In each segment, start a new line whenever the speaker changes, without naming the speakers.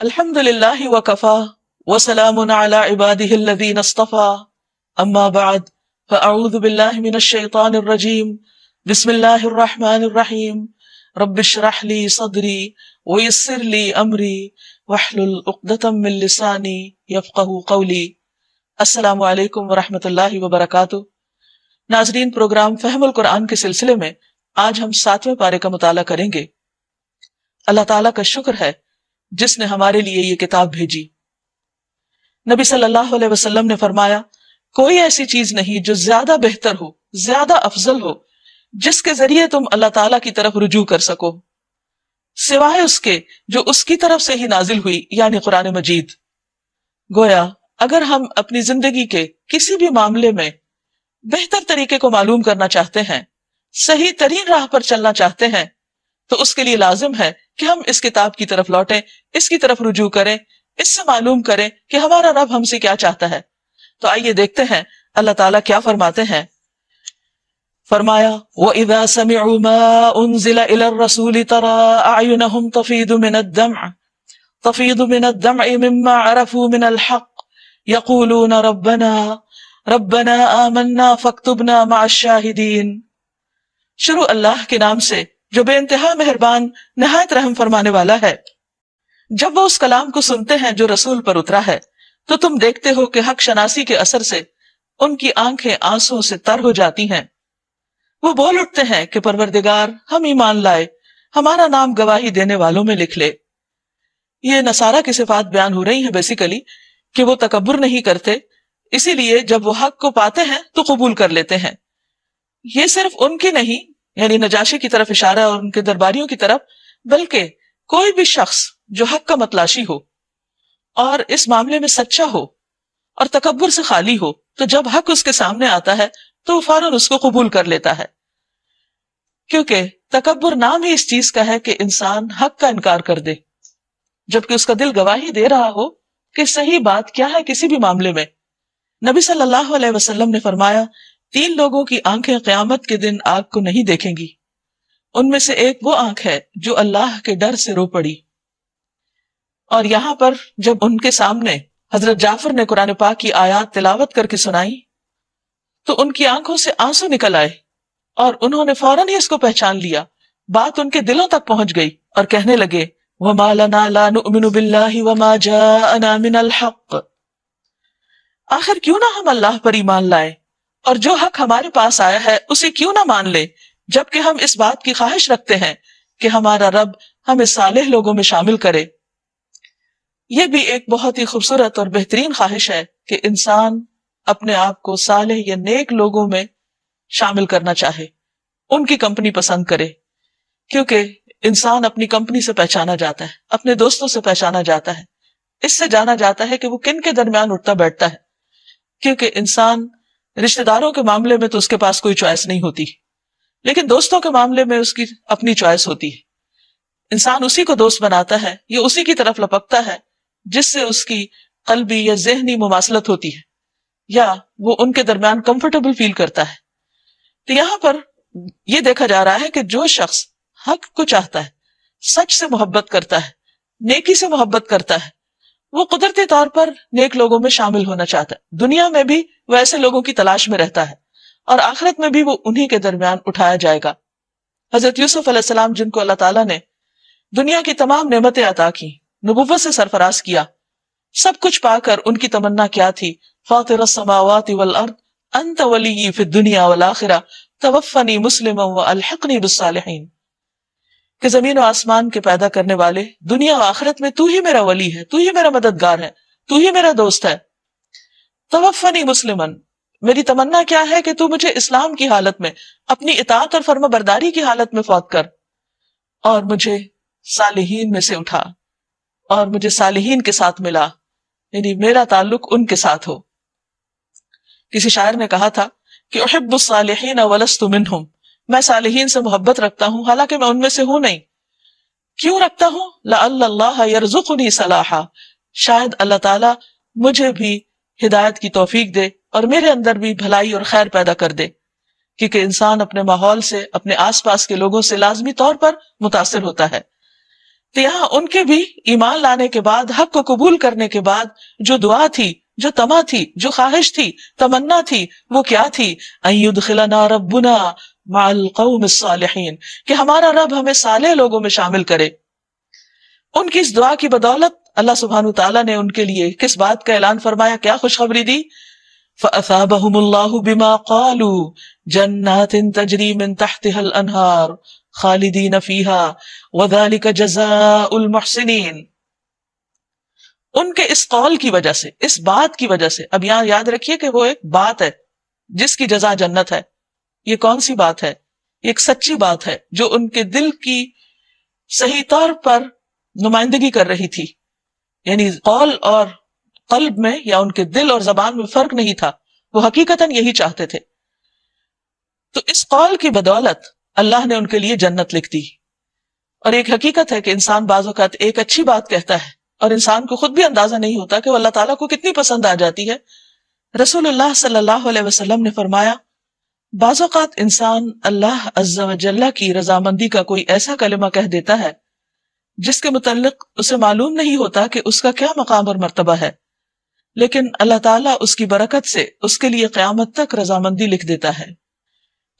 الحمد للہ وکفا وسلام علی عبادہ الذین اصطفى اما بعد فاعوذ باللہ من الشیطان الرجیم بسم اللہ الرحمن الرحیم رب اشرح لی صدری ویسر لی امری واحلل عقدۃ من لسانی یفقہوا قولی۔ السلام علیکم ورحمۃ اللہ وبرکاتہ۔ ناظرین، پروگرام فہم القرآن کے سلسلے میں آج ہم 7ویں پارے کا مطالعہ کریں گے۔ اللہ تعالیٰ کا شکر ہے جس نے ہمارے لیے یہ کتاب بھیجی۔ نبی صلی اللہ علیہ وسلم نے فرمایا، کوئی ایسی چیز نہیں جو زیادہ بہتر ہو، زیادہ افضل ہو، جس کے ذریعے تم اللہ تعالیٰ کی طرف رجوع کر سکو، سوائے اس کے جو اس کی طرف سے ہی نازل ہوئی، یعنی قرآن مجید۔ گویا اگر ہم اپنی زندگی کے کسی بھی معاملے میں بہتر طریقے کو معلوم کرنا چاہتے ہیں، صحیح ترین راہ پر چلنا چاہتے ہیں، تو اس کے لیے لازم ہے کہ ہم اس کتاب کی طرف لوٹیں، اس کی طرف رجوع کریں، اس سے معلوم کریں کہ ہمارا رب ہم سے کیا چاہتا ہے۔ تو آئیے دیکھتے ہیں اللہ تعالیٰ کیا فرماتے ہیں۔ فرمایا، وَإِذَا سَمِعُوا مَا أُنزِلَ إِلَى الرَّسُولِ تَرَىٰ أَعْيُنَهُمْ تَفِيضُ مِنَ الدَّمْعِ مِمَّا عَرَفُوا مِنَ الْحَقِّ يَقُولُونَ رَبَّنَا آمَنَّا فَاكْتُبْنَا مَعَ الشَّاهِدِينَ۔ شروع اللہ کے نام سے جو بے انتہا مہربان، نہایت رحم فرمانے والا ہے۔ جب وہ اس کلام کو سنتے ہیں جو رسول پر اترا ہے، تو تم دیکھتے ہو کہ حق شناسی کے اثر سے ان کی آنکھیں آنسوں سے تر ہو جاتی ہیں۔ وہ بول اٹھتے ہیں کہ پروردگار، ہم ایمان لائے، ہمارا نام گواہی دینے والوں میں لکھ لے۔ یہ نصارہ کی صفات بیان ہو رہی ہیں بیسیکلی، کہ وہ تکبر نہیں کرتے، اسی لیے جب وہ حق کو پاتے ہیں تو قبول کر لیتے ہیں۔ یہ صرف ان کی نہیں، یعنی نجاشی کی طرف اشارہ اور ان کے درباریوں کی طرف، بلکہ کوئی بھی شخص جو حق کا متلاشی ہو اور اس معاملے میں سچا ہو اور تکبر سے خالی ہو، تو جب حق اس کے سامنے آتا ہے تو وہ فوراً اس کو قبول کر لیتا ہے، کیونکہ تکبر نام ہی اس چیز کا ہے کہ انسان حق کا انکار کر دے، جبکہ اس کا دل گواہی دے رہا ہو کہ صحیح بات کیا ہے کسی بھی معاملے میں۔ نبی صلی اللہ علیہ وسلم نے فرمایا، 3 لوگوں کی آنکھیں قیامت کے دن آگ کو نہیں دیکھیں گی۔ ان میں سے ایک وہ آنکھ ہے جو اللہ کے ڈر سے رو پڑی۔ اور یہاں پر جب ان کے سامنے حضرت جعفر نے قرآن پاک کی آیات تلاوت کر کے سنائی، تو ان کی آنکھوں سے آنسو نکل آئے اور انہوں نے فوراً ہی اس کو پہچان لیا، بات ان کے دلوں تک پہنچ گئی اور کہنے لگے، وَمَا لَنَا لَا نُؤْمِنُ بِاللَّهِ وَمَا جَاءَنَا مِنَ الْحَقِّ۔ آخر کیوں نہ ہم اللہ پر ایمان لائیں اور جو حق ہمارے پاس آیا ہے اسے کیوں نہ مان لے، جبکہ ہم اس بات کی خواہش رکھتے ہیں کہ ہمارا رب ہمیں صالح لوگوں میں شامل کرے۔ یہ بھی ایک بہت ہی خوبصورت اور بہترین خواہش ہے کہ انسان اپنے آپ کو صالح یا نیک لوگوں میں شامل کرنا چاہے، ان کی کمپنی پسند کرے، کیونکہ انسان اپنی کمپنی سے پہچانا جاتا ہے، اپنے دوستوں سے پہچانا جاتا ہے، اس سے جانا جاتا ہے کہ وہ کن کے درمیان اٹھتا بیٹھتا ہے، کیونکہ انسان رشتہ داروں کے معاملے میں تو اس کے پاس کوئی چوائس نہیں ہوتی، لیکن دوستوں کے معاملے میں اس کی اپنی چوائس ہوتی ہے۔ انسان اسی کو دوست بناتا ہے یا اسی کی طرف لپکتا ہے جس سے اس کی قلبی یا ذہنی مماثلت ہوتی ہے، یا وہ ان کے درمیان کمفرٹیبل فیل کرتا ہے۔ تو یہاں پر یہ دیکھا جا رہا ہے کہ جو شخص حق کو چاہتا ہے، سچ سے محبت کرتا ہے، نیکی سے محبت کرتا ہے، وہ قدرتی طور پر نیک لوگوں میں شامل ہونا چاہتا ہے، دنیا میں بھی وہ ایسے لوگوں کی تلاش میں رہتا ہے اور آخرت میں بھی وہ انہی کے درمیان اٹھایا جائے گا۔ حضرت یوسف علیہ السلام، جن کو اللہ تعالیٰ نے دنیا کی تمام نعمتیں عطا کی، نبوت سے سرفراز کیا، سب کچھ پا کر ان کی تمنا کیا تھی؟ فاطر السماوات والارض انت ولی فی الدنیا والآخرہ توفنی مسلما والحقنی بالصالحین، کہ زمین و آسمان کے پیدا کرنے والے، دنیا و آخرت میں تو ہی میرا ولی ہے، تو ہی میرا مددگار ہے، تو ہی میرا دوست ہے۔ توفنی مسلمن، میری تمنا کیا ہے کہ تو مجھے اسلام کی حالت میں، اپنی اطاعت اور فرما برداری کی حالت میں فوت کر، اور مجھے صالحین میں سے اٹھا، اور مجھے صالحین کے ساتھ ملا، یعنی میرا تعلق ان کے ساتھ ہو۔ کسی شاعر نے کہا تھا کہ احب الصالحین ولست منہم، میں صالحین سے محبت رکھتا ہوں حالانکہ میں ان میں سے ہوں نہیں۔ کیوں رکھتا ہوں؟ لعل اللہ یرزقنی صلاحا، شاید اللہ تعالی مجھے بھی ہدایت کی توفیق دے اور میرے اندر بھی بھلائی اور خیر پیدا کر دے، کیونکہ انسان اپنے ماحول سے، اپنے آس پاس کے لوگوں سے لازمی طور پر متاثر ہوتا ہے۔ تو یہاں ان کے بھی ایمان لانے کے بعد، حق کو قبول کرنے کے بعد جو دعا تھی، جو تما تھی، جو خواہش تھی، تمنا تھی، وہ کیا تھی؟ ان یدخلنا ربنا مع القوم الصالحین، کہ ہمارا رب ہمیں صالح لوگوں میں شامل کرے۔ ان کی اس دعا کی بدولت اللہ سبحانہ تعالیٰ نے ان کے لیے کس بات کا اعلان فرمایا، کیا خوشخبری دی؟ فَأَثَابَهُمُ اللَّهُ بِمَا قَالُوا جَنَّاتٍ تَجْرِي مِن تَحْتِهَا الْأَنْهَارُ خَالِدِينَ فِيهَا وَذَلِكَ جَزَاءُ الْمُحْسِنِينَ۔ ان کے اس قول کی وجہ سے، اس بات کی وجہ سے، اب یہاں یاد رکھیے کہ وہ ایک بات ہے جس کی جزا جنت ہے۔ یہ کون سی بات ہے؟ یہ ایک سچی بات ہے جو ان کے دل کی صحیح طور پر نمائندگی کر رہی تھی، یعنی قول اور قلب میں یا ان کے دل اور زبان میں فرق نہیں تھا، وہ حقیقتاً یہی چاہتے تھے۔ تو اس قول کی بدولت اللہ نے ان کے لیے جنت لکھ دی۔ اور ایک حقیقت ہے کہ انسان بعض اوقات ایک اچھی بات کہتا ہے اور انسان کو خود بھی اندازہ نہیں ہوتا کہ وہ اللہ تعالیٰ کو کتنی پسند آ جاتی ہے۔ رسول اللہ صلی اللہ علیہ وسلم نے فرمایا، بعض اوقات انسان اللہ عز و جل کی رضامندی کا کوئی ایسا کلمہ کہہ دیتا ہے جس کے متعلق اسے معلوم نہیں ہوتا کہ اس کا کیا مقام اور مرتبہ ہے، لیکن اللہ تعالیٰ اس کی برکت سے اس کے لیے قیامت تک رضامندی لکھ دیتا ہے۔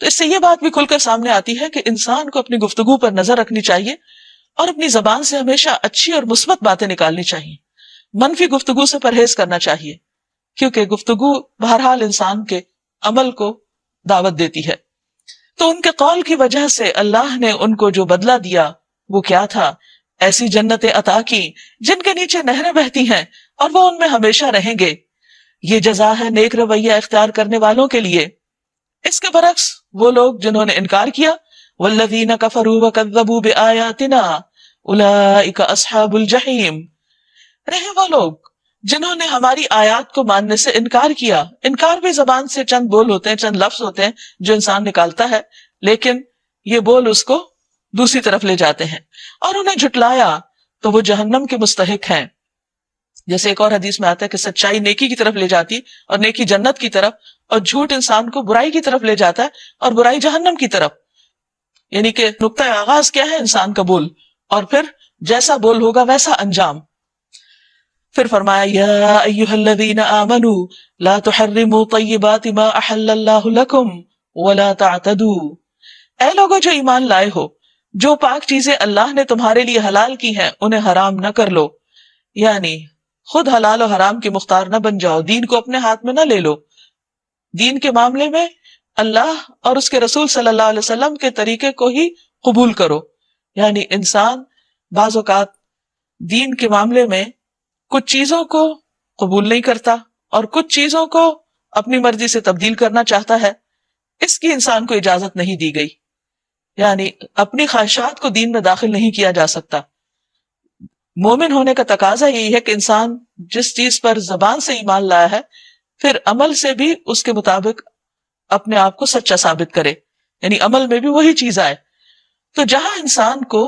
تو اس سے یہ بات بھی کھل کر سامنے آتی ہے کہ انسان کو اپنی گفتگو پر نظر رکھنی چاہیے اور اپنی زبان سے ہمیشہ اچھی اور مثبت باتیں نکالنی چاہیے، منفی گفتگو سے پرہیز کرنا چاہیے، کیونکہ گفتگو بہرحال انسان کے عمل کو دعوت دیتی ہے۔ تو ان کے قول کی وجہ سے اللہ نے ان کو جو بدلہ دیا وہ کیا تھا؟ ایسی جنتیں عطا کی جن کے نیچے نہریں بہتی ہیں اور وہ ان میں ہمیشہ رہیں گے۔ یہ جزا ہے نیک رویہ اختیار کرنے والوں کے لیے۔ اس کے برعکس وہ لوگ جنہوں نے انکار کیا، والذین کفروا وکذبوا بآیاتنا اولئک اصحاب الجحیم، رہے وہ لوگ جنہوں نے ہماری آیات کو ماننے سے انکار کیا۔ انکار بھی زبان سے چند بول ہوتے ہیں، چند لفظ ہوتے ہیں جو انسان نکالتا ہے، لیکن یہ بول اس کو دوسری طرف لے جاتے ہیں، اور انہیں جھٹلایا تو وہ جہنم کے مستحق ہیں۔ جیسے ایک اور حدیث میں آتا ہے کہ سچائی نیکی کی طرف لے جاتی اور نیکی جنت کی طرف، اور جھوٹ انسان کو برائی کی طرف لے جاتا ہے اور برائی جہنم کی طرف۔ یعنی کہ نقطہ آغاز کیا ہے؟ انسان کا بول، اور پھر جیسا بول ہوگا ویسا انجام۔ پھر فرمایا، یا ایھا الذین آمنوا لا تحرموا طیبات ما احل اللہ لکم ولا تعتدوا، اے لوگوں جو ایمان لائے ہو، جو پاک چیزیں اللہ نے تمہارے لیے حلال کی ہیں انہیں حرام نہ کر لو، یعنی خود حلال و حرام کی مختار نہ بن جاؤ، دین کو اپنے ہاتھ میں نہ لے لو۔ دین کے معاملے میں اللہ اور اس کے رسول صلی اللہ علیہ وسلم کے طریقے کو ہی قبول کرو۔ یعنی انسان بعض اوقات دین کے معاملے میں کچھ چیزوں کو قبول نہیں کرتا اور کچھ چیزوں کو اپنی مرضی سے تبدیل کرنا چاہتا ہے، اس کی انسان کو اجازت نہیں دی گئی۔ یعنی اپنی خواہشات کو دین میں داخل نہیں کیا جا سکتا۔ مومن ہونے کا تقاضا یہی ہے کہ انسان جس چیز پر زبان سے ایمان لایا ہے پھر عمل سے بھی اس کے مطابق اپنے آپ کو سچا ثابت کرے، یعنی عمل میں بھی وہی چیز آئے۔ تو جہاں انسان کو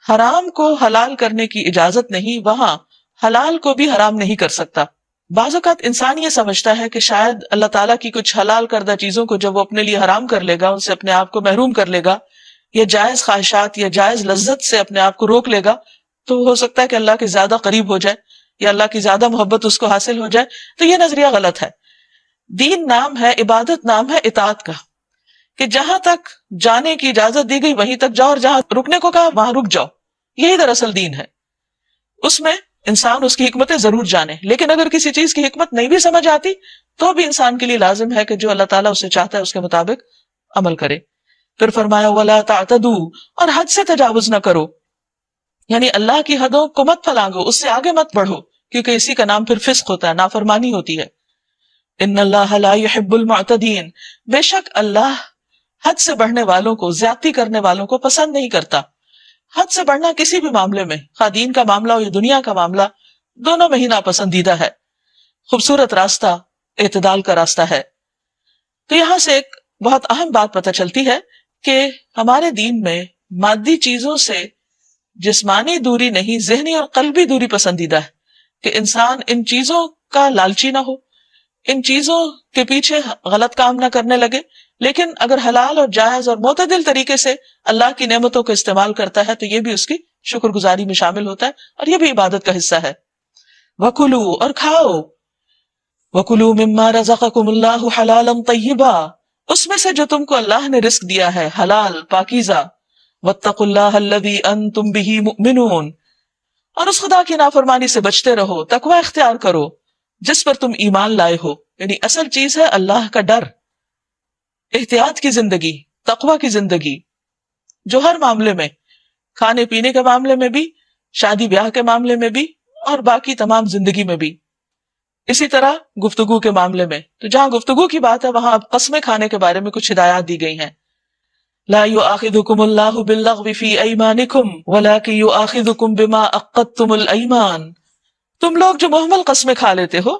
حرام کو حلال کرنے کی اجازت نہیں، وہاں حلال کو بھی حرام نہیں کر سکتا۔ بعض اوقات انسان یہ سمجھتا ہے کہ شاید اللہ تعالیٰ کی کچھ حلال کردہ چیزوں کو جب وہ اپنے لیے حرام کر لے گا، ان سے اپنے آپ کو محروم کر لے گا، یا جائز خواہشات یا جائز لذت سے اپنے آپ کو روک لے گا، تو ہو سکتا ہے کہ اللہ کے زیادہ قریب ہو جائے یا اللہ کی زیادہ محبت اس کو حاصل ہو جائے۔ تو یہ نظریہ غلط ہے۔ دین نام ہے، عبادت نام ہے اطاعت کا، کہ جہاں تک جانے کی اجازت دی گئی وہیں تک جاؤ، اور جہاں رکنے کو کہا وہاں رک جاؤ۔ یہی دراصل دین ہے۔ اس میں انسان اس کی حکمتیں ضرور جانے، لیکن اگر کسی چیز کی حکمت نہیں بھی سمجھ آتی تو بھی انسان کے لیے لازم ہے کہ جو اللہ تعالیٰ اسے چاہتا ہے اس کے مطابق عمل کرے۔ پھر فرمایا، وَلَا تَعْتَدُوا، اور حد سے تجاوز نہ کرو، یعنی اللہ کی حدوں کو مت پھلانگو، اس سے آگے مت بڑھو، کیونکہ اسی کا نام پھر فسق ہوتا ہے، نافرمانی ہوتی ہے۔ ان اللہ لا يحب المعتدین، بے شک اللہ حد سے بڑھنے والوں کو، زیادتی کرنے والوں کو پسند نہیں کرتا۔ حد سے بڑھنا کسی بھی معاملے میں، خواہ دین کا معاملہ ہو یا دنیا کا معاملہ، دونوں میں ہی ناپسندیدہ ہے۔ خوبصورت راستہ اعتدال کا راستہ ہے۔ تو یہاں سے ایک بہت اہم بات پتہ چلتی ہے کہ ہمارے دین میں مادی چیزوں سے جسمانی دوری نہیں، ذہنی اور قلبی دوری پسندیدہ ہے، کہ انسان ان چیزوں کا لالچی نہ ہو، ان چیزوں کے پیچھے غلط کام نہ کرنے لگے، لیکن اگر حلال اور جائز اور معتدل طریقے سے اللہ کی نعمتوں کو استعمال کرتا ہے تو یہ بھی اس کی شکر گزاری میں شامل ہوتا ہے، اور یہ بھی عبادت کا حصہ ہے. وَكُلُوا، اور کھاؤ، وَكُلُوا مِمَّا رَزَقَكُمُ اللَّهُ حَلَالًا طَيِّبًا، اس میں سے جو تم کو اللہ نے رزق دیا ہے حلال پاکیزہ. وَاتَّقُوا اللَّهَ الَّذِي أَنتُم بِهِ مُؤْمِنُونَ، اور اس خدا کی نافرمانی سے بچتے رہو، تقوی اختیار کرو جس پر تم ایمان لائے ہو. یعنی اصل چیز ہے اللہ کا ڈر، احتیاط کی زندگی، تقوی کی زندگی، جو ہر معاملے میں، کھانے پینے کے معاملے میں بھی، شادی بیاہ کے معاملے میں بھی، اور باقی تمام زندگی میں بھی. اسی طرح گفتگو کے معاملے میں، تو جہاں گفتگو کی بات ہے وہاں اب قسمیں کھانے کے بارے میں کچھ ہدایات دی گئی ہیں. لا يؤاخذكم الله باللغو في ايمانكم ولكن يؤاخذكم بما عقدتم الايمان، تم لوگ جو محمل قسمیں کھا لیتے ہو،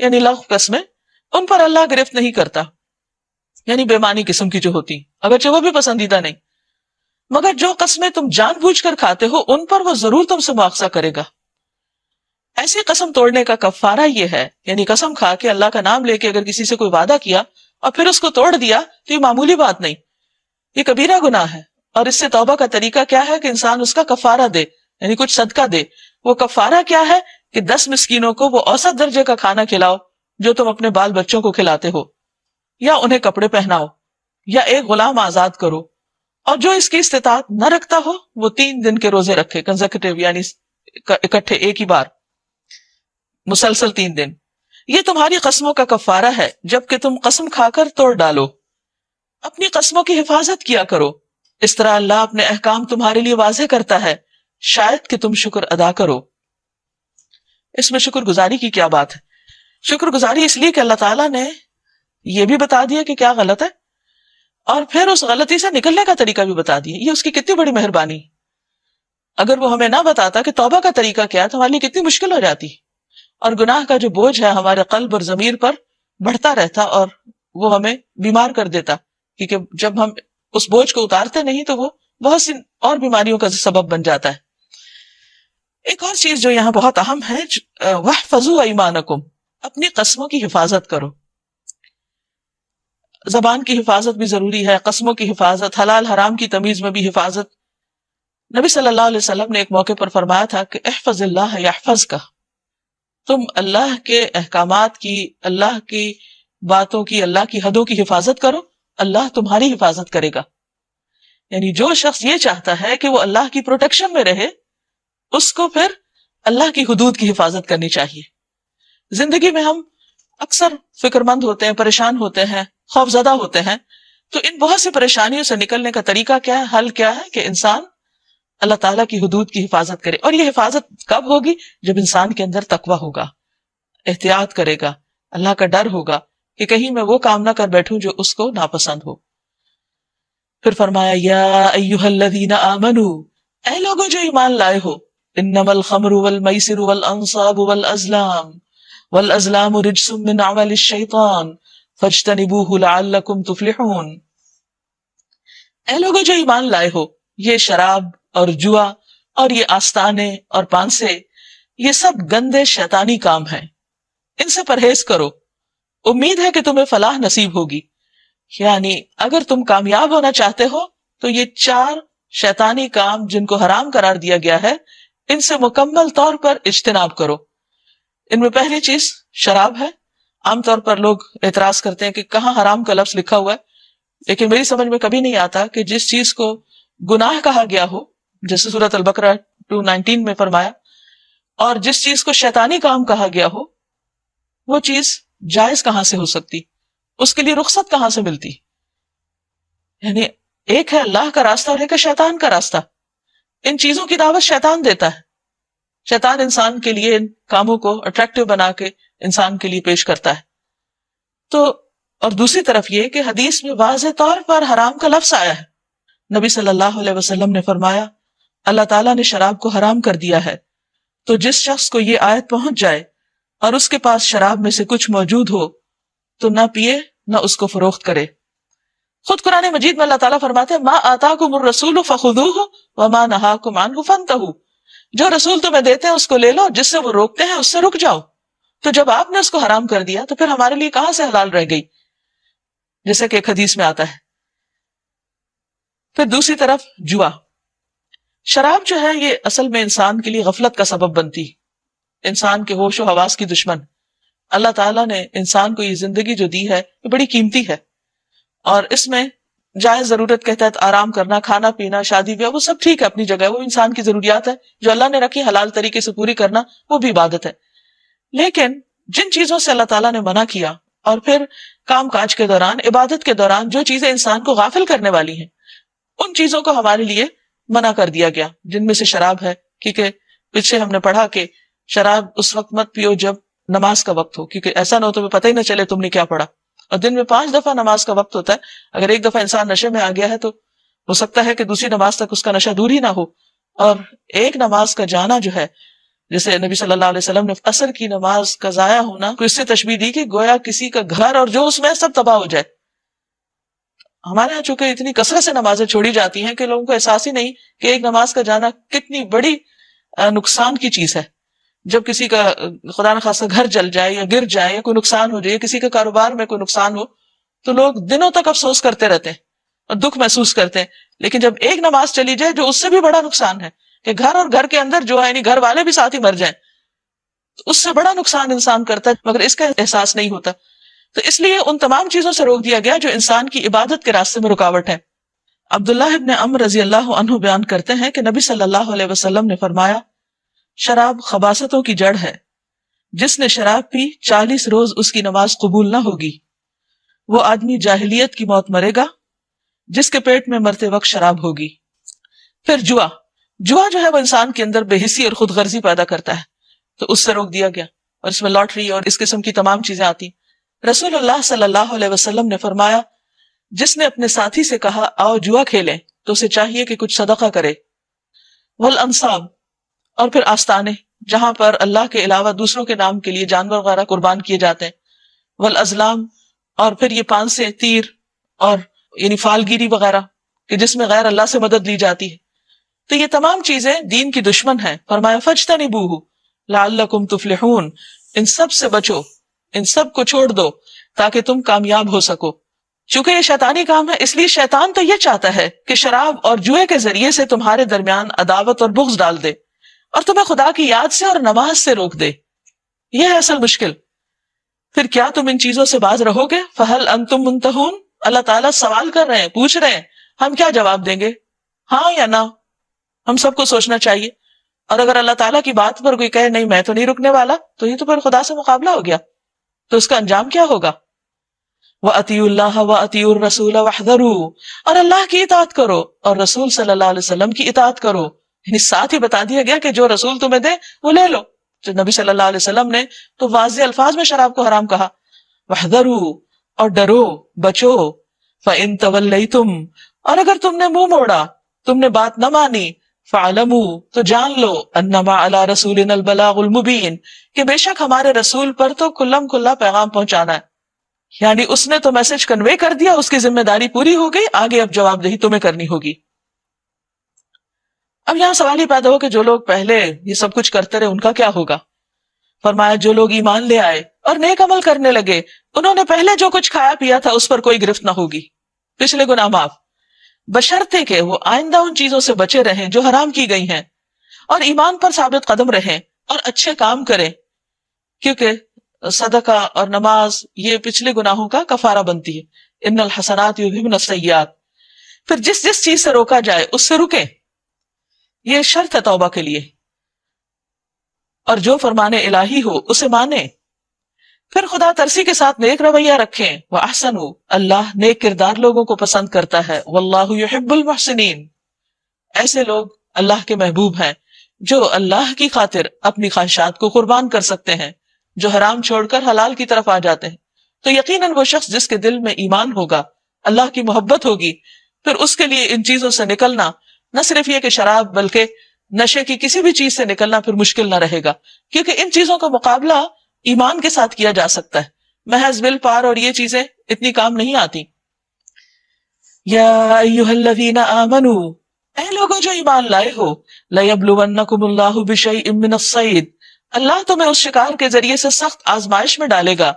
یعنی لغو قسمیں، ان پر اللہ گرفت نہیں کرتا، یعنی بے معنی قسم کی جو ہوتی، اگرچہ وہ بھی پسندیدہ نہیں، مگر جو قسمیں تم جان بوجھ کر کھاتے ہو ان پر وہ ضرور تم سے مواخذہ کرے گا. ایسی قسم توڑنے کا کفارہ یہ ہے، یعنی قسم کھا کے اللہ کا نام لے کے اگر کسی سے کوئی وعدہ کیا اور پھر اس کو توڑ دیا تو یہ معمولی بات نہیں، یہ کبیرہ گناہ ہے. اور اس سے توبہ کا طریقہ کیا ہے کہ انسان اس کا کفارہ دے، یعنی کچھ صدقہ دے. وہ کفارہ کیا ہے کہ 10 مسکینوں کو وہ اوسط درجے کا کھانا کھلاؤ جو تم اپنے بال بچوں کو کھلاتے ہو، یا انہیں کپڑے پہناؤ، یا ایک غلام آزاد کرو. اور جو اس کی استطاعت نہ رکھتا ہو وہ 3 دن کے روزے رکھے، کنزیکٹیو، یعنی اکٹھے ایک ہی بار، مسلسل 3 دن. یہ تمہاری قسموں کا کفارہ ہے جبکہ تم قسم کھا کر توڑ ڈالو. اپنی قسموں کی حفاظت کیا کرو، اس طرح اللہ اپنے احکام تمہارے لیے واضح کرتا ہے، شاید کہ تم شکر ادا کرو. اس میں شکر گزاری کی کیا بات ہے؟ شکر گزاری اس لیے کہ اللہ تعالیٰ نے یہ بھی بتا دیا کہ کیا غلط ہے، اور پھر اس غلطی سے نکلنے کا طریقہ بھی بتا دیا. یہ اس کی کتنی بڑی مہربانی. اگر وہ ہمیں نہ بتاتا کہ توبہ کا طریقہ کیا، تو ہمارے لیے کتنی مشکل ہو جاتی، اور گناہ کا جو بوجھ ہے ہمارے قلب اور ضمیر پر بڑھتا رہتا اور وہ ہمیں بیمار کر دیتا، کیونکہ جب ہم اس بوجھ کو اتارتے نہیں تو وہ بہت سی اور بیماریوں کا سبب بن جاتا ہے. ایک اور چیز جو یہاں بہت اہم ہے، وَاحْفَظُوا أَيْمَانَكُمْ، اپنی قسموں کی حفاظت کرو. زبان کی حفاظت بھی ضروری ہے، قسموں کی حفاظت، حلال حرام کی تمیز میں بھی حفاظت. نبی صلی اللہ علیہ وسلم نے ایک موقع پر فرمایا تھا کہ احفظ اللہ یحفظ کا، تم اللہ کے احکامات کی، اللہ کی باتوں کی، اللہ کی حدوں کی حفاظت کرو، اللہ تمہاری حفاظت کرے گا. یعنی جو شخص یہ چاہتا ہے کہ وہ اللہ کی پروٹیکشن میں رہے، اس کو پھر اللہ کی حدود کی حفاظت کرنی چاہیے. زندگی میں ہم اکثر فکر مند ہوتے ہیں، پریشان ہوتے ہیں، خوف زدہ ہوتے ہیں، تو ان بہت سی پریشانیوں سے نکلنے کا طریقہ کیا ہے، حل کیا ہے کہ انسان اللہ تعالیٰ کی حدود کی حفاظت کرے. اور یہ حفاظت کب ہوگی؟ جب انسان کے اندر تقویٰ ہوگا، احتیاط کرے گا، اللہ کا ڈر ہوگا کہ کہیں میں وہ کام نہ کر بیٹھوں جو اس کو ناپسند ہو. پھر فرمایا یا ایھا الذین آمنوا، اے لوگوں جو ایمان لائے ہو، انما الخمر والمیسر والانصاب والازلام رجس من عمل الشیطان فاجتنبوہ لعلکم تفلحون. اے لوگوں جو ایمان لائے ہو، یہ شراب اور جوا اور یہ آستانے اور پانسے، یہ سب گندے شیطانی کام ہیں، ان سے پرہیز کرو، امید ہے کہ تمہیں فلاح نصیب ہوگی. یعنی اگر تم کامیاب ہونا چاہتے ہو تو یہ 4 شیطانی کام جن کو حرام قرار دیا گیا ہے، ان سے مکمل طور پر اجتناب کرو. ان میں پہلی چیز شراب ہے. عام طور پر لوگ اعتراض کرتے ہیں کہ کہاں حرام کا لفظ لکھا ہوا ہے، لیکن میری سمجھ میں کبھی نہیں آتا کہ جس چیز کو گناہ کہا گیا ہو، جیسے سورۃ البقرہ 2:19 میں فرمایا، اور جس چیز کو شیطانی کام کہا گیا ہو، وہ چیز جائز کہاں سے ہو سکتی، اس کے لیے رخصت کہاں سے ملتی. یعنی ایک ہے اللہ کا راستہ اور ایک ہے شیطان کا راستہ. ان چیزوں کی دعوت شیطان دیتا ہے، شیطان انسان کے لیے ان کاموں کو اٹریکٹیو بنا کے انسان کے لیے پیش کرتا ہے. تو اور دوسری طرف یہ کہ حدیث میں واضح طور پر حرام کا لفظ آیا ہے. نبی صلی اللہ علیہ وسلم نے فرمایا اللہ تعالیٰ نے شراب کو حرام کر دیا ہے، تو جس شخص کو یہ آیت پہنچ جائے اور اس کے پاس شراب میں سے کچھ موجود ہو تو نہ پیے نہ اس کو فروخت کرے. خود قرآن مجید میں اللہ تعالیٰ فرماتے ہیں ما آتاکم الرسول فخذوہ وما نہاکم عنہ فانتہوا، جو رسول تمہیں دیتے ہیں اس کو لے لو، جس سے وہ روکتے ہیں اس سے رک جاؤ. تو جب آپ نے اس کو حرام کر دیا تو پھر ہمارے لیے کہاں سے حلال رہ گئی، جیسے کہ ایک حدیث میں آتا ہے. پھر دوسری طرف جوا. شراب جو ہے یہ اصل میں انسان کے لیے غفلت کا سبب بنتی، انسان کے ہوش و حواس کی دشمن۔ اللہ تعالیٰ نے انسان کو یہ زندگی جو دی ہے یہ بڑی قیمتی ہے، اور اس میں جائز ضرورت کے تحت آرام کرنا، کھانا پینا، شادی بیاہ، وہ سب ٹھیک ہے اپنی جگہ، وہ انسان کی ضروریات ہے جو اللہ نے رکھی، حلال طریقے سے پوری کرنا وہ بھی عبادت ہے۔ لیکن جن چیزوں سے اللہ تعالیٰ نے منع کیا، اور پھر کام کاج کے دوران، عبادت کے دوران جو چیزیں انسان کو غافل کرنے والی ہیں، ان چیزوں کو ہمارے لیے منع کر دیا گیا، جن میں سے شراب ہے، کیونکہ پیچھے ہم نے پڑھا کہ شراب اس وقت مت پیو جب نماز کا وقت ہو، کیونکہ ایسا نہ ہو تمہیں پتہ ہی نہ چلے تم نے کیا پڑھا، اور دن میں 5 دفعہ نماز کا وقت ہوتا ہے، اگر ایک دفعہ انسان نشے میں آ گیا ہے تو ہو سکتا ہے کہ دوسری نماز تک اس کا نشہ دور ہی نہ ہو۔ اور ایک نماز کا جانا جو ہے، جیسے نبی صلی اللہ علیہ وسلم نے عصر کی نماز کا ضائع ہونا کو اس سے تشبیہ دی کہ گویا کسی کا گھر اور جو اس میں سب تباہ ہو جائے۔ ہمارے ہاں چونکہ اتنی کثرت سے نمازیں چھوڑی جاتی ہیں کہ لوگوں کو احساس ہی نہیں کہ ایک نماز کا جانا کتنی بڑی نقصان کی چیز ہے۔ جب کسی کا خدا نخواستہ گھر جل جائے یا گر جائے یا کوئی نقصان ہو جائے، کسی کا کاروبار میں کوئی نقصان ہو، تو لوگ دنوں تک افسوس کرتے رہتے ہیں اور دکھ محسوس کرتے ہیں، لیکن جب ایک نماز چلی جائے جو اس سے بھی بڑا نقصان ہے کہ گھر اور گھر کے اندر جو ہے یعنی گھر والے بھی ساتھ ہی مر جائیں، تو اس سے بڑا نقصان انسان کرتا ہے، مگر اس کا احساس نہیں ہوتا۔ تو اس لیے ان تمام چیزوں سے روک دیا گیا جو انسان کی عبادت کے راستے میں رکاوٹ ہے۔ عبداللہ ابن عمر رضی اللہ عنہ بیان کرتے ہیں کہ نبی صلی اللہ علیہ وسلم نے فرمایا، شراب خباثتوں کی جڑ ہے، جس نے شراب پی 40 روز اس کی نماز قبول نہ ہوگی، وہ آدمی جاہلیت کی موت مرے گا جس کے پیٹ میں مرتے وقت شراب ہوگی۔ پھر جوا جو ہے وہ انسان کے اندر بے حسی اور خود غرضی پیدا کرتا ہے، تو اس سے روک دیا گیا، اور اس میں لاٹری اور اس قسم کی تمام چیزیں آتی۔ رسول اللہ صلی اللہ علیہ وسلم نے فرمایا، جس نے اپنے ساتھی سے کہا آؤ جوا کھیلیں تو اسے چاہیے کہ کچھ صدقہ کرے۔ والانصاب، اور پھر آستانے جہاں پر اللہ کے علاوہ دوسروں کے نام کے لیے جانور وغیرہ قربان کیے جاتے ہیں۔ والازلام، اور پھر یہ پانسے، تیر اور یعنی فالگیری وغیرہ کہ جس میں غیر اللہ سے مدد لی جاتی ہے، تو یہ تمام چیزیں دین کی دشمن ہیں۔ فرمایا فاجتنبوہ لعلکم تفلحون، ان سب سے بچو، ان سب کو چھوڑ دو تاکہ تم کامیاب ہو سکو۔ چونکہ یہ شیطانی کام ہے، اس لیے شیطان تو یہ چاہتا ہے کہ شراب اور جوئے کے ذریعے سے تمہارے درمیان عداوت اور بغض ڈال دے، اور تمہیں خدا کی یاد سے اور نماز سے روک دے۔ یہ ہے اصل مشکل۔ پھر کیا تم ان چیزوں سے باز رہو گے؟ فہل انتم منتہون، اللہ تعالیٰ سوال کر رہے ہیں، پوچھ رہے ہیں، ہم کیا جواب دیں گے؟ ہاں یا نہ؟ ہم سب کو سوچنا چاہیے۔ اور اگر اللہ تعالیٰ کی بات پر کوئی کہے نہیں میں تو نہیں رکنے والا، تو یہ تو پھر خدا سے مقابلہ ہو گیا، تو اس کا انجام کیا ہوگا؟ وَأَطِيعُوا اللَّهَ وَأَطِيعُوا الرَّسُولَ وَاحْذَرُوا، اور اللہ کی اطاعت کرو اور رسول صلی اللہ علیہ وسلم کی اطاعت کرو۔ یعنی ساتھ ہی بتا دیا گیا کہ جو رسول تمہیں دے وہ لے لو۔ جو نبی صلی اللہ علیہ وسلم نے تو واضح الفاظ میں شراب کو حرام کہا، وَاحْذَرُوا، اور ڈرو، بچو، فَإِن تَوَلَّيْتُمْ، اور اگر تم نے منہ موڑا، تم نے بات نہ مانی، فَعْلَمُوا، تو جان لو، أَنَّمَا عَلَى رَسُولِنَا الْبَلَاغُ الْمُبِينُ، کہ بے شک ہمارے رسول پر تو کلم کلا پیغام پہنچانا ہے۔ یعنی اس نے تو میسج کنوے کر دیا، اس کی ذمہ داری پوری ہو گئی، آگے اب جواب دہی تمہیں کرنی ہوگی۔ اب یہاں سوال ہی پیدا ہو کہ جو لوگ پہلے یہ سب کچھ کرتے رہے ان کا کیا ہوگا؟ فرمایا جو لوگ ایمان لے آئے اور نیک عمل کرنے لگے، انہوں نے پہلے جو کچھ کھایا پیا تھا اس پر کوئی گرفت نہ ہوگی، پچھلے گناہ معاف، بشرطے کہ وہ آئندہ ان چیزوں سے بچے رہیں جو حرام کی گئی ہیں، اور ایمان پر ثابت قدم رہیں اور اچھے کام کریں، کیونکہ صدقہ اور نماز یہ پچھلے گناہوں کا کفارہ بنتی ہے۔ ان الحسنات یذہبن السیئات، پھر جس جس چیز سے روکا جائے اس سے رکیں، یہ شرط ہے توبہ کے لیے، اور جو فرمان الہی ہو اسے مانیں، پھر خدا ترسی کے ساتھ نیک رویہ رکھیں۔ وَأَحْسَنُوا، اللہ نیک کردار لوگوں کو پسند کرتا ہے۔ وَاللَّهُ يُحِبُّ الْمُحْسِنِينَ، ایسے لوگ اللہ کے محبوب ہیں جو اللہ کی خاطر اپنی خواہشات کو قربان کر سکتے ہیں، جو حرام چھوڑ کر حلال کی طرف آ جاتے ہیں۔ تو یقیناً وہ شخص جس کے دل میں ایمان ہوگا، اللہ کی محبت ہوگی، پھر اس کے لیے ان چیزوں سے نکلنا نہ صرف یہ کہ شراب بلکہ نشے کی کسی بھی چیز سے نکلنا پھر مشکل نہ رہے گا، کیونکہ ان چیزوں کا مقابلہ ایمان کے ساتھ کیا جا سکتا ہے، محض ول پار اور یہ چیزیں اتنی کام نہیں آتی۔ یا ایھا الذین آمنوا، اے لوگوں جو ایمان لائے ہو، لیبلونکم اللہ بشیء من الصید، اللہ تمہیں اس شکار کے ذریعے سے سخت آزمائش میں ڈالے گا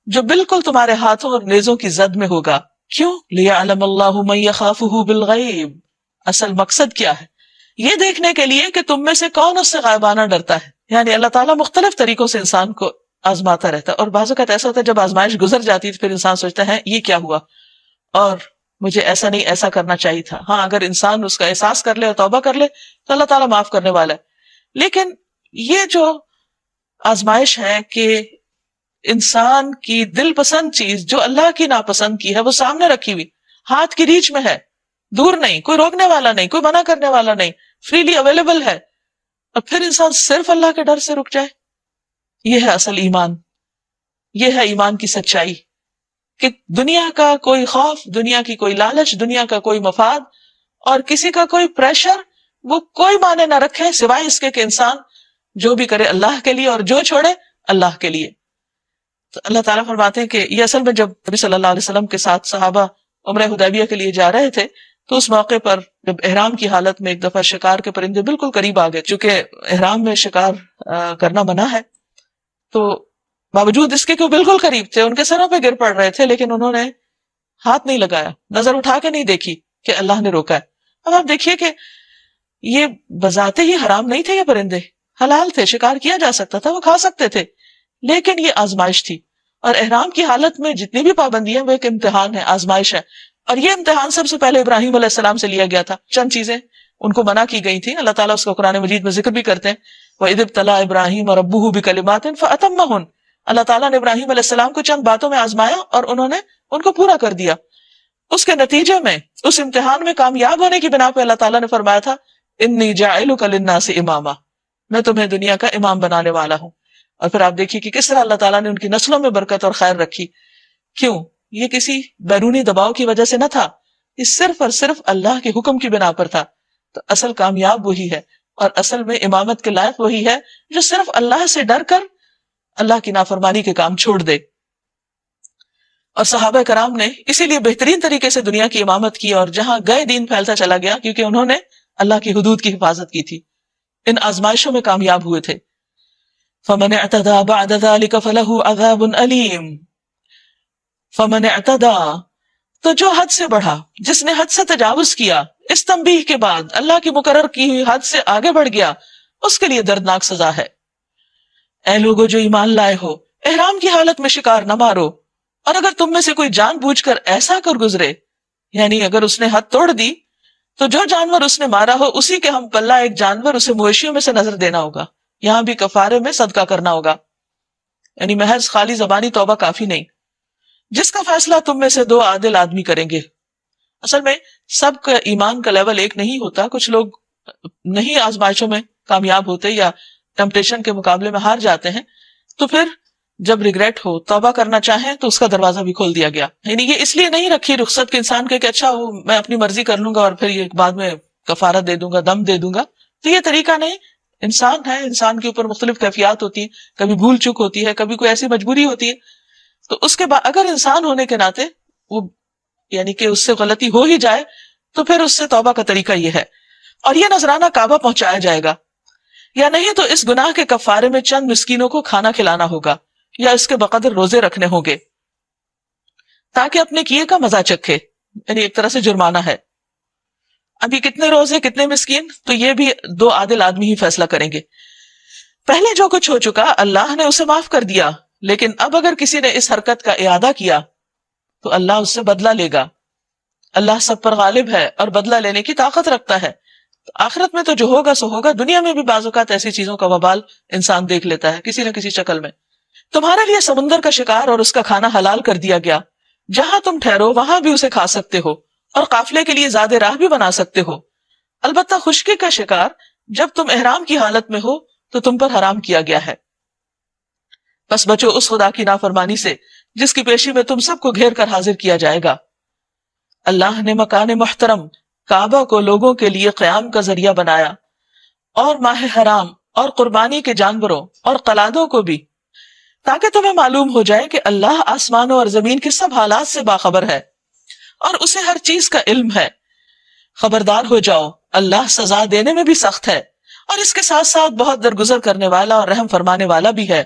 جو بالکل تمہارے ہاتھوں اور نیزوں کی زد میں ہوگا۔ کیوں؟ لیعلم اللہ من یخافہ بالغیب، اصل مقصد کیا ہے؟ یہ دیکھنے کے لیے کہ تم میں سے کون اس سے غائبانہ ڈرتا ہے. یعنی اللہ تعالیٰ مختلف طریقوں سے انسان کو آزماتا رہتا ہے، اور بعض اوقات ایسا ہوتا ہے جب آزمائش گزر جاتی ہے تو پھر انسان سوچتا ہے یہ کیا ہوا اور مجھے ایسا نہیں، ایسا کرنا چاہیے تھا. ہاں، اگر انسان اس کا احساس کر لے اور توبہ کر لے تو اللہ تعالیٰ معاف کرنے والا ہے. لیکن یہ جو آزمائش ہے کہ انسان کی دل پسند چیز جو اللہ کی ناپسند کی ہے وہ سامنے رکھی ہوئی، ہاتھ کی ریچ میں ہے، دور نہیں، کوئی روکنے والا نہیں، کوئی منع کرنے والا نہیں، فریلی اویلیبل ہے، اور پھر انسان صرف اللہ کے ڈر سے رک جائے. یہ ہے اصل ایمان، یہ ہے ایمان کی سچائی، کہ دنیا کا کوئی خوف، دنیا کی کوئی لالچ، دنیا کا کوئی مفاد اور کسی کا کوئی پریشر وہ کوئی معنی نہ رکھے سوائے اس کے کہ انسان جو بھی کرے اللہ کے لیے اور جو چھوڑے اللہ کے لیے. تو اللہ تعالیٰ فرماتے ہیں کہ یہ اصل میں جب نبی صلی اللہ علیہ وسلم کے ساتھ صحابہ عمرہ حدیبیہ کے لیے جا رہے تھے تو اس موقع پر جب احرام کی حالت میں ایک دفعہ شکار کے پرندے بالکل قریب آ گئے، چونکہ احرام میں شکار کرنا منع ہے، تو باوجود اس کے کہ وہ بالکل قریب تھے، ان کے سروں پہ گر پڑ رہے تھے، لیکن انہوں نے ہاتھ نہیں لگایا، نظر اٹھا کے نہیں دیکھی کہ اللہ نے روکا ہے. اب آپ دیکھیے کہ یہ بذات ہی حرام نہیں تھے، یہ پرندے حلال تھے، شکار کیا جا سکتا تھا، وہ کھا سکتے تھے، لیکن یہ آزمائش تھی. اور احرام کی حالت میں جتنی بھی پابندیاں وہ ایک امتحان ہے، آزمائش ہے، اور یہ امتحان سب سے پہلے ابراہیم علیہ السلام سے لیا گیا تھا. چند چیزیں ان کو منع کی گئی تھی، اللہ تعالیٰ اس کو قرآن مجید میں ذکر بھی کرتے ہیں، وَإِذِ ابْتَلَىٰ إِبْرَاهِيمَ رَبُّهُ بِكَلِمَاتٍ فَأَتَمَّهُنَّ. اللہ تعالیٰ نے ابراہیم علیہ السلام کو چند باتوں میں آزمایا اور انہوں نے ان کو پورا کر دیا. اس کے نتیجے میں اس امتحان میں کامیاب ہونے کی بنا پہ اللہ تعالیٰ نے فرمایا تھا انی جاعلک للناس اماما، میں تمہیں دنیا کا امام بنانے والا ہوں. اور پھر آپ دیکھیے کہ کس طرح اللہ تعالیٰ نے ان کی نسلوں میں برکت اور خیر رکھی. کیوں؟ یہ کسی بیرونی دباؤ کی وجہ سے نہ تھا، یہ صرف اور صرف اللہ کے حکم کی بنا پر تھا. تو اصل کامیاب وہی ہے، اور اصل میں امامت کے لائق وہی ہے جو صرف اللہ سے ڈر کر اللہ کی نافرمانی کے کام چھوڑ دے. اور صحابہ کرام نے اسی لیے بہترین طریقے سے دنیا کی امامت کی، اور جہاں گئے دین پھیلتا چلا گیا، کیونکہ انہوں نے اللہ کی حدود کی حفاظت کی تھی، ان آزمائشوں میں کامیاب ہوئے تھے. فمن اعتدى بعد ذلك فله عذاب علیم. فمن اعتدى، تو جو حد سے بڑھا، جس نے حد سے تجاوز کیا، اس تنبیہ کے بعد اللہ کی مقرر کی ہوئی حد سے آگے بڑھ گیا، اس کے لیے دردناک سزا ہے. اے لوگو جو ایمان لائے ہو، احرام کی حالت میں شکار نہ مارو، اور اگر تم میں سے کوئی جان بوجھ کر ایسا کر گزرے، یعنی اگر اس نے حد توڑ دی، تو جو جانور اس نے مارا ہو اسی کے ہم پلہ ایک جانور اسے مویشیوں میں سے نظر دینا ہوگا. یہاں بھی کفارے میں صدقہ کرنا ہوگا، یعنی محض خالی زبانی توبہ کافی نہیں. جس کا فیصلہ تم میں سے 2 عادل آدمی کریں گے. اصل میں سب کا ایمان کا لیول ایک نہیں ہوتا، کچھ لوگ نہیں آزمائشوں میں کامیاب ہوتے یا ٹمپٹیشن کے مقابلے میں ہار جاتے ہیں، تو پھر جب ریگریٹ ہو، توبہ کرنا چاہیں تو اس کا دروازہ بھی کھول دیا گیا. یعنی یہ اس لیے نہیں رکھی رخصت کے انسان کے کہ اچھا میں اپنی مرضی کر لوں گا اور پھر یہ بعد میں کفارہ دے دوں گا، دم دے دوں گا. تو یہ طریقہ نہیں. انسان ہے، انسان کے اوپر مختلف کیفیات ہوتی ہیں، کبھی بھول چک ہوتی ہے، کبھی کوئی ایسی مجبوری ہوتی ہے، تو اس کے بعد اگر انسان ہونے کے ناطے وہ یعنی کہ اس سے غلطی ہو ہی جائے تو پھر اس سے توبہ کا طریقہ یہ ہے. اور یہ نذرانہ کعبہ پہنچایا جائے گا، یا نہیں تو اس گناہ کے کفارے میں چند مسکینوں کو کھانا کھلانا ہوگا، یا اس کے بقدر روزے رکھنے ہوں گے تاکہ اپنے کیے کا مزہ چکھے، یعنی ایک طرح سے جرمانہ ہے. ابھی کتنے روزے، کتنے مسکین، تو یہ بھی 2 عادل آدمی ہی فیصلہ کریں گے. پہلے جو کچھ ہو چکا اللہ نے اسے معاف کر دیا، لیکن اب اگر کسی نے اس حرکت کا اعادہ کیا تو اللہ اس سے بدلہ لے گا. اللہ سب پر غالب ہے اور بدلہ لینے کی طاقت رکھتا ہے. تو آخرت میں تو جو ہوگا سو ہوگا. دنیا میں بھی بعض اوقات ایسی چیزوں کا وبال انسان دیکھ لیتا ہے کسی نہ کسی شکل میں. تمہارے لیے سمندر کا شکار اور اس کا کھانا حلال کر دیا گیا، جہاں تم ٹھہرو وہاں بھی اسے کھا سکتے ہو، اور قافلے کے لیے زیادہ راہ بھی بنا سکتے ہو. البتہ خشکی کا شکار جب تم احرام کی حالت میں ہو تو تم پر حرام کیا گیا ہے. بس بچو اس خدا کی نافرمانی سے جس کی پیشی میں تم سب کو گھیر کر حاضر کیا جائے گا. اللہ نے مکان محترم کعبہ کو لوگوں کے لیے قیام کا ذریعہ بنایا، اور ماہ حرام اور قربانی کے جانوروں اور قلادوں کو بھی، تاکہ تمہیں معلوم ہو جائے کہ اللہ آسمانوں اور زمین کے سب حالات سے باخبر ہے اور اسے ہر چیز کا علم ہے. خبردار ہو جاؤ، اللہ سزا دینے میں بھی سخت ہے، اور اس کے ساتھ ساتھ بہت درگزر کرنے والا اور رحم فرمانے والا بھی ہے.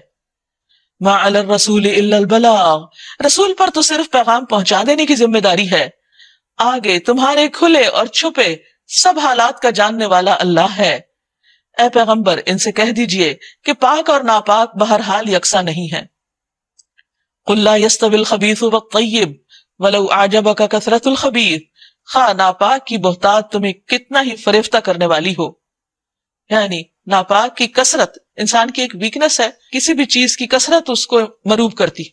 ما علی الرسول الا البلاغ، رسول پر تو صرف پیغام پہنچا دینے کی ذمہ داری ہے. آگے تمہارے کھلے اور چھپے سب حالات کا جاننے والا اللہ ہے۔ اے پیغمبر ان سے کہہ دیجئے کہ پاک اور ناپاک بہرحال یکساں نہیں ہیں۔ قل لا يستوي الخبيث والطيب ولو اعجبك كثرة الخبيث، خواہ ناپاک کی بہتات تمہیں کتنا ہی فریفتہ کرنے والی ہو، یعنی ناپاک کی کثرت انسان کی ایک ویکنس ہے، کسی بھی چیز کی کثرت اس کو مروب کرتی،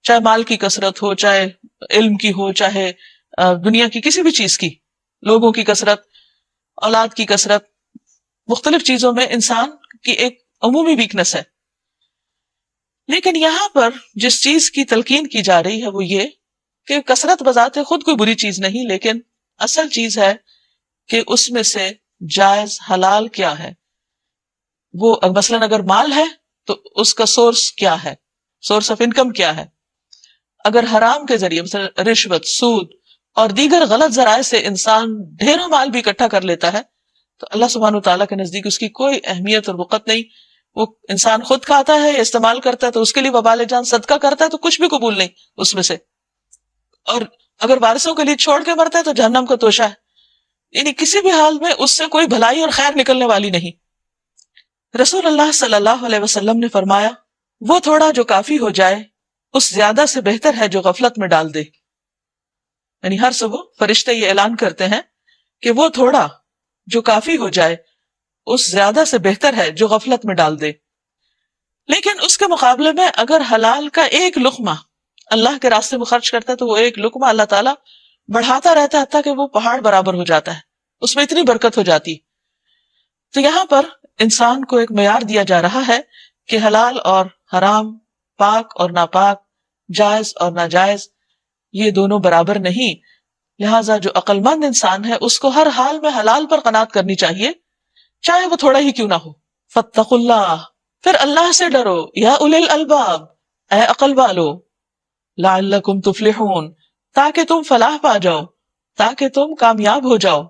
چاہے مال کی کثرت ہو، چاہے علم کی ہو، چاہے دنیا کی کسی بھی چیز کی، لوگوں کی کثرت، اولاد کی کثرت، مختلف چیزوں میں انسان کی ایک عمومی ویکنس ہے۔ لیکن یہاں پر جس چیز کی تلقین کی جا رہی ہے وہ یہ کہ کثرت بذات خود کوئی بری چیز نہیں، لیکن اصل چیز ہے کہ اس میں سے جائز حلال کیا ہے۔ وہ مثلاً اگر مال ہے تو اس کا سورس کیا ہے، سورس آف انکم کیا ہے۔ اگر حرام کے ذریعے مثلا رشوت، سود اور دیگر غلط ذرائع سے انسان ڈھیروں مال بھی اکٹھا کر لیتا ہے تو اللہ سبحانہ وتعالیٰ کے نزدیک اس کی کوئی اہمیت اور وقت نہیں۔ وہ انسان خود کھاتا ہے یا استعمال کرتا ہے تو اس کے لیے وبال جان، صدقہ کرتا ہے تو کچھ بھی قبول نہیں اس میں سے، اور اگر وارثوں کے لیے چھوڑ کے مرتا ہے تو جہنم کا توشہ ہے، یعنی کسی بھی حال میں اس سے کوئی بھلائی اور خیر نکلنے والی نہیں۔ رسول اللہ صلی اللہ علیہ وسلم نے فرمایا وہ تھوڑا جو کافی ہو جائے اس زیادہ سے بہتر ہے جو غفلت میں ڈال دے، یعنی ہر صبح فرشتے یہ اعلان کرتے ہیں کہ وہ تھوڑا جو کافی ہو جائے اس زیادہ سے بہتر ہے جو غفلت میں ڈال دے۔ لیکن اس کے مقابلے میں اگر حلال کا ایک لقمہ اللہ کے راستے میں خرچ کرتا ہے تو وہ ایک لقمہ اللہ تعالیٰ بڑھاتا رہتا ہے حتیٰ کہ وہ پہاڑ برابر ہو جاتا ہے، اس میں اتنی برکت ہو جاتی۔ تو یہاں پر انسان کو ایک معیار دیا جا رہا ہے کہ حلال اور حرام، پاک اور ناپاک، جائز اور ناجائز، یہ دونوں برابر نہیں۔ لہٰذا جو عقل مند انسان ہے اس کو ہر حال میں حلال پر قناعت کرنی چاہیے، چاہے وہ تھوڑا ہی کیوں نہ ہو۔ فاتقوا اللہ، پھر اللہ سے ڈرو، یا اولی الالباب، اے عقل والو، لعلکم تفلحون، تاکہ تم فلاح پا جاؤ، تاکہ تم کامیاب ہو جاؤ۔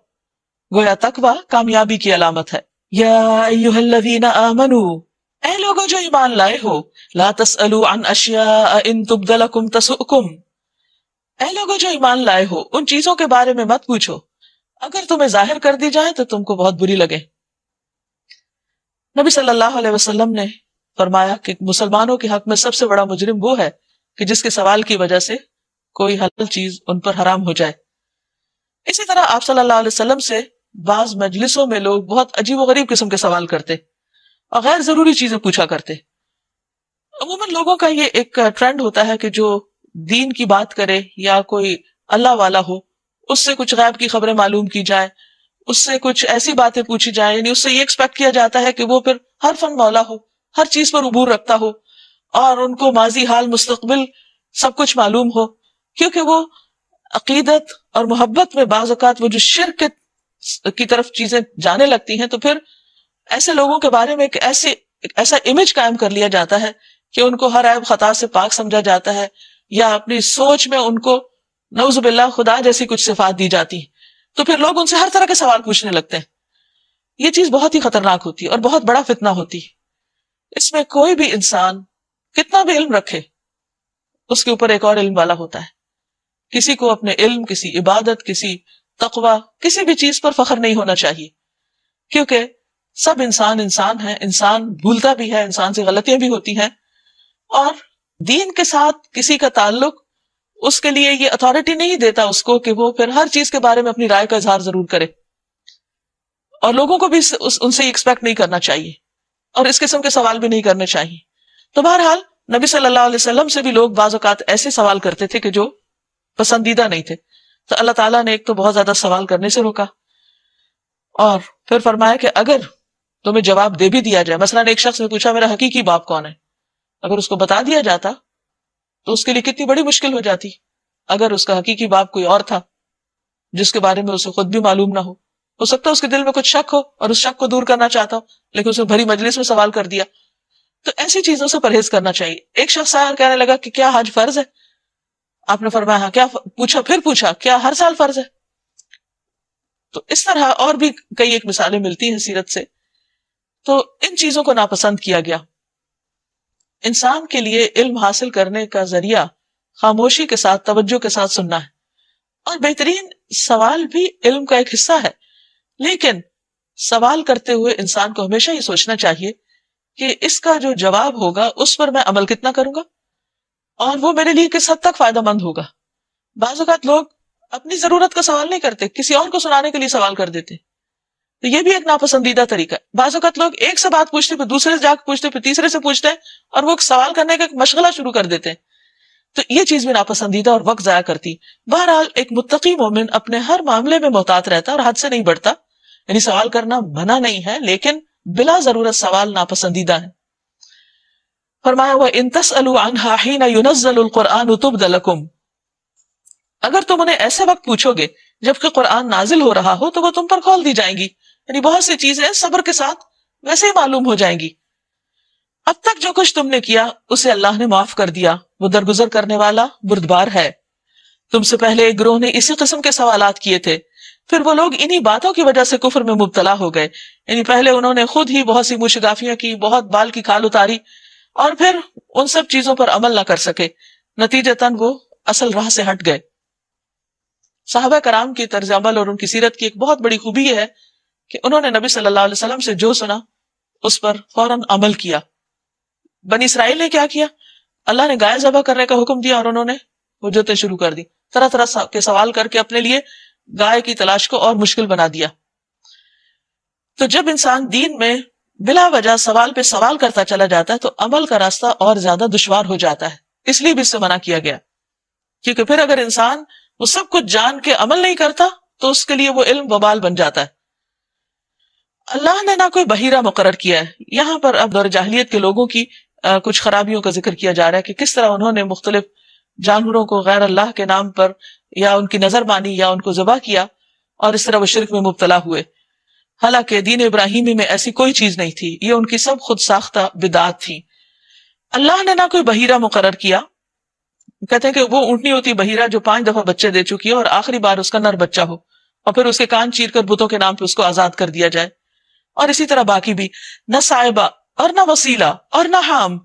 گویا تقوی کامیابی کی علامت ہے۔ یا ایھا الذین آمنوا، اے لوگوں جو ایمان لائے ہو، لا تسألوا عن اشیاء ان تبد لکم تسؤکم، اے لوگوں جو ایمان لائے ہو ان چیزوں کے بارے میں مت پوچھو اگر تمہیں ظاہر کر دی جائے تو تم کو بہت بری لگے۔ نبی صلی اللہ علیہ وسلم نے فرمایا کہ مسلمانوں کے حق میں سب سے بڑا مجرم وہ ہے کہ جس کے سوال کی وجہ سے کوئی حلال چیز ان پر حرام ہو جائے۔ اسی طرح آپ صلی اللہ علیہ وسلم سے بعض مجلسوں میں لوگ بہت عجیب و غریب قسم کے سوال کرتے اور غیر ضروری چیزیں پوچھا کرتے۔ عموماً لوگوں کا یہ ایک ٹرینڈ ہوتا ہے کہ جو دین کی بات کرے یا کوئی اللہ والا ہو اس سے کچھ غیب کی خبریں معلوم کی جائیں، اس سے کچھ ایسی باتیں پوچھی جائیں، یعنی اس سے یہ ایکسپیکٹ کیا جاتا ہے کہ وہ پھر ہر فن مولا ہو، ہر چیز پر عبور رکھتا ہو اور ان کو ماضی حال مستقبل سب کچھ معلوم ہو، کیونکہ وہ عقیدت اور محبت میں بعض اوقات وہ جو شرک کی طرف چیزیں جانے لگتی ہیں تو پھر ایسے لوگوں کے بارے میں ایسا امیج قائم کر لیا جاتا ہے کہ ان کو ہر عیب خطا سے پاک سمجھا جاتا ہے، یا اپنی سوچ میں ان کو نعوذ باللہ خدا جیسی کچھ صفات دی جاتی ہیں، تو پھر لوگ ان سے ہر طرح کے سوال پوچھنے لگتے ہیں۔ یہ چیز بہت ہی خطرناک ہوتی ہے اور بہت بڑا فتنہ ہوتی ہے۔ اس میں کوئی بھی انسان کتنا بھی علم رکھے اس کے اوپر ایک اور علم والا ہوتا ہے۔ کسی کو اپنے علم، کسی عبادت، کسی تقوی، کسی بھی چیز پر فخر نہیں ہونا چاہیے، کیونکہ سب انسان ہے، انسان بھولتا بھی ہے، انسان سے غلطیاں بھی ہوتی ہیں، اور دین کے ساتھ کسی کا تعلق اس کے لیے یہ اتھارٹی نہیں دیتا اس کو کہ وہ پھر ہر چیز کے بارے میں اپنی رائے کا اظہار ضرور کرے، اور لوگوں کو بھی ان سے ایکسپیکٹ نہیں کرنا چاہیے اور اس قسم کے سوال بھی نہیں کرنے چاہیے۔ تو بہرحال نبی صلی اللہ علیہ وسلم سے بھی لوگ بعض اوقات ایسے سوال کرتے تھے کہ جو پسندیدہ نہیں تھے، تو اللہ تعالیٰ نے ایک تو بہت زیادہ سوال کرنے سے روکا، اور پھر فرمایا کہ اگر تمہیں جواب دے بھی دیا جائے، مثلا ایک شخص نے پوچھا میرا حقیقی باپ کون ہے، اگر اس کو بتا دیا جاتا تو اس کے لیے کتنی بڑی مشکل ہو جاتی اگر اس کا حقیقی باپ کوئی اور تھا جس کے بارے میں اسے خود بھی معلوم نہ ہو سکتا ہے اس کے دل میں کچھ شک ہو اور اس شک کو دور کرنا چاہتا ہو، لیکن اسے بھری مجلس میں سوال کر دیا۔ تو ایسی چیزوں سے پرہیز کرنا چاہیے۔ ایک شخص آیا اور کہنے لگا کہ کیا حج فرض ہے؟ آپ نے فرمایا ہاں۔ کیا پوچھا کیا ہر سال فرض ہے؟ تو اس طرح اور بھی کئی ایک مثالیں ملتی ہیں سیرت سے۔ تو ان چیزوں کو ناپسند کیا گیا۔ انسان کے لیے علم حاصل کرنے کا ذریعہ خاموشی کے ساتھ، توجہ کے ساتھ سننا ہے، اور بہترین سوال بھی علم کا ایک حصہ ہے، لیکن سوال کرتے ہوئے انسان کو ہمیشہ یہ سوچنا چاہیے کہ اس کا جو جواب ہوگا اس پر میں عمل کتنا کروں گا اور وہ میرے لیے کس حد تک فائدہ مند ہوگا۔ بعض اوقات لوگ اپنی ضرورت کا سوال نہیں کرتے، کسی اور کو سنانے کے لیے سوال کر دیتے، تو یہ بھی ایک ناپسندیدہ طریقہ ہے۔ بعض اوقات لوگ ایک سے بات پوچھتے، پھر دوسرے سے جا کے پوچھتے، پھر تیسرے سے پوچھتے ہیں، اور وہ سوال کرنے کا ایک مشغلہ شروع کر دیتے ہیں، تو یہ چیز بھی ناپسندیدہ اور وقت ضائع کرتی۔ بہرحال ایک متقی مومن اپنے ہر معاملے میں محتاط رہتا ہے اور حد سے نہیں بڑھتا، یعنی سوال کرنا منع نہیں ہے، لیکن بلا ضرورت سوال ناپسندیدہ ہے۔ فرمایا وَإِن تَسْأَلُوا عَنْهَا حِينَ يُنَزَّلُ الْقُرْآنُ تُبْدَ لَكُمْ، اگر تم انہیں ایسے وقت پوچھو گے جبکہ قرآن نازل ہو رہا ہو تو وہ تم پر کھول دی جائیں گی، یعنی بہت سی چیزیں صبر کے ساتھ ویسے ہی معلوم ہو جائیں گی۔ اب تک جو کچھ تم نے کیا اسے اللہ نے معاف کر دیا، وہ درگزر کرنے والا بردبار ہے۔ تم سے پہلے ایک گروہ نے اسی قسم کے سوالات کیے تھے، پھر وہ لوگ انہی باتوں کی وجہ سے کفر میں مبتلا ہو گئے، یعنی پہلے انہوں نے خود ہی بہت سی مشگافیاں کی، بہت بال کی کھال اتاری، اور پھر ان سب چیزوں پر عمل نہ کر سکے، نتیجتاً وہ اصل راہ سے ہٹ گئے۔ صحابہ کرام کی طرز عمل اور ان کی سیرت کی ایک بہت بڑی خوبی یہ ہے کہ انہوں نے نبی صلی اللہ علیہ وسلم سے جو سنا اس پر فوراً عمل کیا۔ بنی اسرائیل نے کیا کیا؟ اللہ نے گائے ذبح کرنے کا حکم دیا اور انہوں نے حجتیں شروع کر دی، طرح طرح کے سوال کر کے اپنے لیے گائے کی تلاش کو اور مشکل بنا دیا۔ تو جب انسان دین میں بلا وجہ سوال پہ سوال کرتا چلا جاتا ہے تو عمل کا راستہ اور زیادہ دشوار ہو جاتا ہے، اس لیے بھی اس سے منع کیا گیا، کیونکہ پھر اگر انسان وہ سب کچھ جان کے عمل نہیں کرتا تو اس کے لیے وہ علم وبال بن جاتا ہے۔ اللہ نے نہ کوئی بحیرہ مقرر کیا ہے۔ یہاں پر اب دور جاہلیت کے لوگوں کی کچھ خرابیوں کا ذکر کیا جا رہا ہے کہ کس طرح انہوں نے مختلف جانوروں کو غیر اللہ کے نام پر یا ان کی نظر مانی یا ان کو ذبح کیا اور اس طرح وہ شرک میں مبتلا ہوئے، حالانکہ دین ابراہیمی میں ایسی کوئی چیز نہیں تھی، یہ ان کی سب خود ساختہ بدعات تھی۔ اللہ نے نہ کوئی بحیرہ مقرر کیا، کہتے ہیں کہ وہ اونٹنی ہوتی بحیرہ جو 5 دفعہ بچے دے چکی ہے اور آخری بار اس کا نر بچہ ہو اور پھر اس کے کان چیر کر بتوں کے نام پہ اس کو آزاد کر دیا جائے، اور اسی طرح باقی بھی، نہ صائبہ اور نہ وسیلہ اور نہ حام۔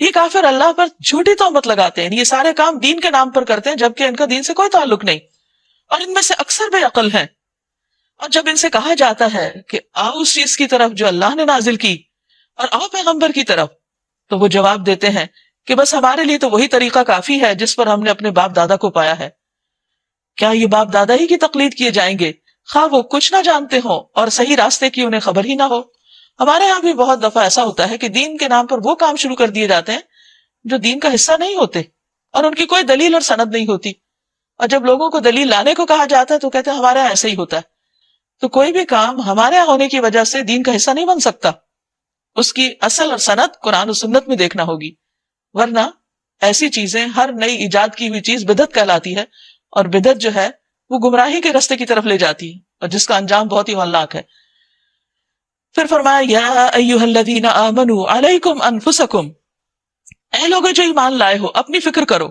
یہ کافر اللہ پر جھوٹی تہمت لگاتے ہیں، یہ سارے کام دین کے نام پر کرتے ہیں جبکہ ان کا دین سے کوئی تعلق نہیں، اور ان میں سے اکثر بے عقل ہیں۔ اور جب ان سے کہا جاتا ہے کہ آؤ اس چیز کی طرف جو اللہ نے نازل کی اور آؤ پیغمبر کی طرف، تو وہ جواب دیتے ہیں کہ بس ہمارے لیے تو وہی طریقہ کافی ہے جس پر ہم نے اپنے باپ دادا کو پایا ہے۔ کیا یہ باپ دادا ہی کی تقلید کیے جائیں گے خواہ وہ کچھ نہ جانتے ہوں اور صحیح راستے کی انہیں خبر ہی نہ ہو؟ ہمارے ہاں بھی بہت دفعہ ایسا ہوتا ہے کہ دین کے نام پر وہ کام شروع کر دیے جاتے ہیں جو دین کا حصہ نہیں ہوتے اور ان کی کوئی دلیل اور سند نہیں ہوتی، اور جب لوگوں کو دلیل لانے کو کہا جاتا ہے تو کہتے ہیں ہمارے ہاں ایسے ہی ہوتا ہے۔ تو کوئی بھی کام ہمارے ہاں ہونے کی وجہ سے دین کا حصہ نہیں بن سکتا، اس کی اصل اور سند قرآن و سنت میں دیکھنا ہوگی، ورنہ ایسی چیزیں، ہر نئی ایجاد کی ہوئی چیز بدعت کہلاتی ہے، اور بدعت جو ہے وہ گمراہی کے راستے کی طرف لے جاتی ہے اور جس کا انجام بہت ہی ہولناک ہے۔ پھر فرمایا یا ایھا الذین آمنوا علیکم انفسکم، اے لوگوں جو ایمان لائے ہو اپنی فکر کرو،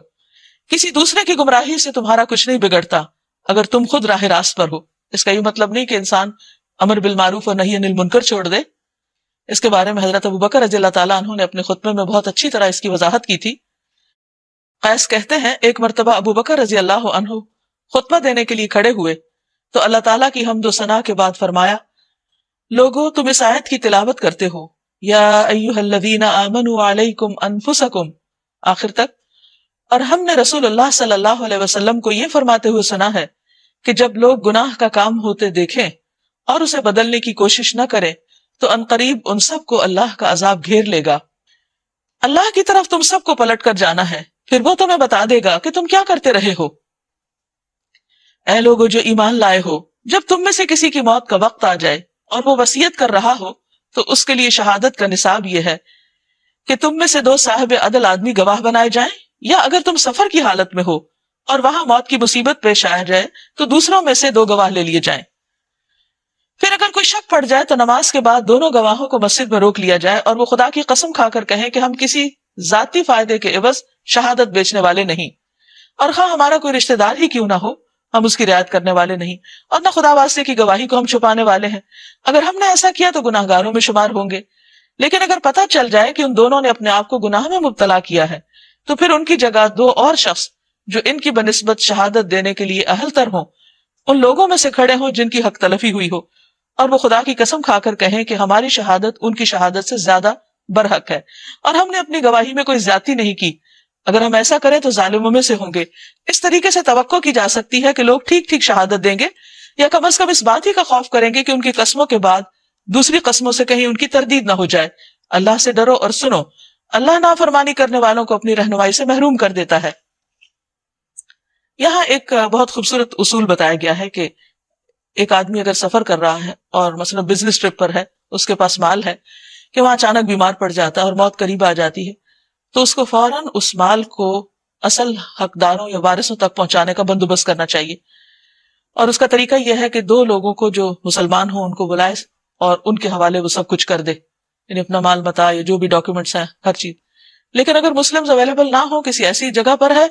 کسی دوسرے کی گمراہی سے تمہارا کچھ نہیں بگڑتا اگر تم خود راہ راست پر ہو۔ اس کا یہ مطلب نہیں کہ انسان امر بالمعروف اور نہی عن المنکر چھوڑ دے، اس کے بارے میں حضرت ابوبکر رضی اللہ تعالیٰ عنہ نے اپنے خطبے میں بہت اچھی طرح اس کی وضاحت کی تھی۔ قیس کہتے ہیں ایک مرتبہ ابوبکر رضی اللہ عنہ خطبہ دینے کے لیے کھڑے ہوئے تو اللہ تعالیٰ کی حمد و ثنا کے بعد فرمایا، لوگوں تم اس آیت کی تلاوت کرتے ہو یا ایھا الذین آمنوا علیکم انفسکم آخر تک، اور ہم نے رسول اللہ صلی اللہ علیہ وسلم کو یہ فرماتے ہوئے سنا ہے کہ جب لوگ گناہ کا کام ہوتے دیکھیں اور اسے بدلنے کی کوشش نہ کریں تو عنقریب ان سب کو اللہ کا عذاب گھیر لے گا۔ اللہ کی طرف تم سب کو پلٹ کر جانا ہے، پھر وہ تمہیں بتا دے گا کہ تم کیا کرتے رہے ہو۔ اے لوگو جو ایمان لائے ہو، جب تم میں سے کسی کی موت کا وقت آ جائے اور وہ وصیت کر رہا ہو تو اس کے لیے شہادت کا نصاب یہ ہے کہ تم میں سے 2 صاحب عدل آدمی گواہ بنائے جائیں، یا اگر تم سفر کی حالت میں ہو اور وہاں موت کی مصیبت پیش آ جائے تو دوسروں میں سے 2 گواہ لے لیے جائیں۔ پھر اگر کوئی شک پڑ جائے تو نماز کے بعد دونوں گواہوں کو مسجد میں روک لیا جائے اور وہ خدا کی قسم کھا کر کہیں کہ ہم کسی ذاتی فائدے کے عوض شہادت بیچنے والے نہیں، اور خواہ ہمارا کوئی رشتہ دار ہی کیوں نہ ہو ہم اس کی رعایت کرنے والے نہیں، اور نہ خدا واسطے کی گواہی کو ہم چھپانے والے ہیں۔ اگر ہم نے ایسا کیا تو گناہ گاروں میں شمار ہوں گے، لیکن اگر پتہ چل جائے کہ ان دونوں نے اپنے آپ کو گناہ میں مبتلا کیا ہے تو پھر ان کی جگہ 2 اور شخص جو ان کی بنسبت شہادت دینے کے لیے اہل تر ہوں ان لوگوں میں سے کھڑے ہوں جن کی حق تلفی ہوئی ہو، اور وہ خدا کی قسم کھا کر کہیں کہ ہماری شہادت ان کی شہادت سے زیادہ برحق ہے، اور ہم نے اپنی گواہی میں کوئی زیادتی نہیں کی، اگر ہم ایسا کریں تو ظالموں میں سے ہوں گے۔ اس طریقے سے توقع کی جا سکتی ہے کہ لوگ ٹھیک ٹھیک شہادت دیں گے، یا کم از کم اس بات ہی کا خوف کریں گے کہ ان کی قسموں کے بعد دوسری قسموں سے کہیں ان کی تردید نہ ہو جائے۔ اللہ سے ڈرو اور سنو، اللہ نافرمانی کرنے والوں کو اپنی رہنمائی سے محروم کر دیتا ہے۔ یہاں ایک بہت خوبصورت اصول بتایا گیا ہے کہ ایک آدمی اگر سفر کر رہا ہے اور مثلا بزنس ٹرپ پر ہے، اس کے پاس مال ہے، کہ وہاں اچانک بیمار پڑ جاتا ہے اور موت قریب آ جاتی ہے، تو اس کو فوراً اس مال کو اصل حقداروں یا وارثوں تک پہنچانے کا بندوبست کرنا چاہیے، اور اس کا طریقہ یہ ہے کہ 2 لوگوں کو جو مسلمان ہوں ان کو بلائے اور ان کے حوالے وہ سب کچھ کر دے، یعنی اپنا مال متا یا جو بھی ڈاکیومنٹس ہیں ہر چیز۔ لیکن اگر مسلمز اویلیبل نہ ہو، کسی ایسی جگہ پر ہے،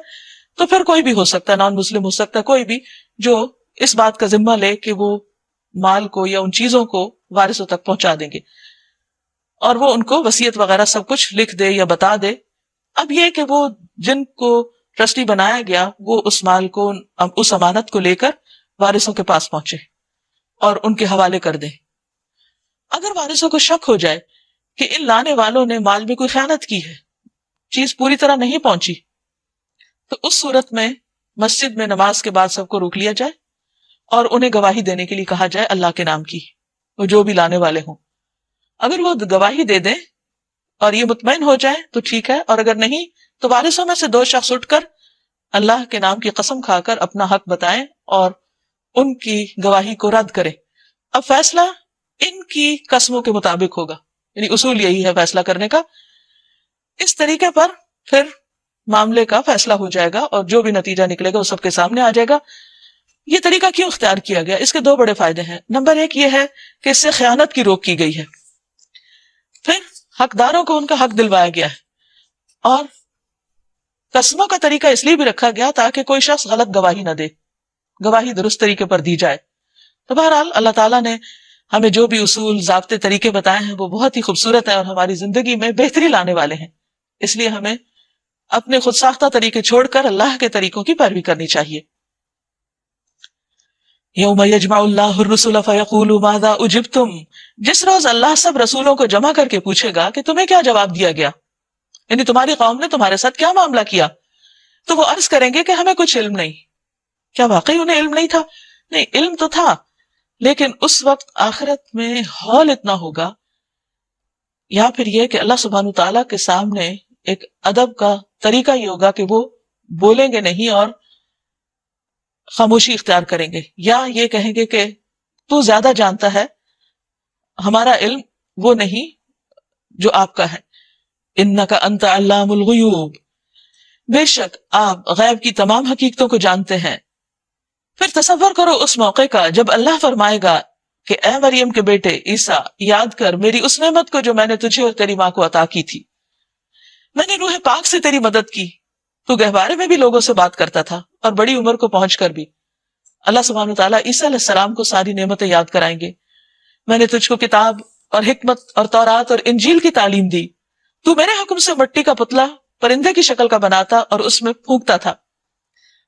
تو پھر کوئی بھی ہو سکتا ہے، نان مسلم ہو سکتا ہے، کوئی بھی جو اس بات کا ذمہ لے کہ وہ مال کو یا ان چیزوں کو وارثوں تک پہنچا دیں گے، اور وہ ان کو وصیت وغیرہ سب کچھ لکھ دے یا بتا دے۔ اب یہ کہ وہ جن کو ٹرسٹی بنایا گیا وہ اس مال کو، اس امانت کو لے کر وارثوں کے پاس پہنچے اور ان کے حوالے کر دیں۔ اگر وارثوں کو شک ہو جائے کہ ان لانے والوں نے مال میں کوئی خیانت کی ہے، چیز پوری طرح نہیں پہنچی، تو اس صورت میں مسجد میں نماز کے بعد سب کو روک لیا جائے اور انہیں گواہی دینے کے لیے کہا جائے اللہ کے نام کی، وہ جو بھی لانے والے ہوں۔ اگر وہ گواہی دے دیں اور یہ مطمئن ہو جائے تو ٹھیک ہے، اور اگر نہیں تو وارثوں میں سے 2 شخص اٹھ کر اللہ کے نام کی قسم کھا کر اپنا حق بتائیں اور ان کی گواہی کو رد کریں۔ اب فیصلہ ان کی قسموں کے مطابق ہوگا، یعنی اصول یہی ہے فیصلہ کرنے کا۔ اس طریقے پر پھر معاملے کا فیصلہ ہو جائے گا اور جو بھی نتیجہ نکلے گا وہ سب کے سامنے آ جائے گا۔ یہ طریقہ کیوں اختیار کیا گیا؟ اس کے 2 بڑے فائدے ہیں۔ نمبر 1 یہ ہے کہ اس سے خیانت کی روک کی گئی ہے، پھر حقداروں کو ان کا حق دلوایا گیا ہے، اور قسموں کا طریقہ اس لیے بھی رکھا گیا تاکہ کوئی شخص غلط گواہی نہ دے، گواہی درست طریقے پر دی جائے۔ تو بہرحال اللہ تعالیٰ نے ہمیں جو بھی اصول، ضابطے، طریقے بتائے ہیں وہ بہت ہی خوبصورت ہیں اور ہماری زندگی میں بہتری لانے والے ہیں، اس لیے ہمیں اپنے خود ساختہ طریقے چھوڑ کر اللہ کے طریقوں کی پیروی کرنی چاہیے۔ یوم یجمع اللہ الرسل فیقول ماذا اجبتم، جس روز اللہ سب رسولوں کو جمع کر کے پوچھے گا کہ تمہیں کیا جواب دیا گیا، یعنی تمہاری قوم نے تمہارے ساتھ کیا معاملہ کیا، تو وہ عرض کریں گے کہ ہمیں کچھ علم نہیں۔ کیا واقعی انہیں علم نہیں تھا؟ نہیں، علم تو تھا، لیکن اس وقت آخرت میں ہول اتنا ہوگا، یا پھر یہ کہ اللہ سبحانہ تعالیٰ کے سامنے ایک ادب کا طریقہ یہ ہوگا کہ وہ بولیں گے نہیں اور خاموشی اختیار کریں گے، یا یہ کہیں گے کہ تو زیادہ جانتا ہے، ہمارا علم وہ نہیں جو آپ کا ہے، انک انت علام الغیوب، بے شک آپ غیب کی تمام حقیقتوں کو جانتے ہیں۔ پھر تصور کرو اس موقع کا جب اللہ فرمائے گا کہ اے مریم کے بیٹے عیسیٰ، یاد کر میری اس نعمت کو جو میں نے تجھے اور تیری ماں کو عطا کی تھی، میں نے روح پاک سے تیری مدد کی، تو گہوارے میں بھی لوگوں سے بات کرتا تھا اور بڑی عمر کو پہنچ کر بھی۔ اللہ سبحانہ تعالیٰ عیسیٰ علیہ السلام کو ساری نعمتیں یاد کرائیں گے۔ میں نے تجھ کو کتاب اور حکمت اور تورات اور انجیل کی تعلیم دی، تو میرے حکم سے مٹی کا پتلا پرندے کی شکل کا بناتا اور اس میں پھونکتا تھا،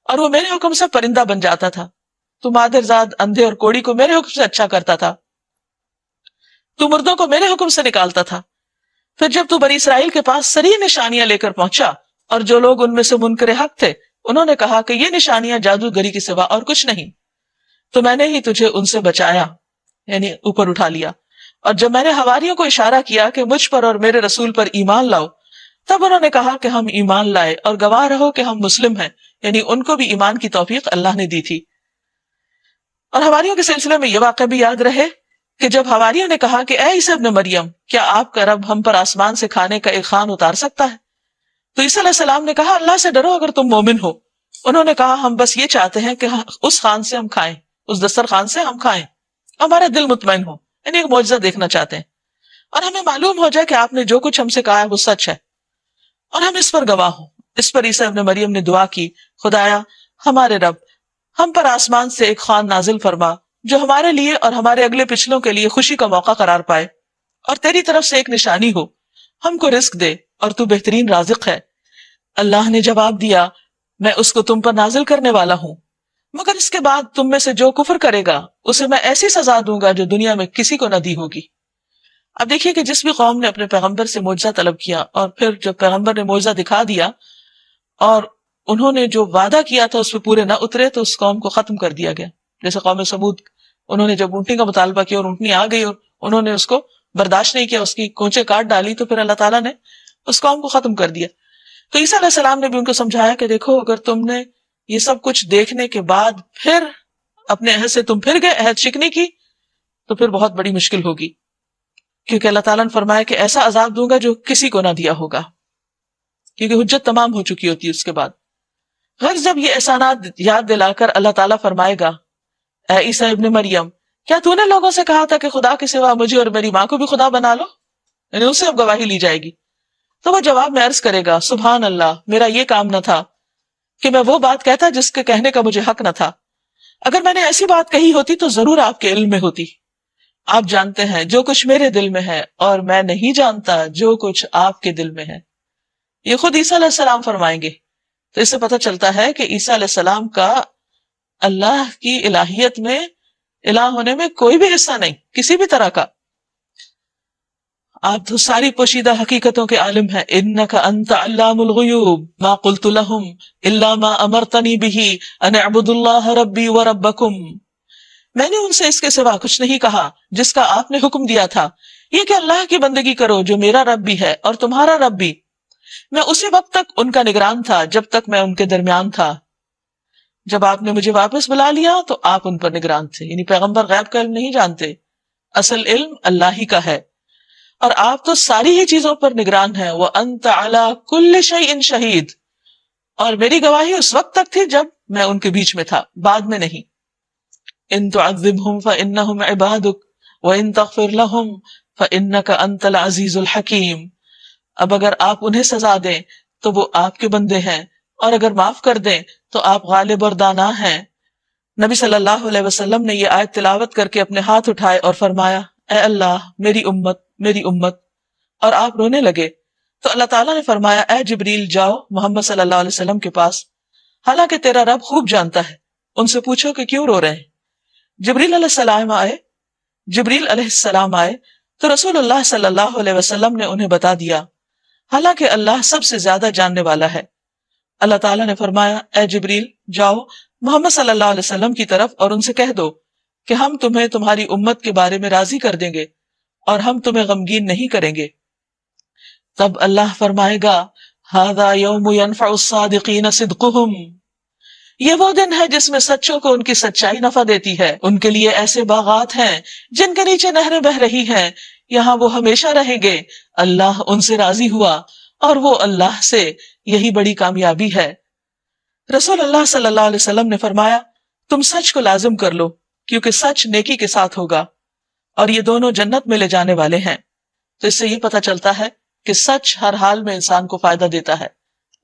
اور وہ میرے حکم سے پرندہ بن جاتا تھا۔ تو مادر زاد اندھے اور کوڑی کو میرے حکم سے اچھا کرتا تھا، تو مردوں کو میرے حکم سے نکالتا تھا۔ پھر جب تو بنی اسرائیل کے پاس صریح نشانیاں لے کر پہنچا اور جو لوگ ان میں سے منکر حق تھے انہوں نے کہا کہ یہ نشانیاں جادوگری کے سوا اور کچھ نہیں، تو میں نے ہی تجھے ان سے بچایا، یعنی اوپر اٹھا لیا۔ اور جب میں نے حواریوں کو اشارہ کیا کہ مجھ پر اور میرے رسول پر ایمان لاؤ، تب انہوں نے کہا کہ ہم ایمان لائے، اور گواہ رہو کہ ہم مسلم ہیں، یعنی ان کو بھی ایمان کی توفیق اللہ نے دی تھی۔ اور حواریوں کے سلسلے میں یہ واقعہ بھی یاد رہے کہ جب حواریوں نے کہا کہ اے عیسیٰ ابن مریم، کیا آپ کا رب ہم پر آسمان سے کھانے کا ایک خوان اتار سکتا ہے؟ تو عیسیٰ علیہ السلام نے کہا اللہ سے ڈرو اگر تم مومن ہو۔ انہوں نے کہا ہم بس یہ چاہتے ہیں کہ اس خوان سے ہم کھائیں، اس دسترخوان سے ہم کھائیں، ہمارا دل مطمئن ہو، یعنی ایک معجزہ دیکھنا چاہتے ہیں، اور ہمیں معلوم ہو جائے کہ آپ نے جو کچھ ہم سے کہا ہے وہ سچ ہے، اور ہم اس پر گواہ ہوں۔ اس پر عیسیٰ ابن مریم نے دعا کی، خدایا ہمارے رب، ہم پر آسمان سے ایک خوان نازل فرما جو ہمارے لیے اور ہمارے اگلے پچھلوں کے لیے خوشی کا موقع قرار پائے، اور تیری طرف سے ایک نشانی ہو، ہم کو رزق دے اور تو بہترین رازق ہے۔ اللہ نے جواب دیا میں اس کو تم پر نازل کرنے والا ہوں، مگر اس کے بعد تم میں سے جو کفر کرے گا اسے میں ایسی سزا دوں گا جو دنیا میں کسی کو نہ دی ہوگی۔ اب دیکھیے کہ جس بھی قوم نے اپنے پیغمبر سے معجزہ طلب کیا اور پھر جب پیغمبر نے معجزہ دکھا دیا اور انہوں نے جو وعدہ کیا تھا اس پہ پورے نہ اترے تو اس قوم کو ختم کر دیا گیا۔ جیسے قوم سمود، انہوں نے جب اونٹنی کا مطالبہ کیا اور اونٹنی آ گئی اور انہوں نے اس کو برداشت نہیں کیا، اس کی کونچے کاٹ ڈالی، تو پھر اللہ تعالیٰ نے اس قوم کو ختم کر دیا۔ تو عیسیٰ علیہ السلام نے بھی ان کو سمجھایا کہ دیکھو، اگر تم نے یہ سب کچھ دیکھنے کے بعد پھر اپنے عہد سے تم پھر گئے، عہد شکنی کی، تو پھر بہت بڑی مشکل ہوگی، کیونکہ اللہ تعالیٰ نے فرمایا کہ ایسا عذاب دوں گا جو کسی کو نہ دیا ہوگا، کیونکہ حجت تمام ہو چکی ہوتی ہے اس کے بعد۔ غرض جب یہ احسانات یاد دلا کر اللہ تعالیٰ فرمائے گا، اے عیسیٰ ابن مریم، کیا تو نے لوگوں سے کہا تھا کہ خدا کے سوا مجھے اور میری ماں کو بھی خدا بنا لو؟ یعنی اس سے اب گواہی لی جائے گی۔ تو وہ جواب میں عرض کرے گا، سبحان اللہ، میرا یہ کام نہ تھا کہ میں وہ بات کہتا جس کے کہنے کا مجھے حق نہ تھا۔ اگر میں نے ایسی بات کہی ہوتی تو ضرور آپ کے علم میں ہوتی۔ آپ جانتے ہیں جو کچھ میرے دل میں ہے، اور میں نہیں جانتا جو کچھ آپ کے دل میں ہے۔ یہ خود عیسیٰ علیہ السلام فرمائیں گے۔ تو اس سے پتہ چلتا ہے کہ عیسیٰ علیہ السلام کا اللہ کی الہیت میں، الہ ہونے میں کوئی بھی حصہ نہیں، کسی بھی طرح کا۔ آپ تو ساری پوشیدہ حقیقتوں کے عالم ہیں۔ انک انت علام الغیوب ما قلت لهم الا ما امرتنی به ان اعبدوا اللہ ربی وربکم۔ میں نے ان سے اس کے سوا کچھ نہیں کہا جس کا آپ نے حکم دیا تھا، یہ کہ اللہ کی بندگی کرو جو میرا رب بھی ہے اور تمہارا رب بھی۔ میں اسی وقت تک ان کا نگران تھا جب تک میں ان کے درمیان تھا۔ جب آپ نے مجھے واپس بلا لیا تو آپ ان پر نگران تھے، یعنی پیغمبر غیب کا علم نہیں جانتے، اصل علم اللہ ہی کا ہے، اور آپ تو ساری ہی چیزوں پر نگران ہیں۔ وَأَنْتَ عَلَىٰ كُلِّ شَيْءٍ شَهِيدٌ، اور میری گواہی اس وقت تک تھی جب میں ان کے بیچ میں تھا، بعد میں نہیں۔ إِن تُعَذِّبْهُمْ فَإِنَّهُمْ عِبَادُكَ وَإِن تَغْفِرْ لَهُمْ فَإِنَّكَ أَنْتَ الْعَزِيزُ الْحَكِيمُ۔ اب اگر آپ انہیں سزا دیں تو وہ آپ کے بندے ہیں، اور اگر معاف کر دیں تو آپ غالب اور دانا ہیں۔ نبی صلی اللہ علیہ وسلم نے یہ آیت تلاوت کر کے اپنے ہاتھ اٹھائے اور فرمایا، اے اللہ، میری امت، میری امت، اور آپ رونے لگے۔ تو اللہ تعالیٰ نے فرمایا، اے جبریل، جاؤ محمد صلی اللہ علیہ وسلم کے پاس، حالانکہ تیرا رب خوب جانتا ہے، ان سے پوچھو کہ کیوں رو رہے ہیں۔ جبریل علیہ السلام آئے تو رسول اللہ صلی اللہ علیہ وسلم نے انہیں بتا دیا، حالانکہ اللہ سب سے زیادہ جاننے والا ہے۔ اللہ تعالیٰ نے فرمایا، اے جبریل، جاؤ محمد صلی اللہ علیہ وسلم کی طرف اور ان سے کہہ دو کہ ہم تمہیں تمہاری امت کے بارے میں راضی کر دیں گے اور ہم تمہیں غمگین نہیں کریں گے۔ تب اللہ فرمائے گا، ھذا یوم ینفع الصادقین صدقہم، یہ وہ دن ہے جس میں سچوں کو ان کی سچائی نفع دیتی ہے۔ ان کے لیے ایسے باغات ہیں جن کے نیچے نہریں بہ رہی ہیں، یہاں وہ ہمیشہ رہیں گے۔ اللہ ان سے راضی ہوا اور وہ اللہ سے، یہی بڑی کامیابی ہے۔ رسول اللہ صلی اللہ علیہ وسلم نے فرمایا، تم سچ کو لازم کر لو، کیونکہ سچ نیکی کے ساتھ ہوگا اور یہ دونوں جنت میں لے جانے والے ہیں۔ تو اس سے یہ پتہ چلتا ہے کہ سچ ہر حال میں انسان کو فائدہ دیتا ہے،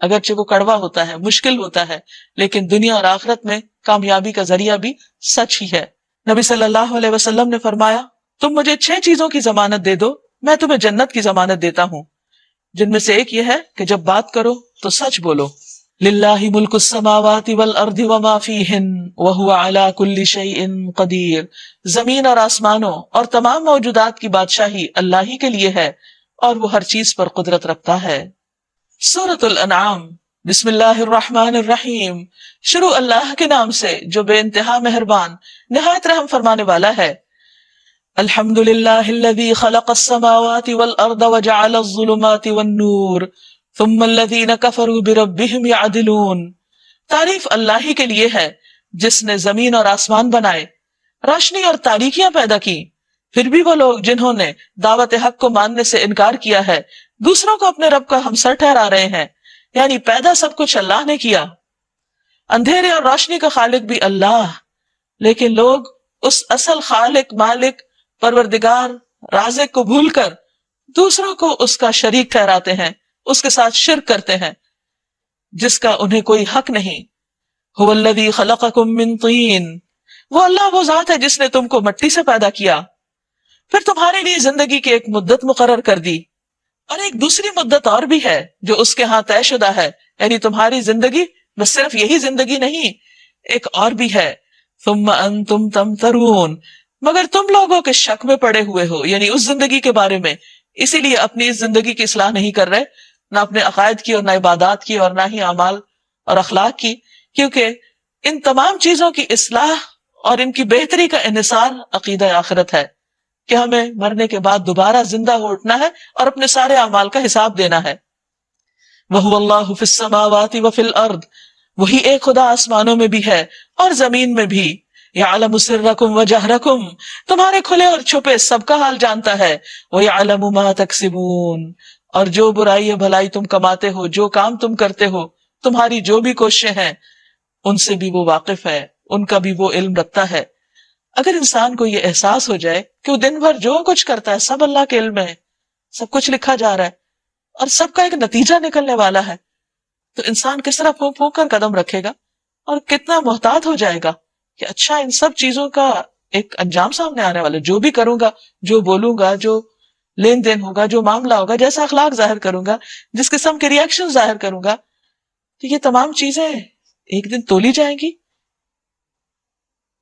اگرچہ وہ کڑوا ہوتا ہے، مشکل ہوتا ہے، لیکن دنیا اور آخرت میں کامیابی کا ذریعہ بھی سچ ہی ہے۔ نبی صلی اللہ علیہ وسلم نے فرمایا، تم مجھے 6 چیزوں کی ضمانت دے دو، میں تمہیں جنت کی ضمانت دیتا ہوں، جن میں سے ایک یہ ہے کہ جب بات کرو تو سچ بولو۔ للہ ملک السماوات والارض وما فیہن وہو علی کل شیء قدیر، زمین اور آسمانوں اور تمام موجودات کی بادشاہی اللہ ہی کے لیے ہے اور وہ ہر چیز پر قدرت رکھتا ہے۔ سورۃ الانعام، بسم اللہ الرحمن الرحیم، شروع اللہ کے نام سے جو بے انتہا مہربان نہایت رحم فرمانے والا ہے۔ الحمد للہ الذی خلق السماوات والارض وجعل الظلمات والنور ثم الذین کفروا بربہم یعدلون، تعریف اللہ ہی کے لیے ہے جس نے زمین اور آسمان بنائے، روشنی اور تاریکیاں پیدا کی، پھر بھی وہ لوگ جنہوں نے دعوت حق کو ماننے سے انکار کیا ہے دوسروں کو اپنے رب کا ہمسر ٹھہرا رہے ہیں، یعنی پیدا سب کچھ اللہ نے کیا، اندھیرے اور روشنی کا خالق بھی اللہ، لیکن لوگ اس اصل خالق، مالک، پروردگار، رازق کو بھول کر دوسروں کو اس کا شریک ٹھہراتے ہیں، اس کے ساتھ شرک کرتے ہیں جس کا انہیں کوئی حق نہیں۔ هو الذی خلقکم من طین، وہ اللہ وہ ذات ہے جس نے تم کو مٹی سے پیدا کیا، پھر تمہارے لیے زندگی کی ایک مدت مقرر کر دی، اور ایک دوسری مدت اور بھی ہے جو اس کے ہاں طے شدہ ہے، یعنی تمہاری زندگی بس صرف یہی زندگی نہیں، ایک اور بھی ہے ثم انتم تمترون، مگر تم لوگوں کے شک میں پڑے ہوئے ہو، یعنی اس زندگی کے بارے میں، اسی لیے اپنی اس زندگی کی اصلاح نہیں کر رہے، نہ اپنے عقائد کی اور نہ عبادات کی اور نہ ہی اعمال اور اخلاق کی، کیونکہ ان تمام چیزوں کی اصلاح اور ان کی بہتری کا انحصار عقیدہ آخرت ہے کہ ہمیں مرنے کے بعد دوبارہ زندہ ہو اٹھنا ہے اور اپنے سارے اعمال کا حساب دینا ہے۔ وَهُوَ اللَّهُ فِي السَّمَاوَاتِ وَفِي الْأَرْضِ، وہی ایک خدا آسمانوں میں بھی ہے اور زمین میں بھی، يَعْلَمُ سِرَّكُمْ وَجَهْرَكُمْ، تمہارے کھلے اور چھپے سب کا حال جانتا ہے، وَيَعْلَمُ مَا تَكْسِبُونَ، اور جو برائی یا بھلائی تم کماتے ہو، جو کام تم کرتے ہو، تمہاری جو بھی کوششیں ہیں، ان سے بھی وہ واقف ہے، ان کا بھی وہ علم رکھتا ہے۔ اگر انسان کو یہ احساس ہو جائے کہ وہ دن بھر جو کچھ کرتا ہے سب اللہ کے علم میں ہے، سب کچھ لکھا جا رہا ہے اور سب کا ایک نتیجہ نکلنے والا ہے، تو انسان کس طرح پھونک پھونک کر قدم رکھے گا اور کتنا محتاط ہو جائے گا کہ اچھا ان سب چیزوں کا ایک انجام سامنے آنے والا ہے، جو بھی کروں گا، جو بولوں گا، جو لین دین ہوگا، جو معاملہ ہوگا، جیسا اخلاق ظاہر کروں گا، جس قسم کے ریئیکشن ظاہر کروں گا، تو یہ تمام چیزیں ایک دن تولی جائیں گی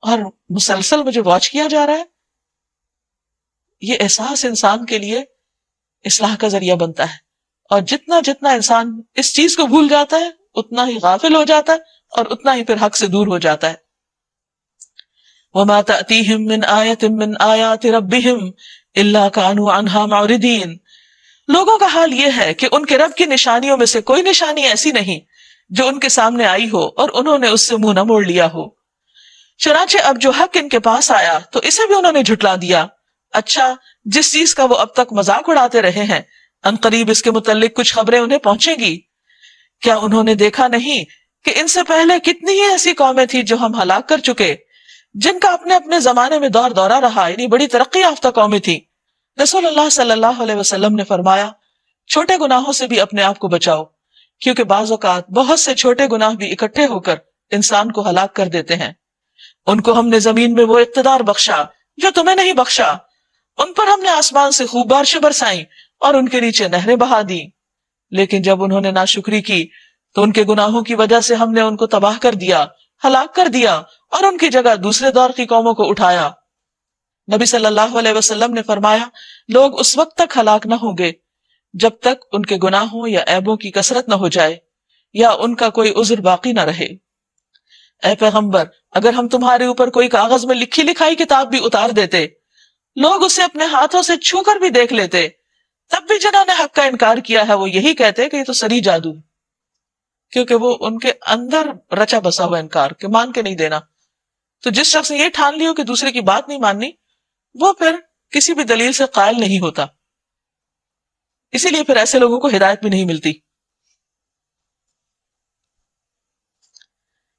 اور مسلسل مجھے واچ کیا جا رہا ہے۔ یہ احساس انسان کے لیے اصلاح کا ذریعہ بنتا ہے، اور جتنا جتنا انسان اس چیز کو بھول جاتا ہے اتنا ہی غافل ہو جاتا ہے اور اتنا ہی پھر حق سے دور ہو جاتا ہے۔ وَمَا تَأْتِيهِم مِّنْ آيَةٍ مِّنْ آيَاتِ رَبِّهِمْ إِلَّا كَانُوا عَنْهَا مُعْرِضِينَ، لوگوں کا حال یہ ہے کہ ان کے رب کی نشانیوں میں سے کوئی نشانی ایسی نہیں جو ان کے سامنے آئی ہو اور انہوں نے اس سے منہ نہ موڑ لیا ہو۔ چنانچہ اب جو حق ان کے پاس آیا تو اسے بھی انہوں نے جھٹلا دیا۔ اچھا، جس چیز کا وہ اب تک مذاق اڑاتے رہے ہیں، ان قریب اس کے متعلق کچھ خبریں انہیں پہنچیں گی۔ کیا انہوں نے دیکھا نہیں کہ ان سے پہلے کتنی ہی ایسی قومیں تھی جو ہم ہلاک کر چکے، جن کا اپنے اپنے زمانے میں دور دورہ رہا، یعنی بڑی ترقی یافتہ قومیں تھی۔ رسول اللہ صلی اللہ علیہ وسلم نے فرمایا، چھوٹے گناہوں سے بھی اپنے آپ کو بچاؤ، کیونکہ بعض اوقات بہت سے چھوٹے گناہ بھی اکٹھے ہو کر انسان کو ہلاک کر دیتے ہیں۔ ان کو ہم نے زمین میں وہ اقتدار بخشا جو تمہیں نہیں بخشا، ان پر ہم نے آسمان سے خوب بارشیں برسائیں اور ان کے نیچے نہریں بہا دی، لیکن جب انہوں نے ناشکری کی تو ان کے گناہوں کی وجہ سے ہم نے ان کو تباہ کر دیا، ہلاک کر دیا، اور ان کی جگہ دوسرے دور کی قوموں کو اٹھایا۔ نبی صلی اللہ علیہ وسلم نے فرمایا، لوگ اس وقت تک ہلاک نہ ہوں گے جب تک ان کے گناہوں یا عیبوں کی کثرت نہ ہو جائے یا ان کا کوئی عذر باقی نہ رہے۔ اے پیغمبر، اگر ہم تمہارے اوپر کوئی کاغذ میں لکھی لکھائی کتاب بھی اتار دیتے، لوگ اسے اپنے ہاتھوں سے چھو کر بھی دیکھ لیتے، تب بھی جنہوں نے حق کا انکار کیا ہے وہ یہی کہتے کہ یہ تو سری جادو، کیونکہ وہ ان کے اندر رچا بسا ہوا انکار کہ مان کے نہیں دینا۔ تو جس شخص نے یہ ٹھان لیو کہ دوسرے کی بات نہیں ماننی، وہ پھر کسی بھی دلیل سے قائل نہیں ہوتا، اسی لیے پھر ایسے لوگوں کو ہدایت بھی نہیں ملتی۔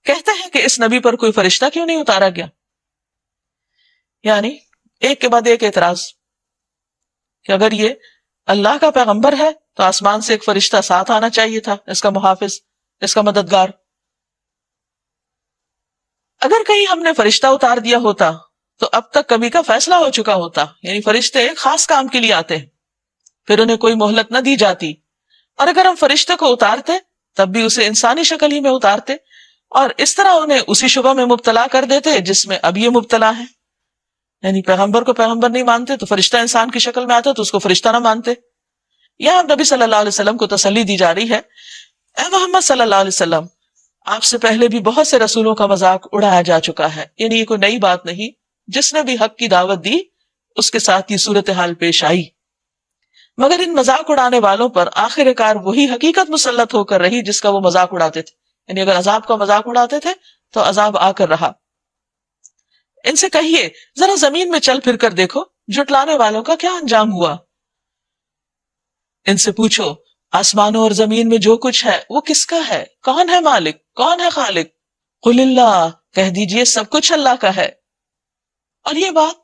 کہتے ہیں کہ اس نبی پر کوئی فرشتہ کیوں نہیں اتارا گیا؟ یعنی ایک کے بعد ایک اعتراض کہ اگر یہ اللہ کا پیغمبر ہے تو آسمان سے ایک فرشتہ ساتھ آنا چاہیے تھا، اس کا محافظ، اس کا مددگار۔ اگر کہیں ہم نے فرشتہ اتار دیا ہوتا تو اب تک کبھی کا فیصلہ ہو چکا ہوتا، یعنی فرشتے ایک خاص کام کے لیے آتے ہیں، پھر انہیں کوئی مہلت نہ دی جاتی، اور اگر ہم فرشتے کو اتارتے تب بھی اسے انسانی شکل ہی میں اتارتے اور اس طرح انہیں اسی شبہ میں مبتلا کر دیتے جس میں اب یہ مبتلا ہے، یعنی پیغمبر کو پیغمبر نہیں مانتے تو فرشتہ انسان کی شکل میں آتا تو اس کو فرشتہ نہ مانتے۔ یہاں نبی صلی اللہ علیہ وسلم کو تسلی دی جا رہی ہے، اے محمد صلی اللہ علیہ وسلم، آپ سے پہلے بھی بہت سے رسولوں کا مذاق اڑایا جا چکا ہے، یعنی یہ کوئی نئی بات نہیں، جس نے بھی حق کی دعوت دی اس کے ساتھ یہ صورتحال پیش آئی، مگر ان مذاق اڑانے والوں پر آخر کار وہی حقیقت مسلط ہو کر رہی جس کا وہ مذاق اڑاتے تھے، یعنی اگر عذاب کا مذاق اڑاتے تھے تو عذاب آ کر رہا۔ ان سے کہیے ذرا زمین میں چل پھر کر دیکھو جھٹلانے والوں کا کیا انجام ہوا۔ ان سے پوچھو آسمانوں اور زمین میں جو کچھ ہے وہ کس کا ہے؟ کون ہے مالک؟ کون ہے خالق؟ قل اللہ، کہہ دیجئے سب کچھ اللہ کا ہے۔ اور یہ بات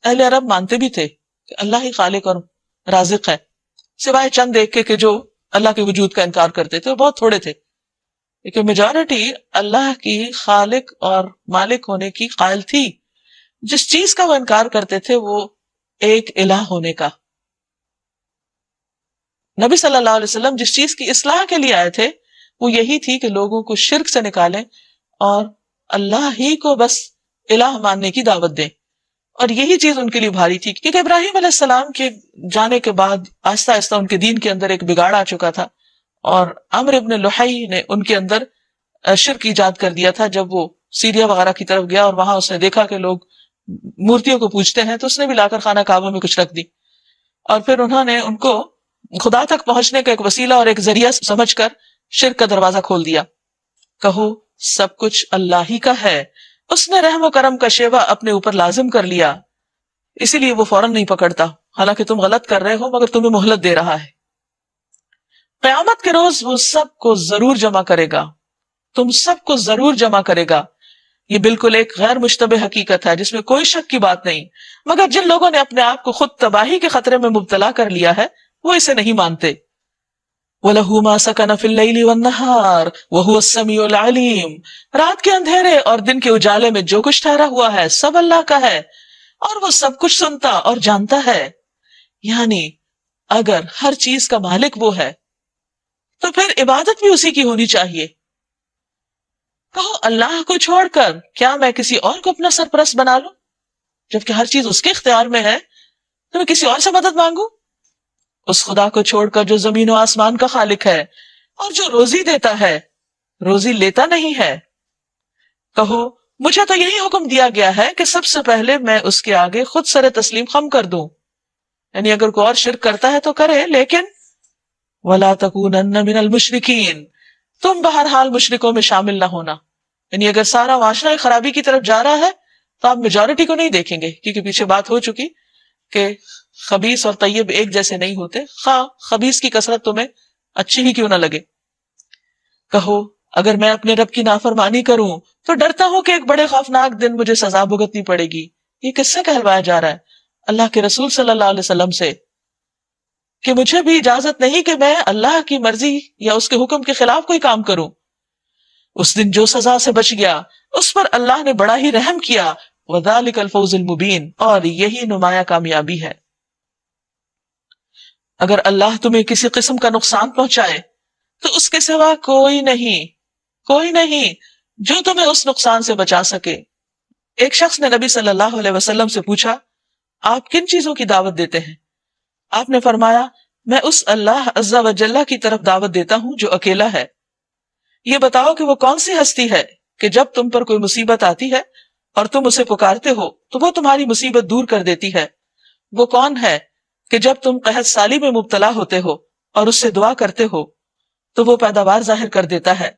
اہل عرب مانتے بھی تھے کہ اللہ ہی خالق اور رازق ہے، سوائے چند ایک کے جو اللہ کے وجود کا انکار کرتے تھے، وہ بہت تھوڑے تھے، لیکن میجورٹی اللہ کی خالق اور مالک ہونے کی قائل تھی۔ جس چیز کا وہ انکار کرتے تھے وہ ایک الہ ہونے کا۔ نبی صلی اللہ علیہ وسلم جس چیز کی اصلاح کے لیے آئے تھے وہ یہی تھی کہ لوگوں کو شرک سے نکالیں اور اللہ ہی کو بس الہ ماننے کی دعوت دیں. اور یہی چیز ان کے لیے بھاری تھی، کیونکہ ابراہیم علیہ السلام کے جانے کے بعد آہستہ آہستہ ان کے دین کے اندر ایک بگاڑ آ چکا تھا، اور عمرو ابن لحی نے ان کے اندر شرک ایجاد کر دیا تھا. جب وہ سیریا وغیرہ کی طرف گیا اور وہاں اس نے دیکھا کہ لوگ مورتیوں کو پوجتے ہیں، تو اس نے بھی لا کر خانہ کعبہ میں کچھ رکھ دی، اور پھر انہوں نے ان کو خدا تک پہنچنے کا ایک وسیلہ اور ایک ذریعہ سمجھ کر شرک کا دروازہ کھول دیا. کہو سب کچھ اللہ ہی کا ہے، اس نے رحم و کرم کا شیوا اپنے اوپر لازم کر لیا، اسی لیے وہ فوراً نہیں پکڑتا، حالانکہ تم غلط کر رہے ہو مگر تمہیں مہلت دے رہا ہے. قیامت کے روز وہ سب کو ضرور جمع کرے گا، تم سب کو ضرور جمع کرے گا. یہ بالکل ایک غیر مشتبہ حقیقت ہے جس میں کوئی شک کی بات نہیں، مگر جن لوگوں نے اپنے آپ کو خود تباہی کے خطرے میں مبتلا کر لیا ہے وہ اسے نہیں مانتے. وَلَهُ مَا سَكَنَ فِي اللَّيْلِ وَالنَّهَارِ وَهُوَ السَّمِيعُ الْعَلِيمُ، رات کے اندھیرے اور دن کے اجالے میں جو کچھ ٹھہرا ہوا ہے سب اللہ کا ہے، اور وہ سب کچھ سنتا اور جانتا ہے. یعنی اگر ہر چیز کا مالک وہ ہے تو پھر عبادت بھی اسی کی ہونی چاہیے. کہو اللہ کو چھوڑ کر کیا میں کسی اور کو اپنا سرپرست بنا لوں؟ جبکہ ہر چیز اس کے اختیار میں ہے، تو میں کسی اور سے مدد مانگوں؟ اس خدا کو چھوڑ کر جو زمین و آسمان کا خالق ہے اور جو روزی دیتا ہے، روزی لیتا نہیں ہے. کہو مجھے تو یہی حکم دیا گیا ہے کہ سب سے پہلے میں اس کے آگے خود سر تسلیم خم کر دوں. یعنی اگر کوئی اور شرک کرتا ہے تو کرے، لیکن وَلَا تَكُونَنَّ مِنَ الْمُشْرِكِينَ، تم بہرحال مشرکوں میں شامل نہ ہونا. یعنی اگر سارا معاشرہ خرابی کی طرف جا رہا ہے تو آپ میجورٹی کو نہیں دیکھیں گے، کیونکہ پیچھے بات ہو چکی کہ خبیث اور طیب ایک جیسے نہیں ہوتے، خواہ خبیث کی کثرت تمہیں اچھی ہی کیوں نہ لگے. کہو اگر میں اپنے رب کی نافرمانی کروں تو ڈرتا ہوں کہ ایک بڑے خوفناک دن مجھے سزا بھگتنی پڑے گی. یہ کس سے کہلوایا جا رہا ہے؟ اللہ کے رسول صلی اللہ علیہ وسلم سے، کہ مجھے بھی اجازت نہیں کہ میں اللہ کی مرضی یا اس کے حکم کے خلاف کوئی کام کروں. اس دن جو سزا سے بچ گیا اس پر اللہ نے بڑا ہی رحم کیا. وَذَلِكَ الْفَوْزُ الْمُبِينُ، اور یہی نمایاں کامیابی ہے. اگر اللہ تمہیں کسی قسم کا نقصان پہنچائے تو اس کے سوا کوئی نہیں جو تمہیں اس نقصان سے بچا سکے. ایک شخص نے نبی صلی اللہ علیہ وسلم سے پوچھا آپ کن چیزوں کی دعوت دیتے ہیں؟ آپ نے فرمایا میں اس اللہ عز و جل کی طرف دعوت دیتا ہوں جو اکیلا ہے. یہ بتاؤ کہ وہ کون سی ہستی ہے کہ جب تم پر کوئی مصیبت آتی ہے اور تم اسے پکارتے ہو تو وہ تمہاری مصیبت دور کر دیتی ہے؟ وہ کون ہے کہ جب تم قحط سالی میں مبتلا ہوتے ہو اور اس سے دعا کرتے ہو تو وہ پیداوار ظاہر کر دیتا ہے؟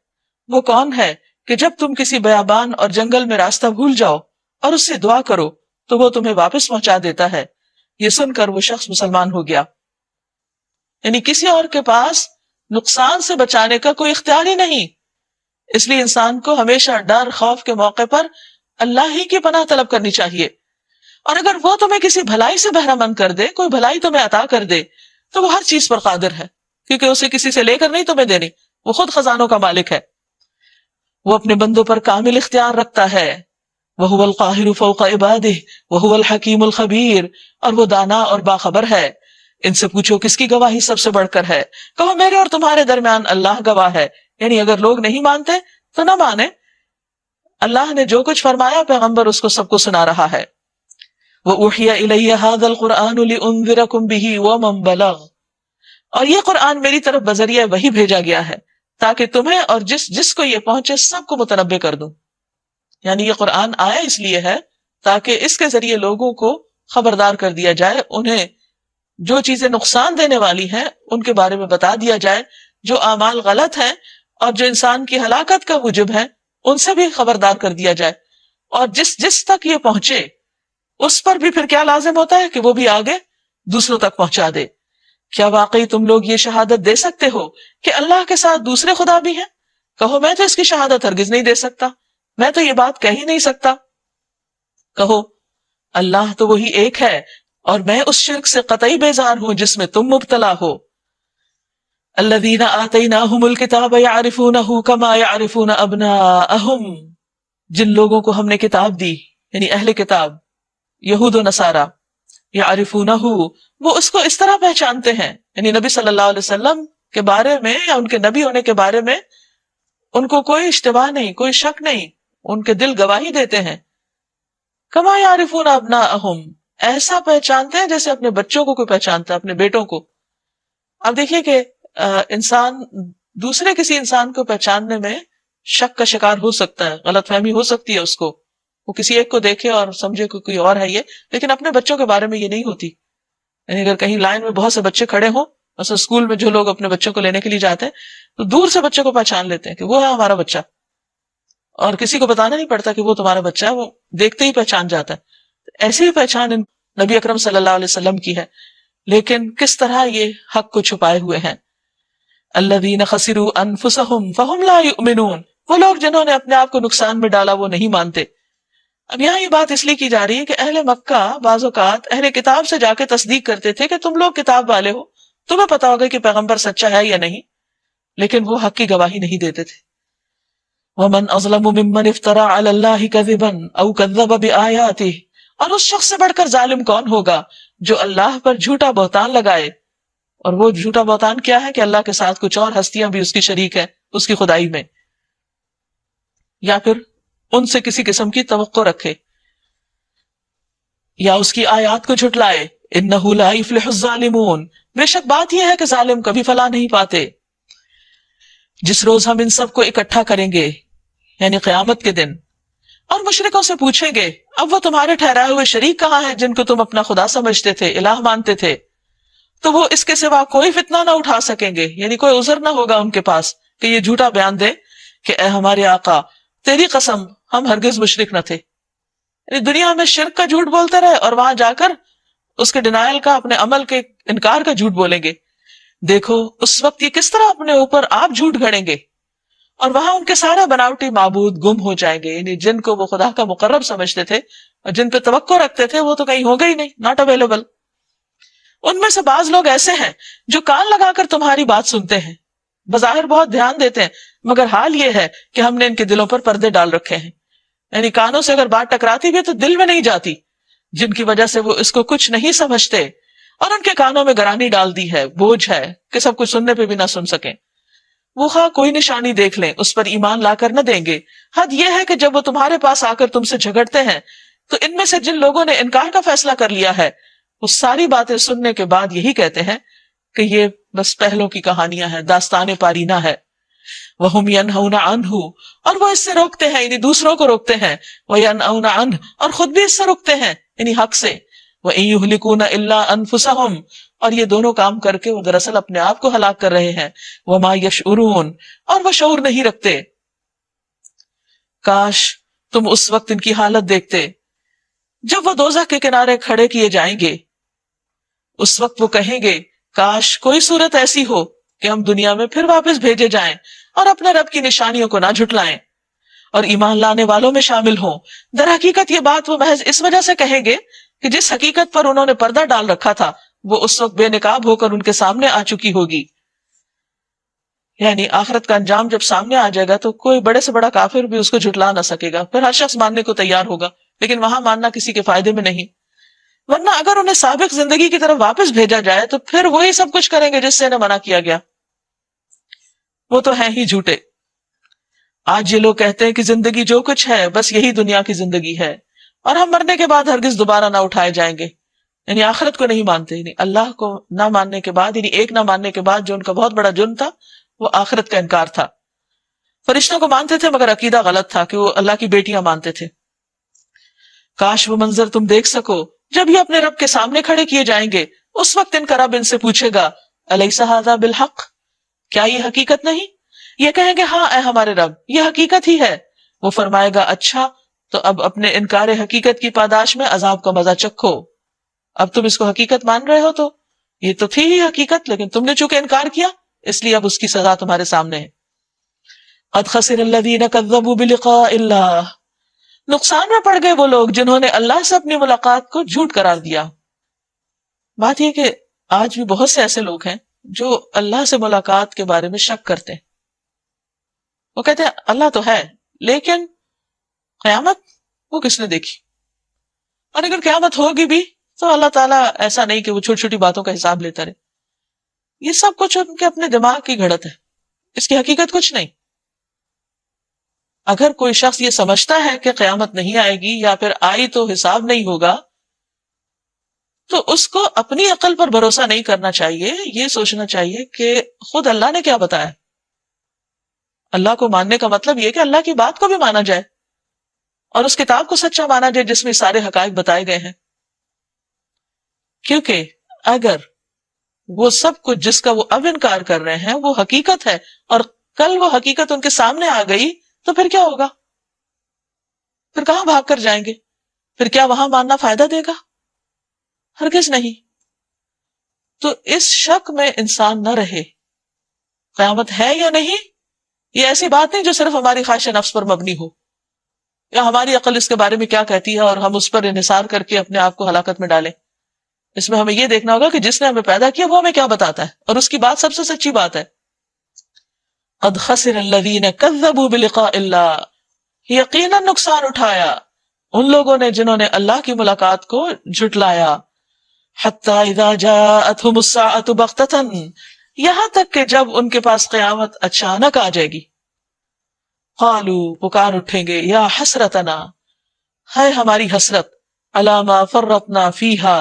وہ کون ہے کہ جب تم کسی بیابان اور جنگل میں راستہ بھول جاؤ اور اس سے دعا کرو تو وہ تمہیں واپس پہنچا دیتا ہے؟ یہ سن کر وہ شخص مسلمان ہو گیا. یعنی کسی اور کے پاس نقصان سے بچانے کا کوئی اختیار ہی نہیں، اس لیے انسان کو ہمیشہ ڈر خوف کے موقع پر اللہ ہی کی پناہ طلب کرنی چاہیے. اور اگر وہ تمہیں کسی بھلائی سے بہرہ مند کر دے، کوئی بھلائی تمہیں عطا کر دے، تو وہ ہر چیز پر قادر ہے، کیونکہ اسے کسی سے لے کر نہیں تمہیں دینی، وہ خود خزانوں کا مالک ہے. وہ اپنے بندوں پر کامل اختیار رکھتا ہے. وَهُوَ الْقَاهِرُ فَوْقَ عِبَادِهِ وَهُوَ الْحَكِيمُ الْخَبِيرُ، اور وہ دانا اور باخبر ہے. ان سے پوچھو کس کی گواہی سب سے بڑھ کر ہے؟ کہو میرے اور تمہارے درمیان اللہ گواہ ہے. یعنی اگر لوگ نہیں مانتے تو نہ مانے، اللہ نے جو کچھ فرمایا پیغمبر اس کو سب کو سنا رہا ہے. وَأُوحِيَ إِلَيَّ هَذَا الْقُرْآنُ لِأُنذِرَكُمْ بِهِ وَمَنْ بَلَغَ، اور یہ قرآن میری طرف بذریعہ وحی بھیجا گیا ہے تاکہ تمہیں اور جس کو یہ پہنچے سب کو متنبع کر دوں. یعنی یہ قرآن آیا اس لیے ہے تاکہ اس کے ذریعے لوگوں کو خبردار کر دیا جائے، انہیں جو چیزیں نقصان دینے والی ہیں ان کے بارے میں بتا دیا جائے، جو اعمال غلط ہیں اور جو انسان کی ہلاکت کا موجب ہے ان سے بھی خبردار کر دیا جائے. اور جس تک یہ پہنچے اس پر بھی پھر کیا لازم ہوتا ہے کہ وہ بھی آگے دوسروں تک پہنچا دے. کیا واقعی تم لوگ یہ شہادت دے سکتے ہو کہ اللہ کے ساتھ دوسرے خدا بھی ہیں؟ کہو میں تو اس کی شہادت ہرگز نہیں دے سکتا، میں تو یہ بات کہہ ہی نہیں سکتا. کہو اللہ تو وہی ایک ہے اور میں اس شرک سے قطعی بیزار ہوں جس میں تم مبتلا ہو. الذین آتیناہم الکتاب یعرفونہ کما یعرفون ابناءہم، جن لوگوں کو ہم نے کتاب دی یعنی اہل کتاب یہود و نصارہ، یعرفونہ وہ اس کو اس طرح پہچانتے ہیں، یعنی نبی صلی اللہ علیہ وسلم کے بارے میں یا ان کے نبی ہونے کے بارے میں ان کو کوئی اشتباہ نہیں، کوئی شک نہیں. ان کے دل گواہی دیتے ہیں. کما یعرفون ابناءہم، ایسا پہچانتے ہیں جیسے اپنے بچوں کو کوئی پہچانتا ہے، اپنے بیٹوں کو. اب دیکھیے کہ انسان دوسرے کسی انسان کو پہچاننے میں شک کا شکار ہو سکتا ہے، غلط فہمی ہو سکتی ہے اس کو، وہ کسی ایک کو دیکھے اور سمجھے کہ کوئی اور ہے یہ، لیکن اپنے بچوں کے بارے میں یہ نہیں ہوتی. یعنی اگر کہیں لائن میں بہت سے بچے کھڑے ہوں، مثلا اسکول میں جو لوگ اپنے بچوں کو لینے کے لیے جاتے ہیں تو دور سے بچے کو پہچان لیتے ہیں کہ وہ ہے ہمارا بچہ، اور کسی کو بتانا نہیں پڑتا کہ وہ تمہارا بچہ ہے، وہ دیکھتے ہی پہچان جاتا ہے. ایسی ہی پہچان نبی اکرم صلی اللہ علیہ وسلم کی ہے. لیکن کس طرح یہ حق کو چھپائے ہوئے ہیں. الذین خسروا انفسہم فہم لا یؤمنون، وہ لوگ جنہوں نے اپنے آپ کو نقصان میں ڈالا وہ نہیں مانتے. اب یہاں یہ بات اس لیے کی جا رہی ہے کہ اہل مکہ بعض اوقات اہل کتاب سے جا کے تصدیق کرتے تھے کہ تم لوگ کتاب والے ہو، تمہیں پتا ہوگا کہ پیغمبر سچا ہے یا نہیں، لیکن وہ حق کی گواہی نہیں دیتے تھے. وَمَنْ أَظْلَمُ مِمَّنِ افْتَرَىٰ عَلَى اللَّهِ كَذِبًا أَوْ كَذَّبَ بِآيَاتِهِ، اور اس شخص سے بڑھ کر ظالم کون ہوگا جو اللہ پر جھوٹا بہتان لگائے. اور وہ جھوٹا بہتان کیا ہے کہ اللہ کے ساتھ کچھ اور ہستیاں بھی اس کی شریک ہے اس کی خدائی میں، یا پھر ان سے کسی قسم کی توقع رکھے، یا اس کی آیات کو جھٹلائے. انہ لا یفلح الظالمون، بے شک بات یہ ہے کہ ظالم کبھی فلاح نہیں پاتے. جس روز ہم ان سب کو اکٹھا کریں گے، یعنی قیامت کے دن، اور مشرکوں سے پوچھیں گے اب وہ تمہارے ٹھہرائے ہوئے شریک کہاں ہیں جن کو تم اپنا خدا سمجھتے تھے، الہ مانتے تھے، تو وہ اس کے سوا کوئی فتنہ نہ اٹھا سکیں گے. یعنی کوئی عذر نہ ہوگا ان کے پاس کہ یہ جھوٹا بیان دے کہ اے ہمارے آقا تیری قسم ہم ہرگز مشرک نہ تھے. یعنی دنیا میں شرک کا جھوٹ بولتے رہے اور وہاں جا کر اس کے ڈینائل کا، اپنے عمل کے انکار کا جھوٹ بولیں گے. دیکھو اس وقت یہ کس طرح اپنے اوپر آپ جھوٹ گھڑیں گے، اور وہاں ان کے سارے بناوٹی معبود گم ہو جائیں گے. یعنی جن کو وہ خدا کا مقرب سمجھتے تھے اور جن پہ توقع رکھتے تھے وہ تو کہیں ہوگا ہی نہیں، ناٹ اویلیبل. ان میں سے بعض لوگ ایسے ہیں جو کان لگا کر تمہاری بات سنتے ہیں، بظاہر بہت دھیان دیتے ہیں، مگر حال یہ ہے کہ ہم نے ان کے دلوں پر پردے ڈال رکھے ہیں. یعنی کانوں سے اگر بات ٹکراتی بھی تو دل میں نہیں جاتی، جن کی وجہ سے وہ اس کو کچھ نہیں سمجھتے، اور ان کے کانوں میں گرانی ڈال دی ہے، بوجھ ہے کہ سب کچھ سننے پہ بھی نہ سن سکیں. وہ خواہ کوئی نشانی دیکھ لیں اس پر ایمان لا کر نہ دیں گے. حد یہ ہے کہ جب وہ تمہارے پاس آ کر تم سے جھگڑتے ہیں تو ان میں سے جن لوگوں نے انکار کا فیصلہ کر لیا ہے وہ ساری باتیں سننے کے بعد یہی کہتے ہیں کہ یہ بس پہلوں کی کہانیاں ہیں، داستان پارینہ ہے. وَهُمْ يَنْهَوْنَ عَنْهُ، اور وہ اس سے روکتے ہیں، یعنی دوسروں کو روکتے ہیں. وَيَنْأَوْنَ عَنْهُ، اور خود بھی اس سے روکتے ہیں، یعنی حق سے. وَإِن يُهْلِكُونَ إِلَّا أَنفُسَهُمْ، اور یہ دونوں کام کر کے وہ دراصل اپنے آپ کو ہلاک کر رہے ہیں. وَمَا يَشْعُرُونَ، اور وہ شعور نہیں رکھتے. کاش تم اس وقت ان کی حالت دیکھتے جب وہ دوزخ کے کنارے کھڑے کیے جائیں گے. اس وقت وہ کہیں گے کاش کوئی صورت ایسی ہو کہ ہم دنیا میں پھر واپس بھیجے جائیں اور اپنے رب کی نشانیوں کو نہ جھٹلائیں اور ایمان لانے والوں میں شامل ہوں. در حقیقت یہ بات وہ محض اس وجہ سے کہیں گے کہ جس حقیقت پر انہوں نے پردہ ڈال رکھا تھا وہ اس وقت بے نقاب ہو کر ان کے سامنے آ چکی ہوگی. یعنی آخرت کا انجام جب سامنے آ جائے گا تو کوئی بڑے سے بڑا کافر بھی اس کو جھٹلا نہ سکے گا، پھر ہر شخص ماننے کو تیار ہوگا، لیکن وہاں ماننا کسی کے فائدے میں نہیں. ورنہ اگر انہیں سابق زندگی کی طرف واپس بھیجا جائے تو پھر وہی سب کچھ کریں گے جس سے انہیں منع کیا گیا. وہ تو ہیں ہی جھوٹے. آج یہ لوگ کہتے ہیں کہ زندگی جو کچھ ہے بس یہی دنیا کی زندگی ہے اور ہم مرنے کے بعد ہرگز دوبارہ نہ اٹھائے جائیں گے. یعنی آخرت کو نہیں مانتے، یعنی اللہ کو نہ ماننے کے بعد، یعنی ایک نہ ماننے کے بعد جو ان کا بہت بڑا جرم تھا وہ آخرت کا انکار تھا. فرشتوں کو مانتے تھے مگر عقیدہ غلط تھا کہ وہ اللہ کی بیٹیاں مانتے تھے. کاش وہ منظر تم دیکھ سکو جب یہ اپنے رب کے سامنے کھڑے کیے جائیں گے. اس وقت ان کا رب ان سے پوچھے گا الیس ھذا بالحق، کیا یہ حقیقت نہیں؟ یہ کہیں گے ہاں اے ہمارے رب یہ حقیقت ہی ہے. وہ فرمائے گا اچھا تو اب اپنے انکار حقیقت کی پاداش میں عذاب کا مزہ چکھو. اب تم اس کو حقیقت مان رہے ہو تو یہ تو تھی ہی حقیقت، لیکن تم نے چونکہ انکار کیا اس لیے اب اس کی سزا تمہارے سامنے ہے. قد خسر الذین کذبوا بلقاء اللہ، نقصان میں پڑ گئے وہ لوگ جنہوں نے اللہ سے اپنی ملاقات کو جھوٹ قرار دیا. بات یہ کہ آج بھی بہت سے ایسے لوگ ہیں جو اللہ سے ملاقات کے بارے میں شک کرتے ہیں. وہ کہتے ہیں اللہ تو ہے لیکن قیامت وہ کس نے دیکھی، اور اگر قیامت ہوگی بھی تو اللہ تعالیٰ ایسا نہیں کہ وہ چھوٹی چھوٹی باتوں کا حساب لیتا رہے. یہ سب کچھ ان کے اپنے دماغ کی گھڑت ہے، اس کی حقیقت کچھ نہیں. اگر کوئی شخص یہ سمجھتا ہے کہ قیامت نہیں آئے گی یا پھر آئی تو حساب نہیں ہوگا، تو اس کو اپنی عقل پر بھروسہ نہیں کرنا چاہیے، یہ سوچنا چاہیے کہ خود اللہ نے کیا بتایا۔ اللہ کو ماننے کا مطلب یہ کہ اللہ کی بات کو بھی مانا جائے اور اس کتاب کو سچا مانا جائے جس میں سارے حقائق بتائے گئے ہیں، کیونکہ اگر وہ سب کچھ جس کا وہ اب انکار کر رہے ہیں وہ حقیقت ہے اور کل وہ حقیقت ان کے سامنے آ گئی تو پھر کیا ہوگا؟ پھر کہاں بھاگ کر جائیں گے؟ پھر کیا وہاں ماننا فائدہ دے گا؟ ہرگز نہیں۔ تو اس شک میں انسان نہ رہے، قیامت ہے یا نہیں، یہ ایسی بات نہیں جو صرف ہماری خواہش نفس پر مبنی ہو یا ہماری عقل اس کے بارے میں کیا کہتی ہے اور ہم اس پر انحصار کر کے اپنے آپ کو ہلاکت میں ڈالیں۔ اس میں ہمیں یہ دیکھنا ہوگا کہ جس نے ہمیں پیدا کیا وہ ہمیں کیا بتاتا ہے، اور اس کی بات سب سے سچی بات ہے۔ قد خسر الذین کذبوا بلقاء اللہ، یقیناً نقصان اٹھایا ان لوگوں نے جنہوں نے اللہ کی ملاقات کو جھٹلایا۔ حتی اذا جاءتہم الساعۃ بغتۃ، یہاں تک کہ جب ان کے پاس قیامت اچانک آ جائے گی، قالوا، پکار اٹھیں گے، یا حسرتنا، ہے ہماری حسرت، علی ما فرطنا فیہا،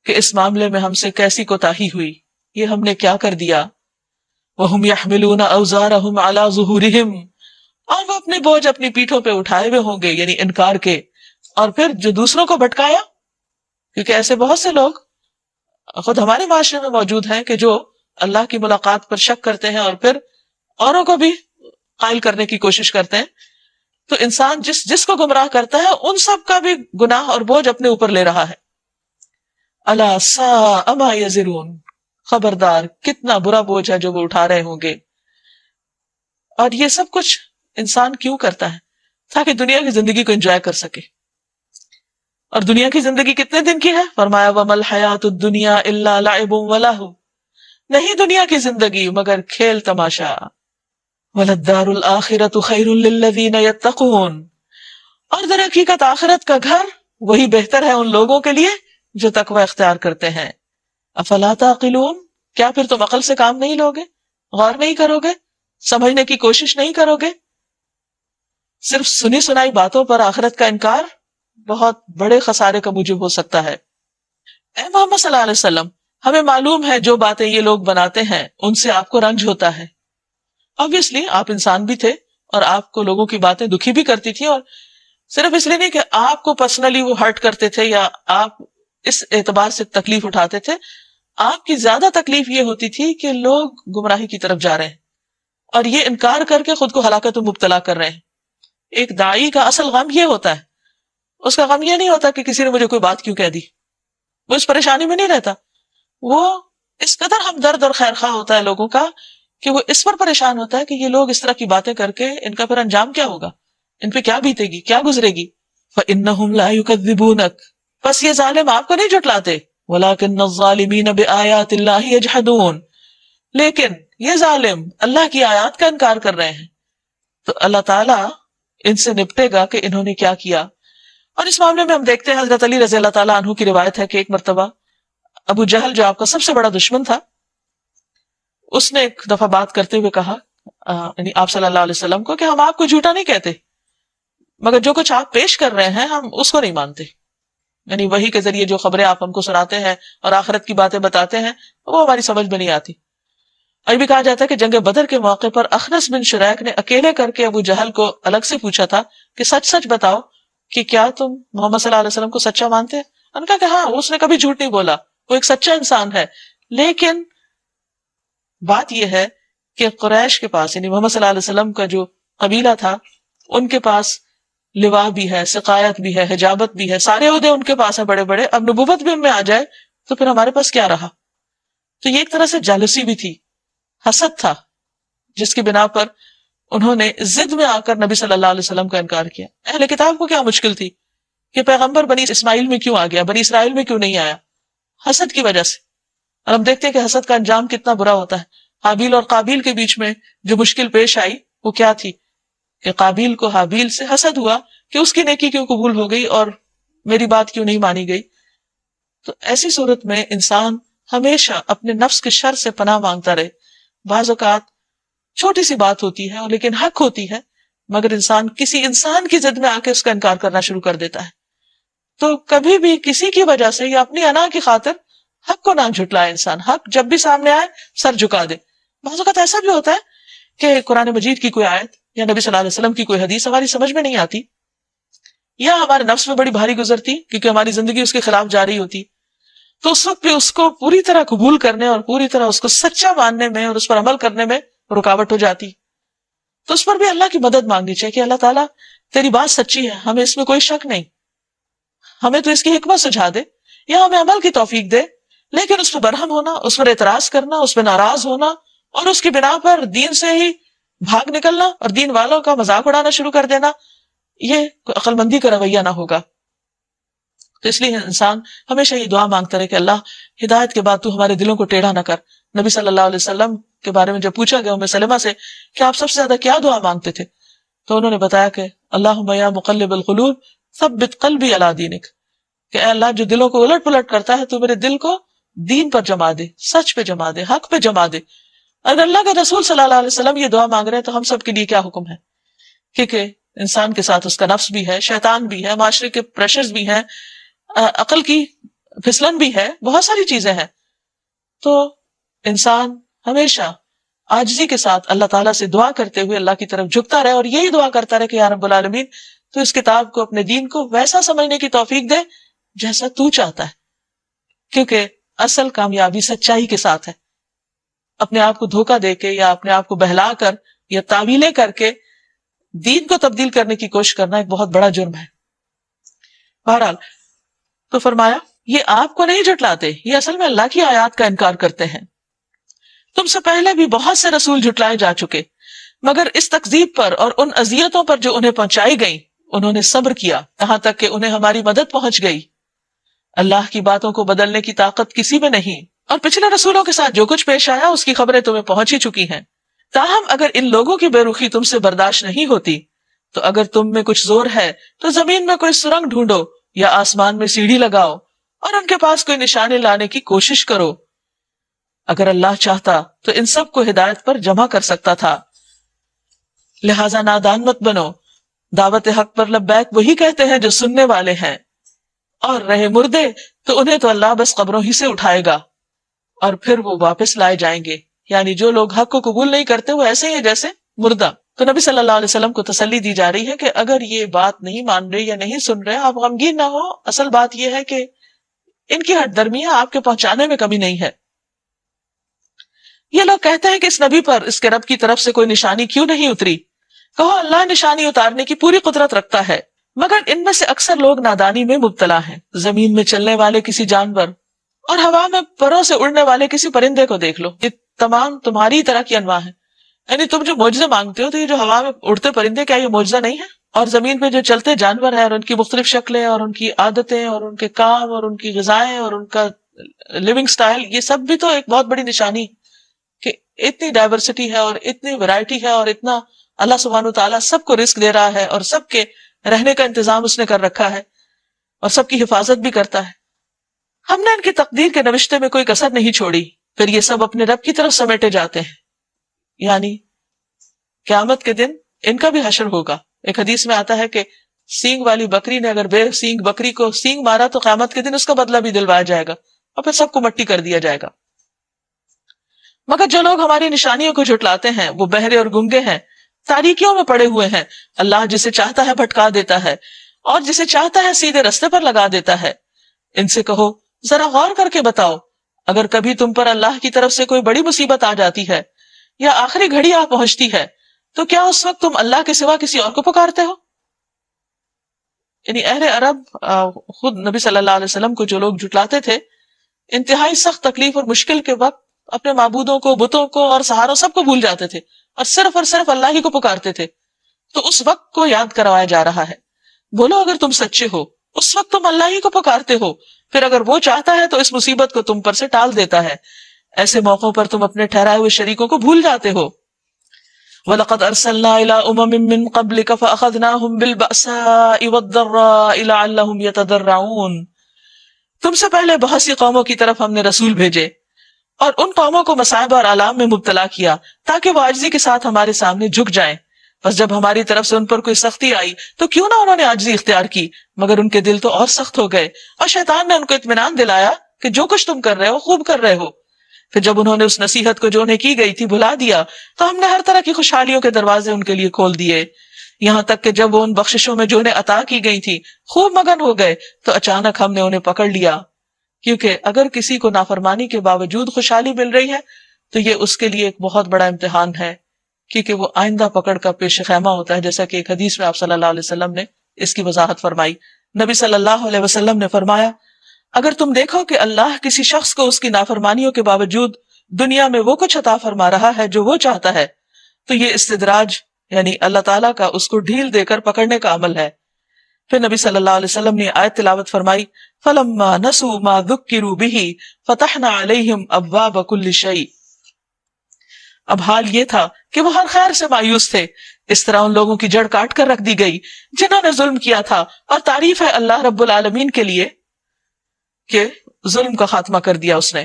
کہ اس معاملے میں ہم سے کیسی کوتاہی ہوئی، یہ ہم نے کیا کر دیا۔ وہم یحملون اوزارہم علی ظہورہم، اور وہ اپنے بوجھ اپنی پیٹھوں پہ اٹھائے ہوئے ہوں گے، یعنی انکار کے، اور پھر جو دوسروں کو بھٹکایا، کیونکہ ایسے بہت سے لوگ خود ہمارے معاشرے میں موجود ہیں کہ جو اللہ کی ملاقات پر شک کرتے ہیں اور پھر اوروں کو بھی قائل کرنے کی کوشش کرتے ہیں۔ تو انسان جس کو گمراہ کرتا ہے ان سب کا بھی گناہ اور بوجھ اپنے اوپر لے رہا ہے۔ الا ساء ما یزرون، خبردار کتنا برا بوجھ ہے جو وہ اٹھا رہے ہوں گے۔ اور یہ سب کچھ انسان کیوں کرتا ہے؟ تاکہ دنیا کی زندگی کو انجوائے کر سکے۔ اور دنیا کی زندگی کتنے دن کی ہے؟ فرمایا وَمَا الْحَيَاةُ الدُّنْيَا إِلَّا لَعِبٌ وَلَهْوٌ، نہیں دنیا کی زندگی مگر کھیل تماشا۔ وَلَلدَّارُ الْآخِرَةُ خَيْرٌ لِلَّذِينَ يَتَّقُونَ، اور در حقیقت آخرت کا گھر وہی بہتر ہے ان لوگوں کے لیے جو تقوی اختیار کرتے ہیں۔ افلا تعقلون، کیا پھر تم عقل سے کام نہیں لوگے، غور نہیں کرو گے، سمجھنے کی کوشش نہیں کرو گے؟ صرف سنی سنائی باتوں پر آخرت کا انکار بہت بڑے خسارے کا موجب ہو سکتا ہے۔ اے محمد صلی اللہ علیہ وسلم، ہمیں معلوم ہے جو باتیں یہ لوگ بناتے ہیں ان سے آپ کو رنج ہوتا ہے۔ obviously آپ انسان بھی تھے اور آپ کو لوگوں کی باتیں دکھی بھی کرتی تھی، اور صرف اس لیے نہیں کہ آپ کو پرسنلی وہ ہرٹ کرتے تھے یا آپ اس اعتبار سے تکلیف اٹھاتے تھے، آپ کی زیادہ تکلیف یہ ہوتی تھی کہ لوگ گمراہی کی طرف جا رہے ہیں اور یہ انکار کر کے خود کو ہلاکت میں مبتلا کر رہے ہیں۔ ایک داعی کا اصل غم یہ ہوتا ہے، اس کا غم یہ نہیں ہوتا کہ کسی نے مجھے کوئی بات کیوں کہہ دی، وہ اس پریشانی میں نہیں رہتا، وہ اس قدر ہمدرد اور خیر خواہ ہوتا ہے لوگوں کا کہ وہ اس پر پریشان ہوتا ہے کہ یہ لوگ اس طرح کی باتیں کر کے ان کا پھر انجام کیا ہوگا، ان پہ کیا بیتے گی، کیا گزرے گی۔ فَإِنَّهُمْ لَا يُكَذِّبُونَكَ، پس یہ ظالم آپ کو نہیں جھٹلاتے، وَلَكِنَّ الظَّالِمِينَ بِآيَاتِ اللَّهِ يَجْحَدُونَ، لیکن یہ ظالم اللہ کی آیات کا انکار کر رہے ہیں۔ تو اللہ تعالیٰ ان سے نپٹے گا کہ انہوں نے کیا کیا۔ اور اس معاملے میں ہم دیکھتے ہیں حضرت علی رضی اللہ تعالیٰ عنہ کی روایت ہے کہ ایک مرتبہ ابو جہل جو آپ کا سب سے بڑا دشمن تھا، اس نے ایک دفعہ بات کرتے ہوئے کہا یعنی آپ صلی اللہ علیہ وسلم کو کہ ہم آپ کو جھوٹا نہیں کہتے، مگر جو کچھ آپ پیش کر رہے ہیں ہم اس کو نہیں مانتے، یعنی وحی کے ذریعے جو خبریں آپ ہم کو سناتے ہیں اور آخرت کی باتیں بتاتے ہیں وہ ہماری سمجھ میں نہیں آتی۔ اور یہ بھی کہا جاتا ہے کہ جنگ بدر کے موقع پر اخنس بن شریک نے اکیلے کر کے ابو جہل کو الگ سے پوچھا تھا کہ سچ سچ بتاؤ کہ کیا تم محمد صلی اللہ علیہ وسلم کو سچا مانتے ہیں؟ انہوں نے کہا کہ ہاں، اس نے کبھی جھوٹ نہیں بولا، وہ ایک سچا انسان ہے۔ لیکن بات یہ ہے کہ قریش کے پاس یعنی محمد صلی اللہ علیہ وسلم کا جو قبیلہ تھا ان کے پاس لواء بھی ہے، سقایت بھی ہے، حجابت بھی ہے، سارے عہدے ان کے پاس ہیں بڑے بڑے، اب نبوت بھی ان میں آ جائے تو پھر ہمارے پاس کیا رہا؟ تو یہ ایک طرح سے جالسی بھی تھی، حسد تھا، جس کی بنا پر انہوں نے ضد میں آ کر نبی صلی اللہ علیہ وسلم کا انکار کیا۔ اہل کتاب کو کیا مشکل تھی کہ پیغمبر بنی اسماعیل میں کیوں آ گیا، بنی اسرائیل میں کیوں نہیں آیا؟ حسد کی وجہ سے۔ اور ہم دیکھتے ہیں کہ حسد کا انجام کتنا برا ہوتا ہے۔ حابیل اور قابیل کے بیچ میں جو مشکل پیش آئی وہ کیا تھی کہ قابیل کو حابیل سے حسد ہوا کہ اس کی نیکی کیوں قبول ہو گئی اور میری بات کیوں نہیں مانی گئی۔ تو ایسی صورت میں انسان ہمیشہ اپنے نفس کے شر سے پناہ مانگتا رہے۔ بعض اوقات چھوٹی سی بات ہوتی ہے لیکن حق ہوتی ہے، مگر انسان کسی انسان کی ضد میں آ کے اس کا انکار کرنا شروع کر دیتا ہے. تو کبھی بھی کسی کی وجہ سے یا اپنی انا کی خاطر حق کو نہ جھٹلائے انسان. حق جب بھی سامنے آئے سر جھکا دے. بعض اوقات ایسا بھی ہوتا ہے کہ قرآن مجید کی کوئی آیت یا نبی صلی اللہ علیہ وسلم کی کوئی حدیث ہماری سمجھ میں نہیں آتی یا ہمارے نفس میں بڑی بھاری گزرتی کیونکہ ہماری زندگی اس کے خلاف جا رہی ہوتی, تو اس وقت بھی اس کو پوری طرح قبول کرنے اور پوری طرح اس کو سچا ماننے میں اور اس پر عمل کرنے میں رکاوٹ ہو جاتی. تو اس پر بھی اللہ کی مدد مانگنی چاہیے کہ اللہ تعالیٰ تیری بات سچی ہے, ہمیں اس میں کوئی شک نہیں, ہمیں تو اس کی حکمت سجھا دے یا ہمیں عمل کی توفیق دے, لیکن اس پہ برہم ہونا, اس پر اعتراض کرنا, اس پہ ناراض ہونا اور اس کی بنا پر دین سے ہی بھاگ نکلنا اور دین والوں کا مذاق اڑانا شروع کر دینا, یہ عقل مندی کا رویہ نہ ہوگا. تو اس لیے انسان ہمیشہ یہ دعا مانگتا رہے کہ اللہ ہدایت کے بعد تو ہمارے دلوں کو ٹیڑھا نہ کر. نبی صلی اللہ علیہ وسلم کے بارے میں جب پوچھا گیا ام سلمہ سے کہ آپ سب سے زیادہ کیا دعا مانگتے تھے, تو انہوں نے بتایا کہ اللہم یا مقلب القلوب ثبت قلبی علی دینک, کہ اے اللہ جو دلوں کو الٹ پلٹ کرتا ہے تو میرے دل کو دین پر جما دے, سچ پہ جما دے, حق پہ جما دے. اگر اللہ کے رسول صلی اللہ علیہ وسلم یہ دعا مانگ رہے ہیں تو ہم سب کے لیے کیا حکم ہے, کیونکہ انسان کے ساتھ اس کا نفس بھی ہے, شیطان بھی ہے, معاشرے کے پریشرز بھی ہیں, عقل کی پھسلن بھی ہے, بہت ساری چیزیں ہیں. تو انسان ہمیشہ عاجزی کے ساتھ اللہ تعالیٰ سے دعا کرتے ہوئے اللہ کی طرف جھکتا رہے اور یہی دعا کرتا رہے کہ یا رب العالمین تو اس کتاب کو, اپنے دین کو ویسا سمجھنے کی توفیق دے جیسا تو چاہتا ہے, کیونکہ اصل کامیابی سچائی کے ساتھ ہے. اپنے آپ کو دھوکہ دے کے یا اپنے آپ کو بہلا کر یا تعویلیں کر کے دین کو تبدیل کرنے کی کوشش کرنا ایک بہت بڑا جرم ہے. بہرحال تو فرمایا یہ آپ کو نہیں جھٹلاتے, یہ اصل میں اللہ کی آیات کا انکار کرتے ہیں. تم سے پہلے بھی بہت سے رسول جھٹلائے جا چکے, مگر اس تکذیب پر اور ان اذیتوں پر جو انہیں پہنچائی گئیں انہوں نے صبر کیا یہاں تک کہ انہیں ہماری مدد پہنچ گئی. اللہ کی باتوں کو بدلنے کی طاقت کسی میں نہیں, اور پچھلے رسولوں کے ساتھ جو کچھ پیش آیا اس کی خبریں تمہیں پہنچ ہی چکی ہیں. تاہم اگر ان لوگوں کی بے رخی تم سے برداشت نہیں ہوتی تو اگر تم میں کچھ زور ہے تو زمین میں کوئی سرنگ ڈھونڈو یا آسمان میں سیڑھی لگاؤ اور ان کے پاس کوئی نشانی لانے کی کوشش کرو. اگر اللہ چاہتا تو ان سب کو ہدایت پر جمع کر سکتا تھا. لہذا نادان مت بنو, دعوت حق پر لبیک وہی کہتے ہیں جو سننے والے ہیں, اور رہے مردے تو انہیں تو اللہ بس قبروں ہی سے اٹھائے گا اور پھر وہ واپس لائے جائیں گے. یعنی جو لوگ حق کو قبول نہیں کرتے وہ ایسے ہی ہیں جیسے مردہ. تو نبی صلی اللہ علیہ وسلم کو تسلی دی جا رہی ہے کہ اگر یہ بات نہیں مان رہے یا نہیں سن رہے آپ غمگین نہ ہو, اصل بات یہ ہے کہ ان کی ہٹ درمیاں آپ کے پہنچانے میں کمی نہیں ہے. یہ لوگ کہتے ہیں کہ اس نبی پر اس کے رب کی طرف سے کوئی نشانی کیوں نہیں اتری. کہو اللہ نشانی اتارنے کی پوری قدرت رکھتا ہے, مگر ان میں سے اکثر لوگ نادانی میں مبتلا ہیں. زمین میں چلنے والے کسی جانور اور ہوا میں پروں سے اڑنے والے کسی پرندے کو دیکھ لو, یہ تمام تمہاری طرح کی انواع ہیں. یعنی تم جو معجزے مانگتے ہو تو یہ جو ہوا میں اڑتے پرندے کیا یہ معجزہ نہیں ہے؟ اور زمین پہ جو چلتے جانور ہیں اور ان کی مختلف شکلیں اور ان کی عادتیں اور ان کے کام اور ان کی غذائیں اور ان کا لیونگ سٹائل, یہ سب بھی تو ایک بہت بڑی نشانی کہ اتنی ڈائیورسٹی ہے اور اتنی ویرائٹی ہے اور اتنا اللہ سبحانہ تعالیٰ سب کو رزق دے رہا ہے اور سب کے رہنے کا انتظام اس نے کر رکھا ہے اور سب کی حفاظت بھی کرتا ہے. ہم نے ان کی تقدیر کے نوشتے میں کوئی کسر نہیں چھوڑی, پھر یہ سب اپنے رب کی طرف سمیٹے جاتے ہیں. یعنی قیامت کے دن ان کا بھی حشر ہوگا. ایک حدیث میں آتا ہے کہ سینگ والی بکری نے اگر بے سینگ بکری کو سینگ مارا تو قیامت کے دن اس کا بدلہ بھی دلوایا جائے گا اور پھر سب کو مٹی کر دیا جائے گا. مگر جو لوگ ہماری نشانیوں کو جھٹلاتے ہیں وہ بہرے اور گنگے ہیں, تاریکیوں میں پڑے ہوئے ہیں. اللہ جسے چاہتا ہے بھٹکا دیتا ہے اور جسے چاہتا ہے سیدھے رستے پر لگا دیتا ہے. ان سے کہو ذرا غور کر کے بتاؤ, اگر کبھی تم پر اللہ کی طرف سے کوئی بڑی مصیبت آ جاتی ہے یا آخری گھڑی آ پہنچتی ہے تو کیا اس وقت تم اللہ کے سوا کسی اور کو پکارتے ہو؟ یعنی اہل عرب خود نبی صلی اللہ علیہ وسلم کو جو لوگ جھٹلاتے تھے, انتہائی سخت تکلیف اور مشکل کے وقت اپنے معبودوں کو, بتوں کو اور سہاروں سب کو بھول جاتے تھے اور صرف اللہ ہی کو پکارتے تھے. تو اس وقت کو یاد کروایا جا رہا ہے. بولو اگر تم سچے ہو اس وقت تم اللہ ہی کو پکارتے ہو, پھر اگر وہ چاہتا ہے تو اس مصیبت کو تم پر سے ٹال دیتا ہے. ایسے موقعوں پر تم اپنے ٹھہرائے ہوئے شریکوں کو بھول جاتے ہو. وَلَقَدْ أَرْسَلْنَا إِلَىٰ أُمَمٍ مِّن قَبْلِكَ فَأَخَذْنَاهُمْ بِالْبَأْسَاءِ وَالضَّرَّاءِ لَعَلَّهُمْ يَتَضَرَّعُونَ. تم سے پہلے بہت سی قوموں کی طرف ہم نے رسول بھیجے اور ان قوموں کو مصائب اور آلام میں مبتلا کیا تاکہ وہ عاجزی کے ساتھ ہمارے سامنے جھک جائیں بس جب ہماری طرف سے ان پر کوئی سختی آئی تو کیوں نہ انہوں نے عاجزی اختیار کی، مگر ان کے دل تو اور سخت ہو گئے، اور شیطان نے ان کو اطمینان دلایا کہ جو کچھ تم کر رہے ہو خوب کر رہے ہو۔ پھر جب انہوں نے اس نصیحت کو جو انہیں کی گئی تھی بھلا دیا تو ہم نے ہر طرح کی خوشحالیوں کے دروازے ان کے لیے کھول دیے، یہاں تک کہ جب وہ ان بخششوں میں جو انہیں عطا کی گئی تھی خوب مگن ہو گئے تو اچانک ہم نے انہیں پکڑ لیا، کیونکہ اگر کسی کو نافرمانی کے باوجود خوشحالی مل رہی ہے تو یہ اس کے لیے ایک بہت بڑا امتحان ہے، کیونکہ وہ آئندہ پکڑ کا پیش خیمہ ہوتا ہے، جیسا کہ ایک حدیث میں آپ صلی اللہ علیہ وسلم نے اس کی وضاحت فرمائی۔ نبی صلی اللہ علیہ وسلم نے فرمایا، اگر تم دیکھو کہ اللہ کسی شخص کو اس کی نافرمانیوں کے باوجود دنیا میں وہ کچھ عطا فرما رہا ہے جو وہ چاہتا ہے تو یہ استدراج یعنی اللہ تعالیٰ کا اس کو ڈھیل دے کر پکڑنے کا عمل ہے۔ پھر نبی صلی اللہ علیہ وسلم نے آیت تلاوت فرمائی، فَلَمَّا نَسُوا مَا ذُكِّرُوا بِهِ فَتَحْنَا عَلَيْهِمْ أَبْوَابَ كُلِّ شَيْءٍ۔ اب حال یہ تھا کہ وہ ہر خیر سے مایوس تھے، اس طرح ان لوگوں کی جڑ کاٹ کر رکھ دی گئی جنہوں نے ظلم کیا تھا، اور تعریف ہے اللہ رب العالمین کے لیے کہ ظلم کا خاتمہ کر دیا اس نے۔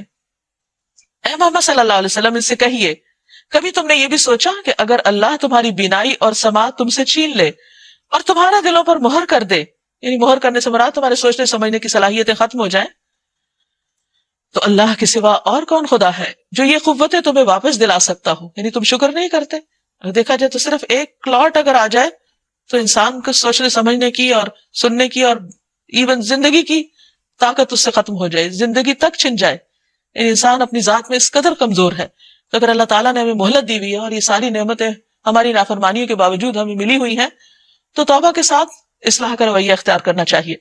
اے محمد صلی اللہ علیہ وسلم ان سے کہیے، کبھی تم نے یہ بھی سوچا کہ اگر اللہ تمہاری بینائی اور سماعت تم سے چھین لے اور تمہارا دلوں پر مہر کر دے، یعنی مہر کرنے سے مراد تمہارے سوچنے سمجھنے کی صلاحیتیں ختم ہو جائیں، تو اللہ کے سوا اور کون خدا ہے جو یہ قوتیں تمہیں واپس دلا سکتا ہو؟ یعنی تم شکر نہیں کرتے؟ اگر دیکھا جائے تو صرف ایک کلاٹ اگر آ جائے تو انسان کو سوچنے سمجھنے کی اور سننے کی اور ایون زندگی کی طاقت اس سے ختم ہو جائے، زندگی تک چھن جائے، یعنی انسان اپنی ذات میں اس قدر کمزور ہے۔ تو اگر اللہ تعالیٰ نے ہمیں مہلت دی ہوئی ہے اور یہ ساری نعمتیں ہماری نافرمانیوں کے باوجود ہمیں ملی ہوئی ہیں تو توبہ کے ساتھ اصلاح کا رویہ اختیار کرنا چاہیے۔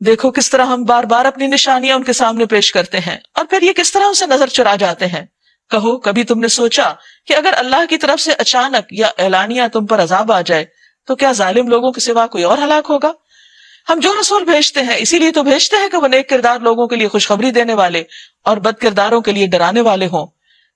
دیکھو کس طرح ہم بار بار اپنی نشانیاں ان کے سامنے پیش کرتے ہیں اور پھر یہ کس طرح ان سے نظر چرا جاتے ہیں۔ کہو کبھی تم نے سوچا کہ اگر اللہ کی طرف سے اچانک یا اعلانیہ تم پر عذاب آ جائے تو کیا ظالم لوگوں کے سوا کوئی اور ہلاک ہوگا؟ ہم جو رسول بھیجتے ہیں اسی لیے تو بھیجتے ہیں کہ وہ نیک کردار لوگوں کے لیے خوشخبری دینے والے اور بد کرداروں کے لیے ڈرانے والے ہوں۔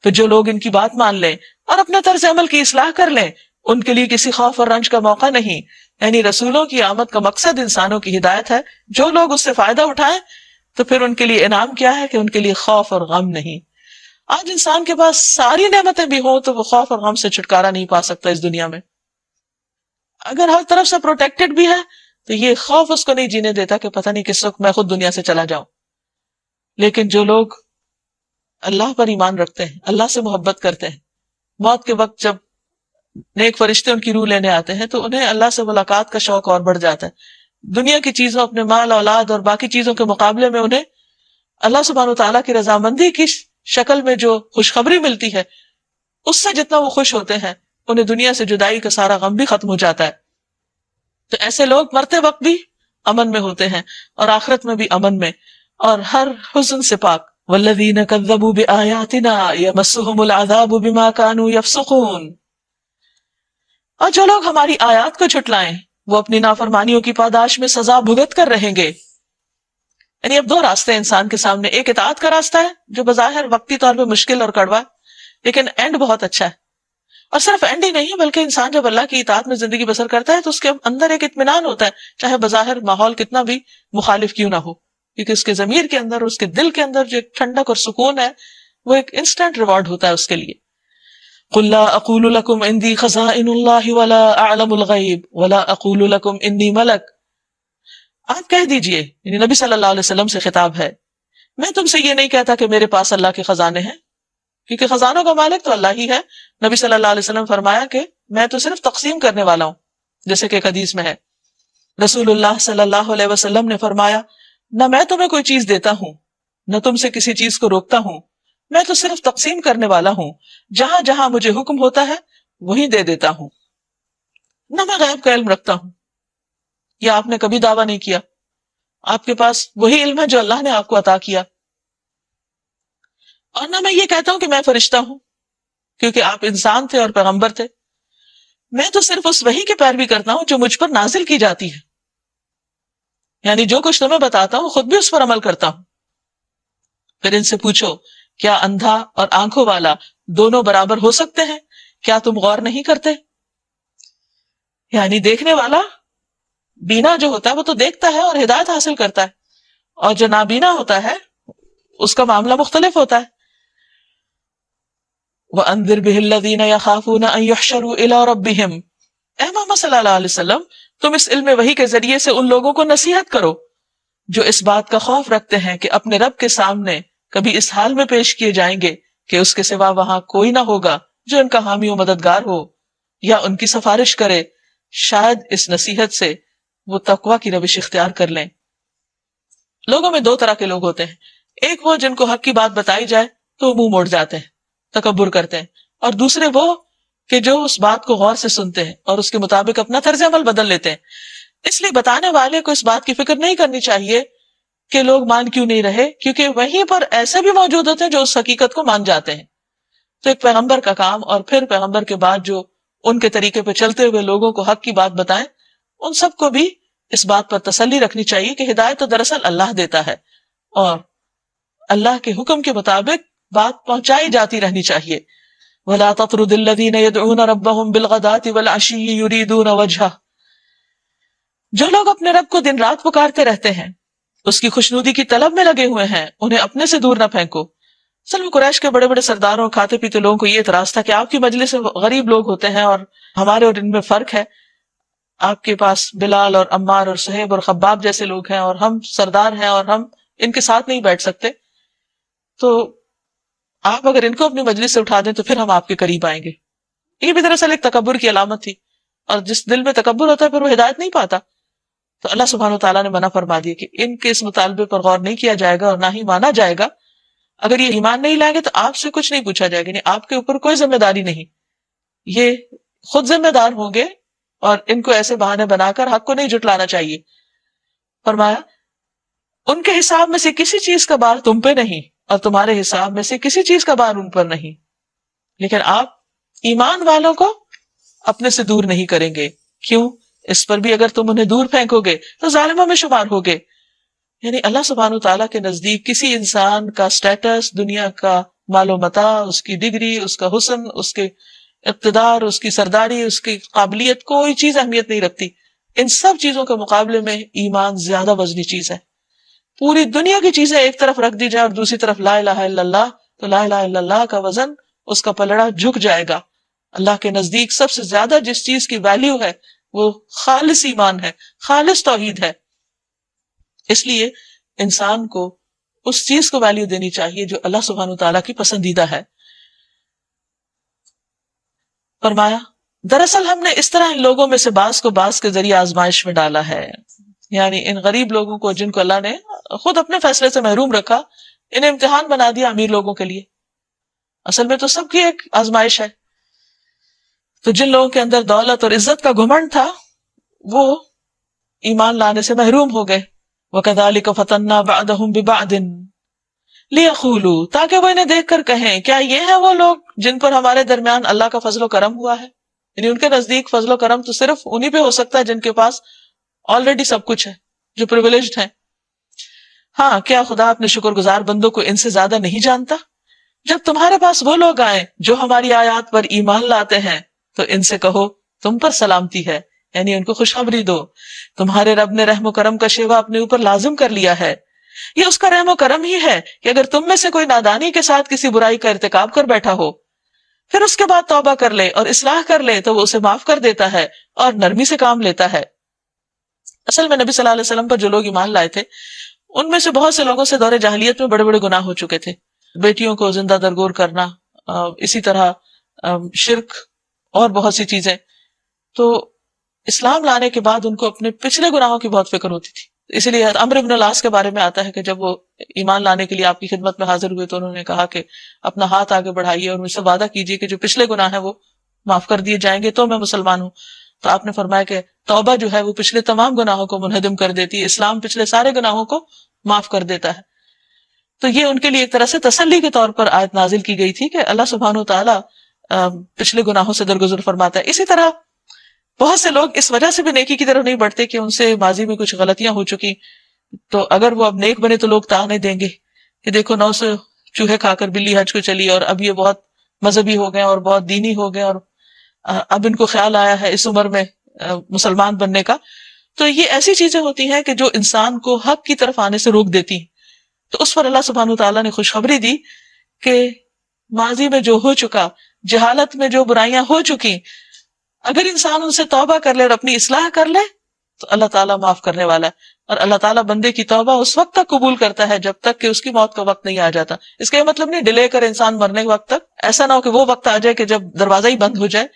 تو جو لوگ ان کی بات مان لیں اور اپنے طرز عمل کی اصلاح کر لیں ان کے لیے کسی خوف اور رنج کا موقع نہیں، یعنی رسولوں کی آمد کا مقصد انسانوں کی ہدایت ہے، جو لوگ اس سے فائدہ اٹھائیں تو پھر ان کے لیے انعام کیا ہے کہ ان کے لیے خوف اور غم نہیں۔ آج انسان کے پاس ساری نعمتیں بھی ہوں تو وہ خوف اور غم سے چھٹکارا نہیں پا سکتا اس دنیا میں۔ اگر ہر طرف سے پروٹیکٹڈ بھی ہے تو یہ خوف اس کو نہیں جینے دیتا کہ پتہ نہیں کس وقت میں خود دنیا سے چلا جاؤں۔ لیکن جو لوگ اللہ پر ایمان رکھتے ہیں، اللہ سے محبت کرتے ہیں، موت کے وقت جب نیک فرشتے ان کی روح لینے آتے ہیں تو انہیں اللہ سے ملاقات کا شوق اور بڑھ جاتا ہے۔ دنیا کی چیزوں، اپنے مال اولاد اور باقی چیزوں کے مقابلے میں انہیں اللہ سبحانہ وتعالیٰ کی رضامندی کی شکل میں جو خوشخبری ملتی ہے اس سے جتنا وہ خوش ہوتے ہیں انہیں دنیا سے جدائی کا سارا غم بھی ختم ہو جاتا ہے۔ تو ایسے لوگ مرتے وقت بھی امن میں ہوتے ہیں اور آخرت میں بھی امن میں اور ہر حزن سے پاک۔ والذین کذبوا بآیاتنا یمسهم العذاب بما كانوا یفسقون، اور جو لوگ ہماری آیات کو جھٹلائیں وہ اپنی نافرمانیوں کی پاداش میں سزا بھگت کر رہیں گے۔ یعنی اب دو راستے ہیں انسان کے سامنے، ایک اطاعت کا راستہ ہے جو بظاہر وقتی طور پہ مشکل اور کڑوا لیکن اینڈ بہت اچھا ہے، اور صرف اینڈ ہی نہیں بلکہ انسان جب اللہ کی اطاعت میں زندگی بسر کرتا ہے تو اس کے اندر ایک اطمینان ہوتا ہے، چاہے بظاہر ماحول کتنا بھی مخالف کیوں نہ ہو، کیونکہ اس کے ضمیر کے اندر، اس کے دل کے اندر جو ایک ٹھنڈک اور سکون ہے وہ ایک انسٹنٹ ریوارڈ ہوتا ہے اس کے لیے۔ قل لا اقول لكم عندي خزائن الله ولا اعلم الغیب ولا اقول لكم انی ملک، آپ کہہ دیجئے، یعنی نبی صلی اللہ علیہ وسلم سے خطاب ہے، میں تم سے یہ نہیں کہتا کہ میرے پاس اللہ کے خزانے ہیں، کیونکہ خزانوں کا مالک تو اللہ ہی ہے۔ نبی صلی اللہ علیہ وسلم فرمایا کہ میں تو صرف تقسیم کرنے والا ہوں، جیسے کہ ایک حدیث میں ہے۔ رسول اللہ صلی اللہ علیہ وسلم نے فرمایا، نہ میں تمہیں کوئی چیز دیتا ہوں نہ تم سے کسی چیز کو روکتا ہوں، میں تو صرف تقسیم کرنے والا ہوں، جہاں جہاں مجھے حکم ہوتا ہے وہیں دے دیتا ہوں، نہ میں غیب کا علم رکھتا ہوں۔ یہ آپ نے کبھی دعویٰ نہیں کیا، آپ کے پاس وہی علم ہے جو اللہ نے آپ کو عطا کیا، اور نہ میں یہ کہتا ہوں کہ میں فرشتہ ہوں، کیونکہ آپ انسان تھے اور پیغمبر تھے، میں تو صرف اس وحی کی پیروی کرتا ہوں جو مجھ پر نازل کی جاتی ہے، یعنی جو کچھ تمہیں بتاتا ہوں خود بھی اس پر عمل کرتا ہوں۔ پھر ان سے پوچھو، کیا اندھا اور آنکھوں والا دونوں برابر ہو سکتے ہیں؟ کیا تم غور نہیں کرتے؟ یعنی دیکھنے والا بینا جو ہوتا ہے وہ تو دیکھتا ہے اور ہدایت حاصل کرتا ہے، اور جو نابینا ہوتا ہے اس کا معاملہ مختلف ہوتا ہے۔ وَأَنذِرْ بِهِ الَّذِينَ يَخَافُونَ أَن يُحْشَرُوا إِلَىٰ رَبِّهِمْ، اے محمد صلی اللہ علیہ وسلم تم اس علم وحی کے ذریعے سے ان لوگوں کو نصیحت کرو جو اس بات کا خوف رکھتے ہیں کہ اپنے رب کے سامنے کبھی اس حال میں پیش کیے جائیں گے کہ اس کے سوا وہاں کوئی نہ ہوگا جو ان کا حامی و مددگار ہو یا ان کی سفارش کرے، شاید اس نصیحت سے وہ تقوی کی روش اختیار کر لیں۔ لوگوں میں دو طرح کے لوگ ہوتے ہیں، ایک وہ جن کو حق کی بات بتائی جائے تو وہ منہ موڑ جاتے ہیں، تکبر کرتے ہیں، اور دوسرے وہ کہ جو اس بات کو غور سے سنتے ہیں اور اس کے مطابق اپنا طرز عمل بدل لیتے ہیں۔ اس لیے بتانے والے کو اس بات کی فکر نہیں کرنی چاہیے کہ لوگ مان کیوں نہیں رہے، کیونکہ وہیں پر ایسے بھی موجود ہوتے ہیں جو اس حقیقت کو مان جاتے ہیں۔ تو ایک پیغمبر کا کام، اور پھر پیغمبر کے بعد جو ان کے طریقے پہ چلتے ہوئے لوگوں کو حق کی بات بتائیں، ان سب کو بھی اس بات پر تسلی رکھنی چاہیے کہ ہدایت تو دراصل اللہ دیتا ہے، اور اللہ کے حکم کے مطابق بات پہنچائی جاتی رہنی چاہیے۔ وَلَا تَطْرُدِ الَّذِينَ يَدْعُونَ رَبَّهُمْ بِالْغَدَاةِ وَالْعَشِيِّ يُرِيدُونَ وَجْهَهُ، جو لوگ اپنے رب کو دن رات پکارتے رہتے ہیں، اس کی خوشنودی کی طلب میں لگے ہوئے ہیں، انہیں اپنے سے دور نہ پھینکو۔ اصل میں قریش کے بڑے بڑے سرداروں، کھاتے پیتے لوگوں کو یہ اعتراض تھا کہ آپ کی مجلس میں غریب لوگ ہوتے ہیں اور ہمارے اور ان میں فرق ہے، آپ کے پاس بلال اور عمار اور صہیب اور خباب جیسے لوگ ہیں اور ہم سردار ہیں اور ہم ان کے ساتھ نہیں بیٹھ سکتے، تو آپ اگر ان کو اپنی مجلس سے اٹھا دیں تو پھر ہم آپ کے قریب آئیں گے۔ یہ بھی دراصل ایک تکبر کی علامت تھی، اور جس دل میں تکبر ہوتا ہے پھر وہ ہدایت نہیں پاتا۔ تو اللہ سبحانہ وتعالیٰ نے منع فرما دیا کہ ان کے اس مطالبے پر غور نہیں کیا جائے گا اور نہ ہی مانا جائے گا۔ اگر یہ ایمان نہیں لائیں گے تو آپ سے کچھ نہیں پوچھا جائے گا، یعنی آپ کے اوپر کوئی ذمہ داری نہیں، یہ خود ذمہ دار ہوں گے، اور ان کو ایسے بہانے بنا کر حق کو نہیں جھٹلانا چاہیے۔ فرمایا ان کے حساب میں سے کسی چیز کا بار تم پہ نہیں اور تمہارے حساب میں سے کسی چیز کا بار ان پر نہیں، لیکن آپ ایمان والوں کو اپنے سے دور نہیں کریں گے۔ کیوں؟ اس پر بھی اگر تم انہیں دور پھینکو گے تو ظالموں میں شمار ہوگے۔ یعنی اللہ سبحانہ تعالیٰ کے نزدیک کسی انسان کا سٹیٹس، دنیا کا مال و متاع، اس کی ڈگری، اس کا حسن، اس کے اقتدار، اس کی سرداری، اس کی قابلیت، کوئی چیز اہمیت نہیں رکھتی۔ ان سب چیزوں کے مقابلے میں ایمان زیادہ وزنی چیز ہے۔ پوری دنیا کی چیزیں ایک طرف رکھ دی جائے اور دوسری طرف لا الہ الا اللہ، تو لا الہ الا اللہ کا وزن، اس کا پلڑا جھک جائے گا۔ اللہ کے نزدیک سب سے زیادہ جس چیز کی ویلیو ہے وہ خالص ایمان ہے، خالص توحید ہے۔ اس لیے انسان کو اس چیز کو ویلیو دینی چاہیے جو اللہ سبحانہ وتعالیٰ کی پسندیدہ ہے۔ فرمایا دراصل ہم نے اس طرح ان لوگوں میں سے بعض کو بعض کے ذریعے آزمائش میں ڈالا ہے، یعنی ان غریب لوگوں کو جن کو اللہ نے خود اپنے فیصلے سے محروم رکھا، انہیں امتحان بنا دیا امیر لوگوں کے لیے۔ اصل میں تو سب کی ایک آزمائش ہے۔ تو جن لوگوں کے اندر دولت اور عزت کا گھمنڈ تھا وہ ایمان لانے سے محروم ہو گئے۔ وَكَذَلِكَ فَتَنَّا بَعْدَهُمْ بِبَعْدٍ لِيَقُولُوا، تاکہ وہ انہیں دیکھ کر کہیں کیا یہ ہیں وہ لوگ جن پر ہمارے درمیان اللہ کا فضل و کرم ہوا ہے؟ یعنی ان کے نزدیک فضل و کرم تو صرف انہی پہ ہو سکتا ہے جن کے پاس آلریڈی سب کچھ ہے، جو پریویلیجڈ ہیں۔ ہاں، کیا خدا اپنے شکر گزار بندوں کو ان سے زیادہ نہیں جانتا؟ جب تمہارے پاس وہ لوگ آئیں جو ہماری آیات پر ایمان لاتے ہیں تو ان سے کہو تم پر سلامتی ہے، یعنی ان کو خوشخبری دو، تمہارے رب نے رحم و کرم کا شیوا اپنے اوپر لازم کر لیا ہے۔ یہ اس کا رحم و کرم ہی ہے کہ اگر تم میں سے کوئی نادانی کے ساتھ کسی برائی کا ارتکاب کر بیٹھا ہو، پھر اس کے بعد توبہ کر لے اور اصلاح کر لے تو وہ اسے معاف کر دیتا ہے اور نرمی سے کام لیتا ہے۔ اصل میں نبی صلی اللہ علیہ وسلم پر جو لوگ ایمان لائے تھے ان میں سے بہت سے لوگوں سے دور جاہلیت میں بڑے بڑے گناہ ہو چکے تھے، بیٹیوں کو زندہ درگور کرنا، اسی طرح شرک اور بہت سی چیزیں۔ تو اسلام لانے کے بعد ان کو اپنے پچھلے گناہوں کی بہت فکر ہوتی تھی، اسی لیے عمرو بن العاص کے بارے میں آتا ہے کہ جب وہ ایمان لانے کے لیے آپ کی خدمت میں حاضر ہوئے تو انہوں نے کہا کہ اپنا ہاتھ آگے بڑھائیے اور مجھ سے وعدہ کیجیے کہ جو پچھلے گناہ ہیں وہ معاف کر دیے جائیں گے تو میں مسلمان ہوں۔ تو آپ نے فرمایا کہ توبہ جو ہے وہ پچھلے تمام گناہوں کو منہدم کر دیتی ہے، اسلام پچھلے سارے گناہوں کو معاف کر دیتا ہے۔ تو یہ ان کے لیے ایک طرح سے تسلی کے طور پر آیت نازل کی گئی تھی کہ اللہ سبحانہ وتعالیٰ پچھلے گناہوں سے درگزر فرماتا ہے۔ اسی طرح بہت سے لوگ اس وجہ سے بھی نیکی کی طرف نہیں بڑھتے کہ ان سے ماضی میں کچھ غلطیاں ہو چکی، تو اگر وہ اب نیک بنے تو لوگ تانے دیں گے کہ دیکھو 900 چوہے کھا کر بلی حج کو چلی اور اب یہ بہت مذہبی ہو گئے اور بہت دینی ہو گئے اور اب ان کو خیال آیا ہے اس عمر میں مسلمان بننے کا۔ تو یہ ایسی چیزیں ہوتی ہیں کہ جو انسان کو حق کی طرف آنے سے روک دیتی ہیں۔ تو اس پر اللہ سبحانہ وتعالیٰ نے خوشخبری دی کہ ماضی میں جو ہو چکا، جہالت میں جو برائیاں ہو چکی، اگر انسان ان سے توبہ کر لے اور اپنی اصلاح کر لے تو اللہ تعالیٰ معاف کرنے والا ہے. اور اللہ تعالیٰ بندے کی توبہ اس وقت تک قبول کرتا ہے جب تک کہ اس کی موت کا وقت نہیں آ جاتا. اس کا یہ مطلب نہیں ڈیلے کر انسان مرنے کے وقت تک، ایسا نہ ہو کہ وہ وقت آ جائے کہ جب دروازہ ہی بند ہو جائے.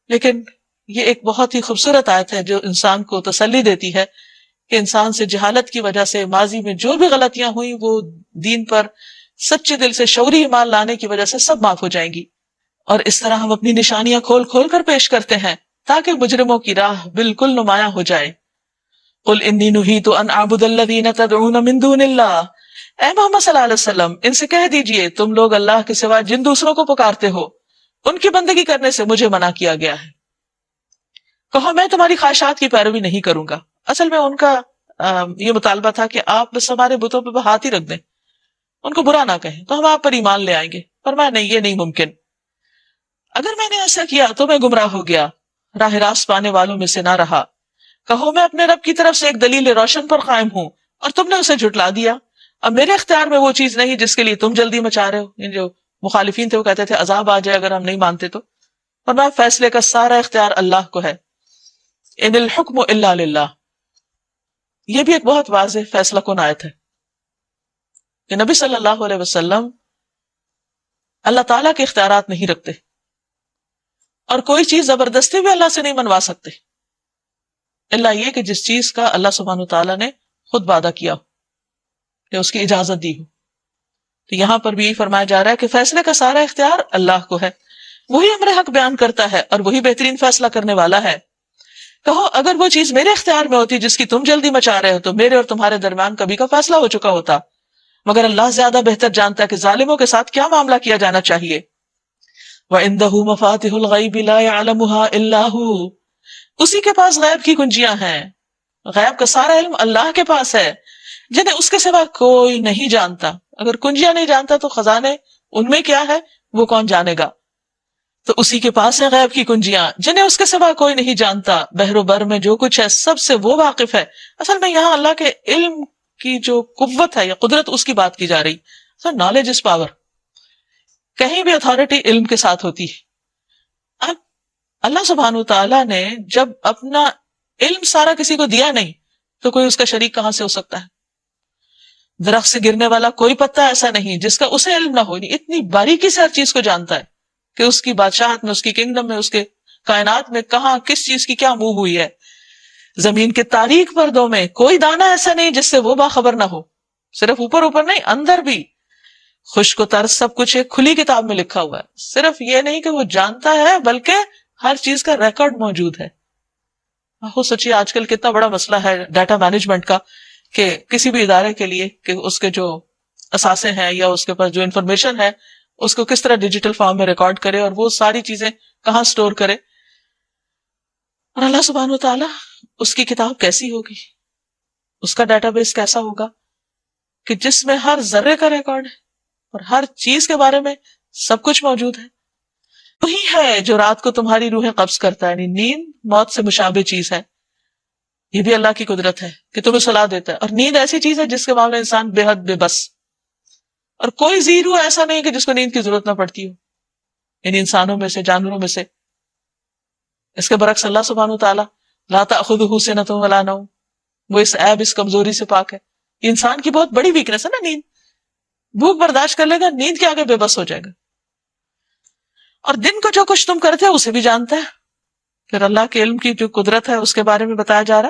لیکن یہ ایک بہت ہی خوبصورت آیت ہے جو انسان کو تسلی دیتی ہے کہ انسان سے جہالت کی وجہ سے ماضی میں جو بھی غلطیاں ہوئیں وہ دین پر سچے دل سے شعوری ایمان لانے کی وجہ سے سب معاف ہو جائیں گی. اور اس طرح ہم اپنی نشانیاں کھول کھول کر پیش کرتے ہیں تاکہ مجرموں کی راہ بالکل نمایاں ہو جائے. قل انی نہیت ان اعبد الذین تدعون من دون اللہ، اے محمد صلی اللہ علیہ وسلم ان سے کہہ دیجئے تم لوگ اللہ کے سوا جن دوسروں کو پکارتے ہو ان کی بندگی کرنے سے مجھے منع کیا گیا ہے. کہو میں تمہاری خواہشات کی پیروی نہیں کروں گا. اصل میں ان کا یہ مطالبہ تھا کہ آپ بس ہمارے بتوں پہ ہاتھ ہی رکھ دیں، ان کو برا نہ کہیں تو ہم آپ پر ایمان لے آئیں گے. فرمایا نہیں، یہ نہیں ممکن. اگر میں نے ایسا کیا تو میں گمراہ ہو گیا، راہ راست پانے والوں میں سے نہ رہا. کہو میں اپنے رب کی طرف سے ایک دلیل روشن پر قائم ہوں اور تم نے اسے جھٹلا دیا. اب میرے اختیار میں وہ چیز نہیں جس کے لیے تم جلدی مچا رہے ہو. یعنی جو مخالفین تھے وہ کہتے تھے عذاب آ جائے اگر ہم نہیں مانتے تو. فرمایا فیصلے کا سارا اختیار اللہ کو ہے. ان الحکم الا للہ. یہ بھی ایک بہت واضح فیصلہ کن آیت ہے کہ نبی صلی اللہ علیہ وسلم اللہ تعالیٰ کے اختیارات نہیں رکھتے اور کوئی چیز زبردستی بھی اللہ سے نہیں منوا سکتے اللہ یہ کہ جس چیز کا اللہ سبحانہ وتعالیٰ نے خود وعدہ کیا ہو یا اس کی اجازت دی ہو. تو یہاں پر بھی یہی فرمایا جا رہا ہے کہ فیصلے کا سارا اختیار اللہ کو ہے، وہی امر حق بیان کرتا ہے اور وہی بہترین فیصلہ کرنے والا ہے. کہو اگر وہ چیز میرے اختیار میں ہوتی جس کی تم جلدی مچا رہے ہو تو میرے اور تمہارے درمیان کبھی کا فیصلہ ہو چکا ہوتا، مگر اللہ زیادہ بہتر جانتا ہے کہ ظالموں کے ساتھ کیا معاملہ کیا جانا چاہیے. وَعِندَهُ مَفَاتِحُ الْغَيْبِ لَا يَعْلَمُهَا إِلَّا هُوَ. اسی کے پاس غیب کی کنجیاں ہیں، غیب کا سارا علم اللہ کے پاس ہے جنہیں اس کے سوا کوئی نہیں جانتا. اگر کنجیاں نہیں جانتا تو خزانے ان میں کیا ہے وہ کون جانے گا. تو اسی کے پاس ہے غیب کی کنجیاں جنہیں اس کے سوا کوئی نہیں جانتا. بحر و بر میں جو کچھ ہے سب سے وہ واقف ہے. اصل میں یہاں اللہ کے علم کی جو قوت ہے یا قدرت اس کی بات کی جا رہی. سر نالج از پاور. کہیں بھی اتھارٹی علم کے ساتھ ہوتی ہے. اب اللہ سبحانہ تعالیٰ نے جب اپنا علم سارا کسی کو دیا نہیں تو کوئی اس کا شریک کہاں سے ہو سکتا ہے؟ درخت سے گرنے والا کوئی پتا ایسا نہیں جس کا اسے علم نہ ہو. اتنی باریکی سے ہر چیز کو جانتا ہے کہ اس کی بادشاہت میں، اس کی کنگڈم میں، اس کے کائنات میں کہاں کس چیز کی کیا موو ہوئی ہے. زمین کے تاریک پردوں میں کوئی دانہ ایسا نہیں جس سے وہ باخبر نہ ہو. صرف اوپر اوپر نہیں، اندر بھی خشک و تر سب کچھ ایک کھلی کتاب میں لکھا ہوا ہے. صرف یہ نہیں کہ وہ جانتا ہے بلکہ ہر چیز کا ریکارڈ موجود ہے. ہو سچی آج کل کتنا بڑا مسئلہ ہے ڈیٹا مینجمنٹ کا کہ کسی بھی ادارے کے لیے کہ اس کے جو اثاثے ہیں یا اس کے پاس جو انفارمیشن ہے اس کو کس طرح ڈیجیٹل فارم میں ریکارڈ کرے اور وہ ساری چیزیں کہاں سٹور کرے. اور اللہ سبحانہ وتعالی اس کی کتاب کیسی ہوگی، اس کا ڈیٹا بیس کیسا ہوگا کہ جس میں ہر ذرے کا ریکارڈ ہے اور ہر چیز کے بارے میں سب کچھ موجود ہے. وہی ہے جو رات کو تمہاری روحیں قبض کرتا ہے. یعنی نیند موت سے مشابہ چیز ہے. یہ بھی اللہ کی قدرت ہے کہ تمہیں صلاح دیتا ہے. اور نیند ایسی چیز ہے جس کے معاملے انسان بے حد بے بس، اور کوئی زیرو ایسا نہیں کہ جس کو نیند کی ضرورت نہ پڑتی ہو، یعنی انسانوں میں سے، جانوروں میں سے. اس کے برعکس اللہ سبحانہ وتعالی لا تأخذہ سنۃ ولا نوم، وہ اس عیب، اس کمزوری سے پاک ہے. یہ انسان کی بہت بڑی ویکنس ہے نا نیند. بھوک برداشت کر لے گا، نیند کے آگے بے بس ہو جائے گا. اور دن کو جو کچھ تم کرتے ہو اسے بھی جانتا ہے. پھر اللہ کے علم کی جو قدرت ہے اس کے بارے میں بتایا جا رہا.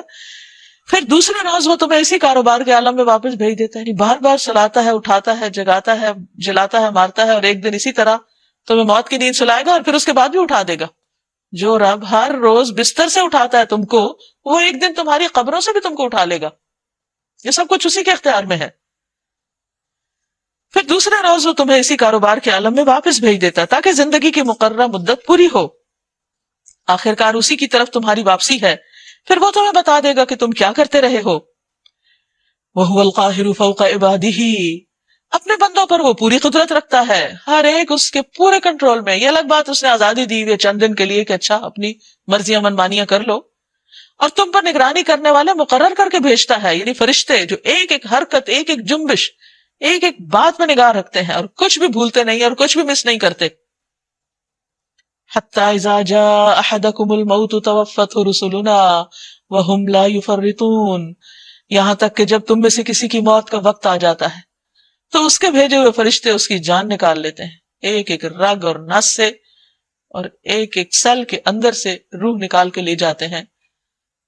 پھر دوسرے روز وہ تمہیں اسی کاروبار کے عالم میں واپس بھیج دیتا ہے. بار بار سلاتا ہے، اٹھاتا ہے، جگاتا ہے، جلاتا ہے، مارتا ہے، اور ایک دن اسی طرح تمہیں موت کی نیند سلائے گا اور پھر اس کے بعد بھی اٹھا دے گا. جو رب ہر روز بستر سے اٹھاتا ہے تم کو، وہ ایک دن تمہاری قبروں سے بھی تم کو اٹھا لے گا. یہ سب کچھ اسی کے اختیار میں ہے. پھر دوسرے روز وہ تمہیں اسی کاروبار کے عالم میں واپس بھیج دیتا ہے تاکہ زندگی کی مقررہ مدت پوری ہو. آخرکار اسی کی طرف تمہاری واپسی ہے. پھر وہ تمہیں بتا دے گا کہ تم کیا کرتے رہے ہو. وَهُوَ الْقَاهِرُ فَوْقَ عِبَادِهِ، اپنے بندوں پر وہ پوری قدرت رکھتا ہے، ہر ایک اس کے پورے کنٹرول میں. یہ الگ بات اس نے آزادی دی ہوئی ہے چند دن کے لیے کہ اچھا اپنی مرضیاں منمانیاں کر لو، اور تم پر نگرانی کرنے والے مقرر کر کے بھیجتا ہے. یعنی فرشتے جو ایک ایک حرکت، ایک ایک جنبش، ایک ایک بات میں نگاہ رکھتے ہیں اور کچھ بھی بھولتے نہیں اور کچھ بھی مس نہیں کرتے. حتی اذا جاء احدکم الموت توفته رسلنا وهم لا يفرطون، یہاں تک کہ جب تم میں سے کسی کی موت کا وقت آ جاتا ہے تو اس کے بھیجے ہوئے فرشتے اس کی جان نکال لیتے ہیں، ایک ایک رگ اور نس سے اور ایک ایک سیل کے اندر سے روح نکال کے لے جاتے ہیں،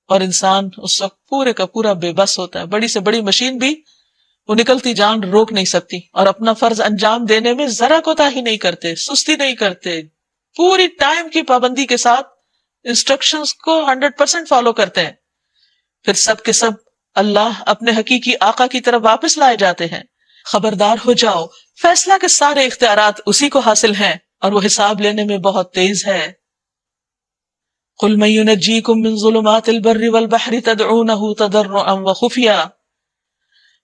اور انسان اس وقت پورے کا پورا بے بس ہوتا ہے. بڑی سے بڑی مشین بھی وہ نکلتی جان روک نہیں سکتی، اور اپنا فرض انجام دینے میں ذرا کوتاہی نہیں کرتے، سستی نہیں کرتے، پوری ٹائم کی پابندی کے ساتھ انسٹرکشنز کو 100% فالو کرتے ہیں. پھر سب کے سب اللہ اپنے حقیقی آقا کی طرف واپس لائے جاتے ہیں. خبردار ہو جاؤ، فیصلہ کے سارے اختیارات اسی کو حاصل ہیں اور وہ حساب لینے میں بہت تیز ہے. قل من ينجيكم من ظلمات البر والبحر تدعونه تضرعا وخفيا،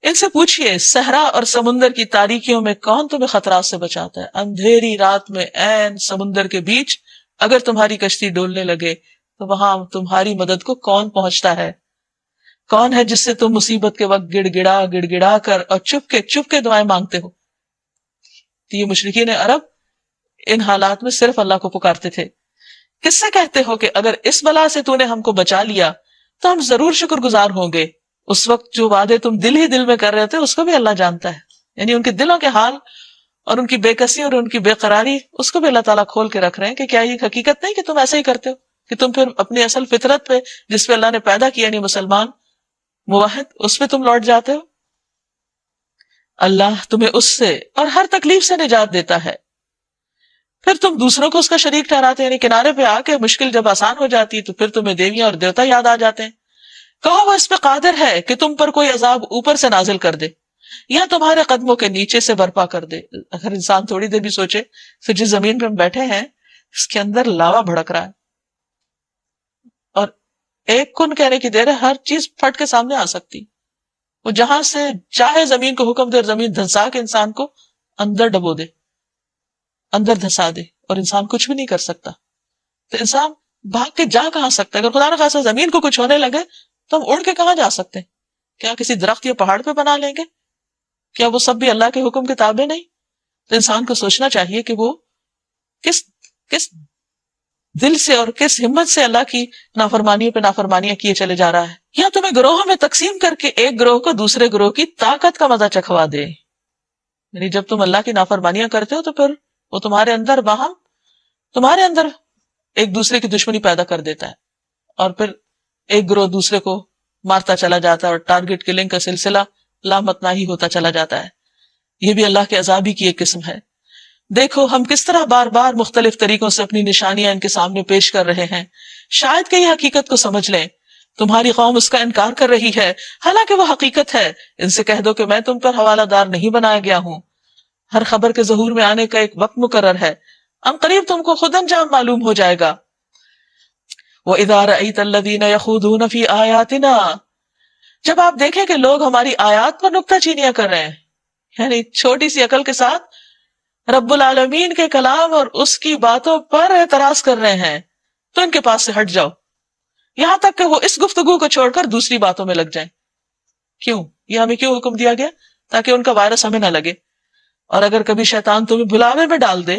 ان سے پوچھئے صحرا اور سمندر کی تاریکیوں میں کون تمہیں خطرات سے بچاتا ہے؟ اندھیری رات میں عین سمندر کے بیچ اگر تمہاری کشتی ڈولنے لگے تو وہاں تمہاری مدد کو کون پہنچتا ہے؟ کون ہے جس سے تم مصیبت کے وقت گڑ گڑا کر اور چپ کے دعائیں مانگتے ہو؟ تو یہ مشرکین عرب ان حالات میں صرف اللہ کو پکارتے تھے. کس سے کہتے ہو کہ اگر اس بلا سے تو نے ہم کو بچا لیا تو ہم ضرور شکر گزار ہوں گے؟ اس وقت جو وعدے تم دل ہی دل میں کر رہے تھے اس کو بھی اللہ جانتا ہے، یعنی ان کے دلوں کے حال اور ان کی بے کسی اور ان کی بے قراری اس کو بھی اللہ تعالیٰ کھول کے رکھ رہے ہیں کہ کیا یہ حقیقت نہیں کہ تم ایسا ہی کرتے ہو، کہ تم پھر اپنی اصل فطرت پہ جس پہ اللہ نے پیدا کیا یعنی مسلمان موحد اس پہ تم لوٹ جاتے ہو. اللہ تمہیں اس سے اور ہر تکلیف سے نجات دیتا ہے، پھر تم دوسروں کو اس کا شریک ٹھہراتے، یعنی کنارے پہ آ کے مشکل جب آسان ہو جاتی تو پھر تمہیں دیویاں اور دیوتا یاد آ جاتے ہیں. کہو وہ اس پہ قادر ہے کہ تم پر کوئی عذاب اوپر سے نازل کر دے یا تمہارے قدموں کے نیچے سے برپا کر دے. اگر انسان تھوڑی دیر بھی سوچے پھر جس زمین پہ ہم بیٹھے ہیں اس کے اندر لاوا بھڑک رہا ہے اور ایک کن کہنے کی دیر ہے ہر چیز پھٹ کے سامنے آ سکتی. وہ جہاں سے چاہے زمین کو حکم دے اور زمین دھنسا کے انسان کو اندر ڈبو دے، اندر دھسا دے، اور انسان کچھ بھی نہیں کر سکتا. تو انسان بھاگ کے جا کہاں سکتا ہے؟ اگر خدا نہ خاصا زمین کو کچھ ہونے لگے تو ہم اڑ کے کہاں جا سکتے ہیں؟ کیا کسی درخت یا پہاڑ پہ بنا لیں گے؟ کیا وہ سب بھی اللہ کے حکم کے تابع نہیں؟ تو انسان کو سوچنا چاہیے کہ وہ کس دل سے اور کس ہمت سے اللہ کی نافرمانیوں پہ نافرمانیاں کیے چلے جا رہا ہے. یا تمہیں گروہوں میں تقسیم کر کے ایک گروہ کو دوسرے گروہ کی طاقت کا مزہ چکھوا دے. یعنی جب تم اللہ کی نافرمانیاں کرتے ہو تو پھر وہ تمہارے اندر ایک دوسرے کی دشمنی پیدا کر دیتا ہے اور پھر ایک گروہ دوسرے کو مارتا چلا جاتا ہے اور ٹارگٹ کلنگ کا سلسلہ لامتناہی ہوتا چلا جاتا ہے. یہ بھی اللہ کے عذاب ہی کی ایک قسم ہے. دیکھو ہم کس طرح بار بار مختلف طریقوں سے اپنی نشانیاں ان کے سامنے پیش کر رہے ہیں، شاید کہ یہ حقیقت کو سمجھ لیں. تمہاری قوم اس کا انکار کر رہی ہے حالانکہ وہ حقیقت ہے. ان سے کہہ دو کہ میں تم پر حوالہ دار نہیں بنایا گیا ہوں، ہر خبر کے ظہور میں آنے کا ایک وقت مقرر ہے، ان قریب تم کو خود انجام معلوم ہو جائے گا. وَإِذَا رَأَيْتَ الَّذِينَ يَخُوضُونَ فِي آيَاتِنَا، جب آپ دیکھیں کہ لوگ ہماری آیات پر نکتہ چینیاں کر رہے ہیں، یعنی چھوٹی سی عقل کے ساتھ رب العالمین کے کلام اور اس کی باتوں پر اعتراض کر رہے ہیں، تو ان کے پاس سے ہٹ جاؤ، یہاں تک کہ وہ اس گفتگو کو چھوڑ کر دوسری باتوں میں لگ جائیں. کیوں؟ یہ ہمیں کیوں حکم دیا گیا؟ تاکہ ان کا وائرس ہمیں نہ لگے. اور اگر کبھی شیطان تمہیں بلاوے میں ڈال دے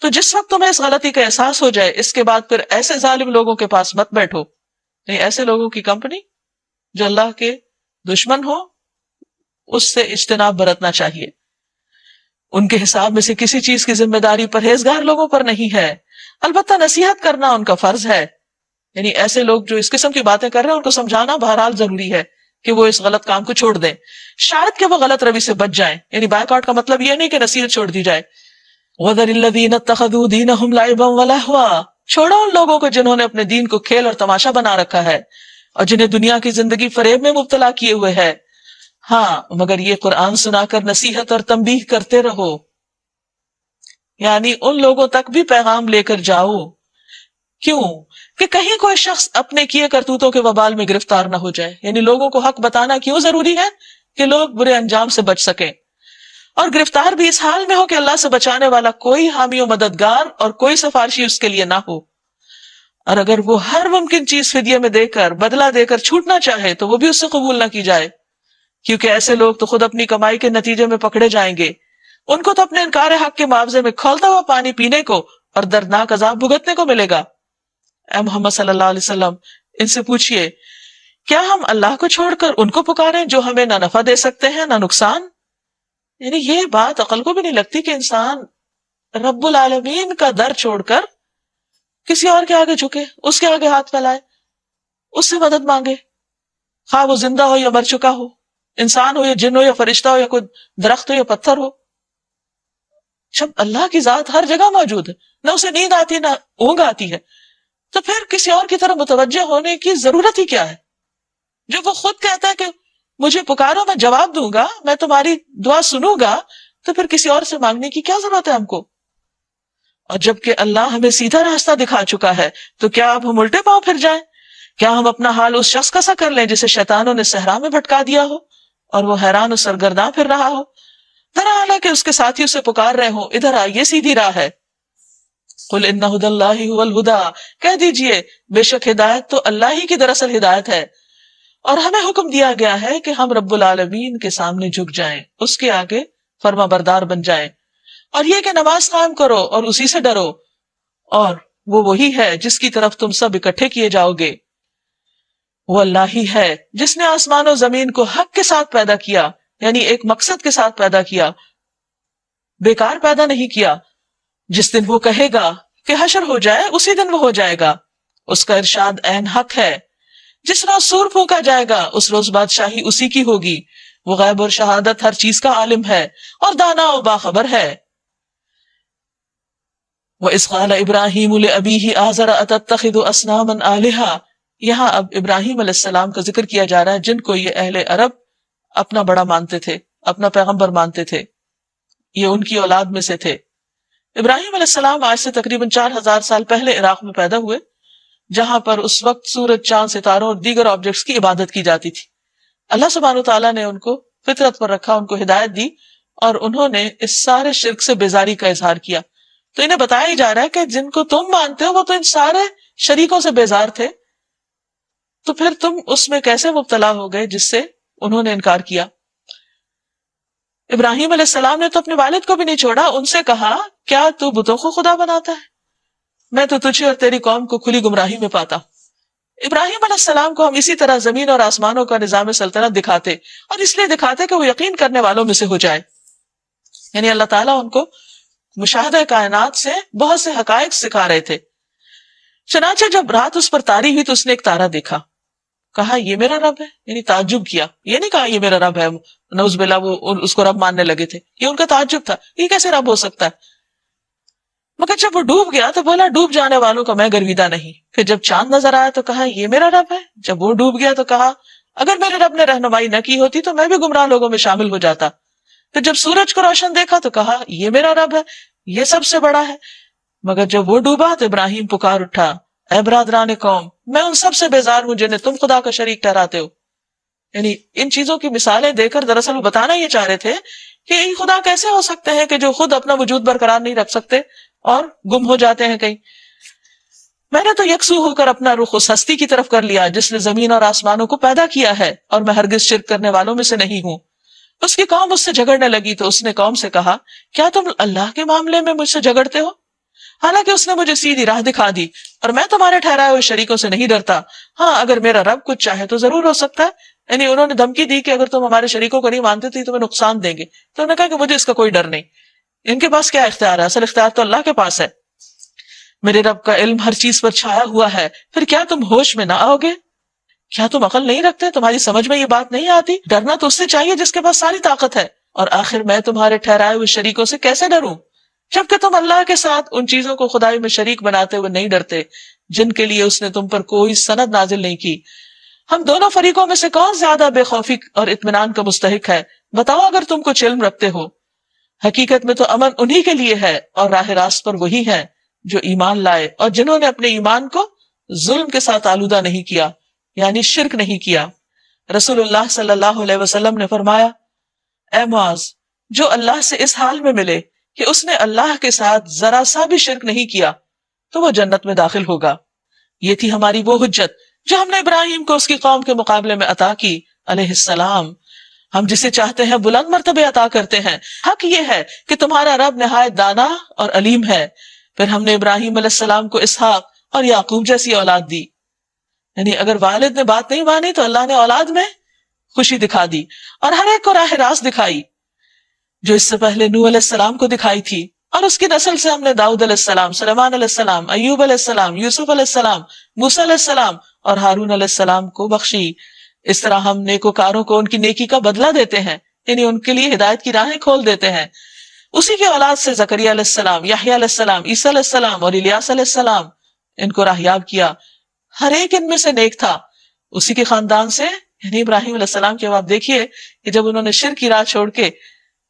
تو جس وقت تمہیں اس غلطی کا احساس ہو جائے اس کے بعد پھر ایسے ظالم لوگوں کے پاس مت بیٹھو، یعنی ایسے لوگوں کی کمپنی جو اللہ کے دشمن ہو اس سے اجتناب برتنا چاہیے. ان کے حساب میں سے کسی چیز کی ذمہ داری پرہیزگار لوگوں پر نہیں ہے، البتہ نصیحت کرنا ان کا فرض ہے. یعنی ایسے لوگ جو اس قسم کی باتیں کر رہے ہیں ان کو سمجھانا بہرحال ضروری ہے کہ وہ اس غلط کام کو چھوڑ دیں، شاید کہ وہ غلط روی سے بچ جائیں. یعنی بائیک آؤٹ کا مطلب یہ نہیں کہ نصیحت چھوڑ دی جائے. وَذَرِ الَّذِينَ اتَّخَذُوا دِينَهُمْ لَعِبًا وَلَهْوًا، چھوڑو ان لوگوں کو جنہوں نے اپنے دین کو کھیل اور تماشا بنا رکھا ہے اور جنہیں دنیا کی زندگی فریب میں مبتلا کیے ہوئے ہے. ہاں مگر یہ قرآن سنا کر نصیحت اور تنبیہ کرتے رہو، یعنی ان لوگوں تک بھی پیغام لے کر جاؤ. کیوں؟ کہ کہیں کوئی شخص اپنے کیے کرتوتوں کے وبال میں گرفتار نہ ہو جائے. یعنی لوگوں کو حق بتانا کیوں ضروری ہے؟ کہ لوگ برے انجام سے بچ سکیں، اور گرفتار بھی اس حال میں ہو کہ اللہ سے بچانے والا کوئی حامی و مددگار اور کوئی سفارشی اس کے لیے نہ ہو. اور اگر وہ ہر ممکن چیز فدیے میں دے کر بدلہ دے کر چھوٹنا چاہے تو وہ بھی اس سے قبول نہ کی جائے. کیونکہ ایسے لوگ تو خود اپنی کمائی کے نتیجے میں پکڑے جائیں گے، ان کو تو اپنے انکار حق کے معاوضے میں کھولتا ہوا پانی پینے کو اور دردناک عذاب بھگتنے کو ملے گا۔ اے محمد صلی اللہ علیہ وسلم، ان سے پوچھئے کیا ہم اللہ کو چھوڑ کر ان کو پکاریں جو ہمیں نہ نفع دے سکتے ہیں نہ نقصان؟ یعنی یہ بات عقل کو بھی نہیں لگتی کہ انسان رب العالمین کا در چھوڑ کر کسی اور کے آگے جھکے، اس کے آگے ہاتھ پھیلائے، اس سے مدد مانگے، خواہ وہ زندہ ہو یا مر چکا ہو، انسان ہو یا جن ہو یا فرشتہ ہو یا کوئی درخت ہو یا پتھر ہو۔ جب اللہ کی ذات ہر جگہ موجود ہے، نہ اسے نیند آتی نہ اونگ آتی ہے، تو پھر کسی اور کی طرف متوجہ ہونے کی ضرورت ہی کیا ہے؟ جب وہ خود کہتا ہے کہ مجھے پکارو میں جواب دوں گا، میں تمہاری دعا سنوں گا، تو پھر کسی اور سے مانگنے کی کیا ضرورت ہے ہم کو؟ اور جبکہ اللہ ہمیں سیدھا راستہ دکھا چکا ہے تو کیا اب ہم الٹے پاؤں پھر جائیں؟ کیا ہم اپنا حال اس شخص کا سا کر لیں جسے شیطانوں نے صحرا میں بھٹکا دیا ہو اور وہ حیران و سرگرداں پھر رہا ہو، درحال کہ اس کے ساتھی اسے پکار رہے ہوں ادھر آئیے سیدھی راہ ہے۔ قل ان ھدی اللہ ھو الھدی، کہہ دیجئے بے شک ہدایت تو اللہ ہی کی دراصل ہدایت ہے، اور ہمیں حکم دیا گیا ہے کہ ہم رب العالمین کے سامنے جھک جائیں، اس کے آگے فرما بردار بن جائیں، اور یہ کہ نماز قائم کرو اور اسی سے ڈرو، اور وہ وہی ہے جس کی طرف تم سب اکٹھے کیے جاؤ گے۔ وہ اللہ ہی ہے جس نے آسمان و زمین کو حق کے ساتھ پیدا کیا، یعنی ایک مقصد کے ساتھ پیدا کیا، بیکار پیدا نہیں کیا۔ جس دن وہ کہے گا کہ حشر ہو جائے اسی دن وہ ہو جائے گا، اس کا ارشاد عین حق ہے۔ جس روز سور پھونکا جائے گا اس روز بادشاہی اسی کی ہوگی، وہ غیب اور شہادت ہر چیز کا عالم ہے اور دانا و باخبر ہے۔ وَإِذْ قَالَ إِبْرَاهِيمُ لِأَبِيهِ آزَرَ أَتَتَّخِذُ أَصْنَامًا آلِهَةً، یہاں اب ابراہیم علیہ السلام کا ذکر کیا جا رہا ہے جن کو یہ اہل عرب اپنا بڑا مانتے تھے، اپنا پیغمبر مانتے تھے، یہ ان کی اولاد میں سے تھے۔ ابراہیم علیہ السلام آج سے تقریباً 4000 سال پہلے عراق میں پیدا ہوئے، جہاں پر اس وقت سورج، چاند، ستاروں اور دیگر آبجیکٹس کی عبادت کی جاتی تھی۔ اللہ سبحانہ وتعالیٰ نے ان کو فطرت پر رکھا، ان کو ہدایت دی، اور انہوں نے اس سارے شرک سے بیزاری کا اظہار کیا۔ تو انہیں بتایا ہی جا رہا ہے کہ جن کو تم مانتے ہو وہ تو ان سارے شریکوں سے بیزار تھے، تو پھر تم اس میں کیسے مبتلا ہو گئے جس سے انہوں نے انکار کیا۔ ابراہیم علیہ السلام نے تو اپنے والد کو بھی نہیں چھوڑا، ان سے کہا کیا تو بتوں کو خدا بناتا ہے؟ میں تو تجھے اور تیری قوم کو کھلی گمراہی میں پاتا ہوں۔ ابراہیم علیہ السلام کو ہم اسی طرح زمین اور آسمانوں کا نظام سلطنت دکھاتے، اور اس لیے دکھاتے کہ وہ یقین کرنے والوں میں سے ہو جائے، یعنی اللہ تعالیٰ ان کو مشاہدہ کائنات سے بہت سے حقائق سکھا رہے تھے۔ چنانچہ جب رات اس پر تاری ہوئی تو اس نے ایک تارا دیکھا، کہا یہ میرا رب ہے، یعنی تعجب کیا، یہ نہیں کہا یہ میرا رب ہے، نعوذ باللہ وہ اس کو رب ماننے لگے تھے، یہ ان کا تعجب تھا، یہ کیسے رب ہو سکتا ہے؟ مگر جب وہ ڈوب گیا تو بولا ڈوب جانے والوں کا میں گرویدہ نہیں۔ پھر جب چاند نظر آیا تو کہا یہ میرا رب ہے۔ جب وہ ڈوب گیا تو کہا اگر میرے رب نے رہنمائی نہ کی ہوتی تو میں بھی گمراہ لوگوں میں شامل ہو جاتا۔ پھر جب سورج کو روشن دیکھا تو کہا یہ میرا رب ہے، یہ سب سے بڑا ہے۔ مگر جب وہ ڈوبا تو ابراہیم پکار اٹھا، اے برادران قوم، میں ان سب سے بیزار ہوں جنہیں تم خدا کا شریک ٹھہراتے ہو۔ یعنی ان چیزوں کی مثالیں دے کر دراصل وہ بتانا یہ چاہ رہے تھے کہ یہ خدا کیسے ہو سکتے ہیں کہ جو خود اپنا وجود برقرار نہیں رکھ سکتے اور گم ہو جاتے ہیں کہیں۔ میں نے تو یکسو ہو کر اپنا رخ اس ہستی کی طرف کر لیا جس نے زمین اور آسمانوں کو پیدا کیا ہے، اور میں ہرگز شرک کرنے والوں میں سے نہیں ہوں۔ اس کی قوم اس سے جھگڑنے لگی تو اس نے قوم سے کہا کیا تم اللہ کے معاملے میں مجھ سے جھگڑتے ہو؟ حالانکہ اس نے مجھے سیدھی راہ دکھا دی، اور میں تمہارے ٹھہرائے ہوئے شریکوں سے نہیں ڈرتا۔ ہاں اگر میرا رب کچھ چاہے تو ضرور ہو سکتا ہے، یعنی انہوں نے دھمکی دی کہ اگر تم ہمارے شریکوں کو نہیں مانتے تو تمہیں نقصان دیں گے، تو انہوں نے کہا کہ مجھے اس کا کوئی ڈر نہیں، ان کے پاس کیا اختیار ہے، اصل اختیار تو اللہ کے پاس ہے۔ میرے رب کا علم ہر چیز پر چھایا ہوا ہے، پھر کیا تم ہوش میں نہ آؤ گے؟ کیا تم عقل نہیں رکھتے؟ تمہاری سمجھ میں یہ بات نہیں آتی؟ ڈرنا تو اس سے چاہیے جس کے پاس ساری طاقت ہے، اور آخر میں تمہارے ٹھہرائے ہوئے شریکوں سے کیسے ڈروں، جبکہ تم اللہ کے ساتھ ان چیزوں کو خدائی میں شریک بناتے ہوئے نہیں ڈرتے جن کے لیے اس نے تم پر کوئی سند نازل نہیں کی۔ ہم دونوں فریقوں میں سے کون زیادہ بے خوفی اور اطمینان کا مستحق ہے؟ بتاؤ اگر تم کچھ علم رکھتے ہو۔ حقیقت میں تو امن انہی کے لیے ہے، اور راہ راست پر وہی ہے جو ایمان لائے اور جنہوں نے اپنے ایمان کو ظلم کے ساتھ آلودہ نہیں کیا، یعنی شرک نہیں کیا۔ رسول اللہ صلی اللہ علیہ وسلم نے فرمایا، اے معاذ، جو اللہ سے اس حال میں ملے کہ اس نے اللہ کے ساتھ ذرا سا بھی شرک نہیں کیا تو وہ جنت میں داخل ہوگا۔ یہ تھی ہماری وہ حجت جو ہم نے ابراہیم کو اس کی قوم کے مقابلے میں عطا کی علیہ السلام۔ ہم جسے چاہتے ہیں بلند مرتبے عطا کرتے ہیں. حق یہ ہے کہ تمہارا رب نہایت دانا اور علیم ہے. پھر ہم نے ابراہیم علیہ السلام کو اسحاق اور یعقوب جیسی اولاد دی. یعنی اگر والد نے بات نہیں مانی تو اللہ نے اولاد میں خوشی دکھا دی اور ہر ایک کو راہ راست دکھائی جو اس سے پہلے نوح علیہ السلام کو دکھائی تھی. اور اس کی نسل سے ہم نے داؤد علیہ السلام، سلیمان علیہ السلام، ایوب علیہ السلام، یوسف علیہ السلام، موسیٰ علیہ السلام اور ہارون علیہ السلام کو بخشی. اس طرح ہم نیکوکاروں کو ان کی نیکی کا بدلہ دیتے ہیں، یعنی ان کے لیے ہدایت کی راہیں کھول دیتے ہیں. اسی کے اولاد سے زکریا علیہ السلام، یحییٰ علیہ السلام، عیسیٰ علیہ السلام اور الیاس علیہ السلام ان کو راہیاب کیا. ہر ایک ان میں سے نیک تھا. اسی کے خاندان سے یعنی ابراہیم علیہ السلام کے آپ دیکھیے کہ جب انہوں نے شرک کی راہ چھوڑ کے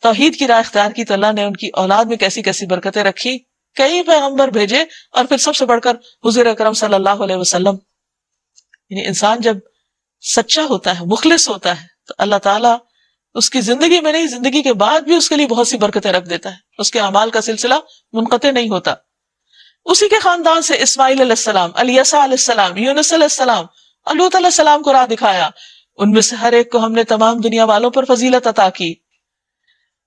توحید کی راہ اختیار کی تو اللہ نے ان کی اولاد میں کیسی کیسی برکتیں رکھی. کئی پیغمبر بھیجے اور پھر سب سے بڑھ کر حضور اکرم صلی اللہ علیہ وسلم. یعنی انسان جب سچا ہوتا ہے، مخلص ہوتا ہے تو اللہ تعالیٰ اس کی زندگی میں نہیں، زندگی کے بعد بھی اس کے لیے بہت سی برکتیں رکھ دیتا ہے. اس کے اعمال کا سلسلہ منقطع نہیں ہوتا. اسی کے خاندان سے اسماعیل علیہ السلام، الیسع علیہ السلام، یونس علیہ السلام اور لوط علیہ السلام کو راہ دکھایا. ان میں سے ہر ایک کو ہم نے تمام دنیا والوں پر فضیلت عطا کی.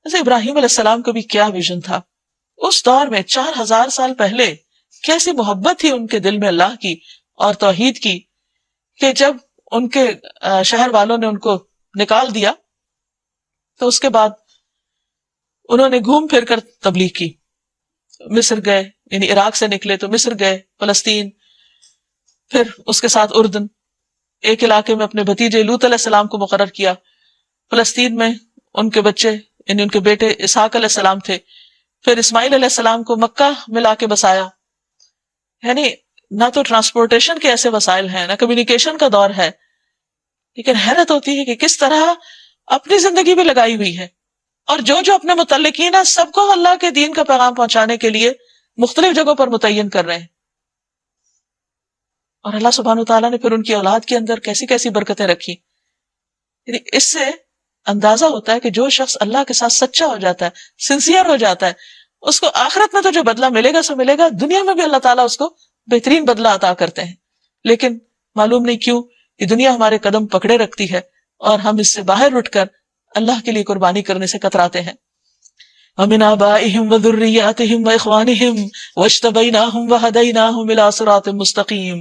جیسے ابراہیم علیہ السلام کو بھی کیا ویژن تھا. اس دور میں 4000 سال پہلے کیسی محبت تھی ان کے دل میں اللہ کی اور توحید کی کہ جب ان کے شہر والوں نے ان کو نکال دیا تو اس کے بعد انہوں نے گھوم پھر کر تبلیغ کی. مصر گئے، یعنی عراق سے نکلے تو مصر گئے، فلسطین، پھر اس کے ساتھ اردن. ایک علاقے میں اپنے بھتیجے لوط علیہ السلام کو مقرر کیا. فلسطین میں ان کے بچے یعنی ان کے بیٹے اسحاق علیہ السلام تھے. پھر اسماعیل علیہ السلام کو مکہ میں لا کے بسایا. یعنی نہ تو ٹرانسپورٹیشن کے ایسے وسائل ہیں، نہ کمیونیکیشن کا دور ہے، لیکن حیرت ہوتی ہے کہ کس طرح اپنی زندگی بھی لگائی ہوئی ہے اور جو اپنے متعلقین ہیں سب کو اللہ کے دین کا پیغام پہنچانے کے لیے مختلف جگہوں پر متعین کر رہے ہیں. اور اللہ سبحانہ وتعالیٰ نے پھر ان کی اولاد کے اندر کیسی کیسی برکتیں رکھی. یعنی اس سے اندازہ ہوتا ہے کہ جو شخص اللہ کے ساتھ سچا ہو جاتا ہے، سنسیئر ہو جاتا ہے، اس کو آخرت میں تو جو بدلہ ملے گا سو ملے گا، دنیا میں بھی اللہ تعالیٰ اس کو بہترین بدلہ عطا کرتے ہیں. لیکن معلوم نہیں کیوں یہ دنیا ہمارے قدم پکڑے رکھتی ہے اور ہم اس سے باہر اٹھ کر اللہ کے لیے قربانی کرنے سے کتراتے ہیں. وَمِنْ آبَائِهِمْ وَذُرِّيَّاتِهِمْ وَإِخْوَانِهِمْ وَاجْتَبَيْنَاهُمْ وَهَدَيْنَاهُمْ إِلَىٰ صِرَاطٍ مُسْتَقِيمٍ.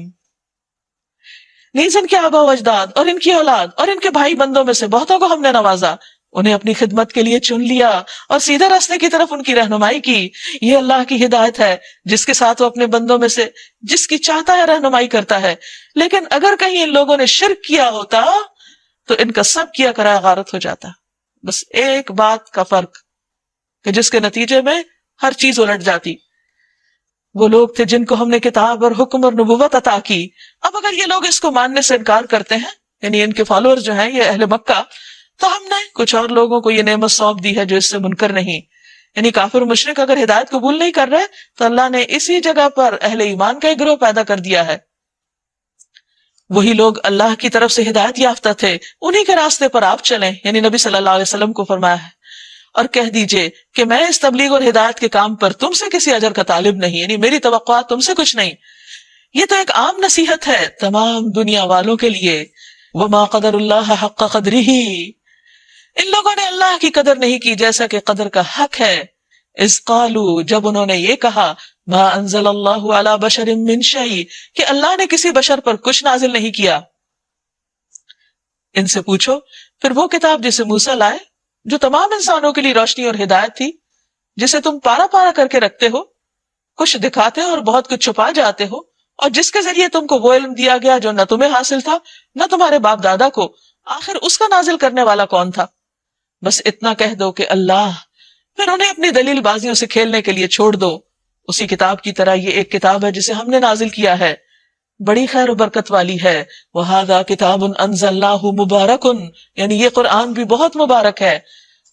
نیز ان کے آبا و اجداد اور ان کی اولاد اور ان کے بھائی بندوں میں سے بہتوں کو ہم نے نوازا، انہیں اپنی خدمت کے لیے چن لیا اور سیدھے راستے کی طرف ان کی رہنمائی کی. یہ اللہ کی ہدایت ہے جس کے ساتھ وہ اپنے بندوں میں سے جس کی چاہتا ہے رہنمائی کرتا ہے. لیکن اگر کہیں ان لوگوں نے شرک کیا ہوتا تو ان کا سب کیا کرایا غارت ہو جاتا. بس ایک بات کا فرق کہ جس کے نتیجے میں ہر چیز الٹ جاتی. وہ لوگ تھے جن کو ہم نے کتاب اور حکم اور نبوت عطا کی. اب اگر یہ لوگ اس کو ماننے سے انکار کرتے ہیں، یعنی ان کے فالوور جو ہیں یہ اہل مکہ، تو ہم نے کچھ اور لوگوں کو یہ نعمت سونپ دی ہے جو اس سے منکر نہیں. یعنی کافر مشرک اگر ہدایت قبول نہیں کر رہے تو اللہ نے اسی جگہ پر اہل ایمان کا ایک گروہ پیدا کر دیا ہے. وہی لوگ اللہ کی طرف سے ہدایت یافتہ تھے، انہی کے راستے پر آپ چلیں. یعنی نبی صلی اللہ علیہ وسلم کو فرمایا ہے اور کہہ دیجئے کہ میں اس تبلیغ اور ہدایت کے کام پر تم سے کسی اجر کا طالب نہیں، یعنی میری توقعات تم سے کچھ نہیں. یہ تو ایک عام نصیحت ہے تمام دنیا والوں کے لیے. وما قدر اللہ حق قدرہ، ان لوگوں نے اللہ کی قدر نہیں کی جیسا کہ قدر کا حق ہے. اذ قالوا، جب انہوں نے یہ کہا، ما انزل اللہ علی بشر من شیء، کہ اللہ نے کسی بشر پر کچھ نازل نہیں کیا. ان سے پوچھو پھر وہ کتاب جسے موسیٰ لائے جو تمام انسانوں کے لیے روشنی اور ہدایت تھی، جسے تم پارا پارا کر کے رکھتے ہو، کچھ دکھاتے ہو اور بہت کچھ چھپا جاتے ہو، اور جس کے ذریعے تم کو وہ علم دیا گیا جو نہ تمہیں حاصل تھا نہ تمہارے باپ دادا کو. آخر اس کا نازل کرنے والا کون تھا؟ بس اتنا کہہ دو کہ اللہ، پھر انہیں اپنی دلیل بازیوں سے کھیلنے کے لیے چھوڑ دو. اسی کتاب کی طرح یہ ایک کتاب ہے جسے ہم نے نازل کیا ہے، بڑی خیر و برکت والی ہے. وَهَذَا كِتَابٌ أَنزَلْنَاهُ مُبَارَكٌ، یعنی یہ قرآن بھی بہت مبارک ہے.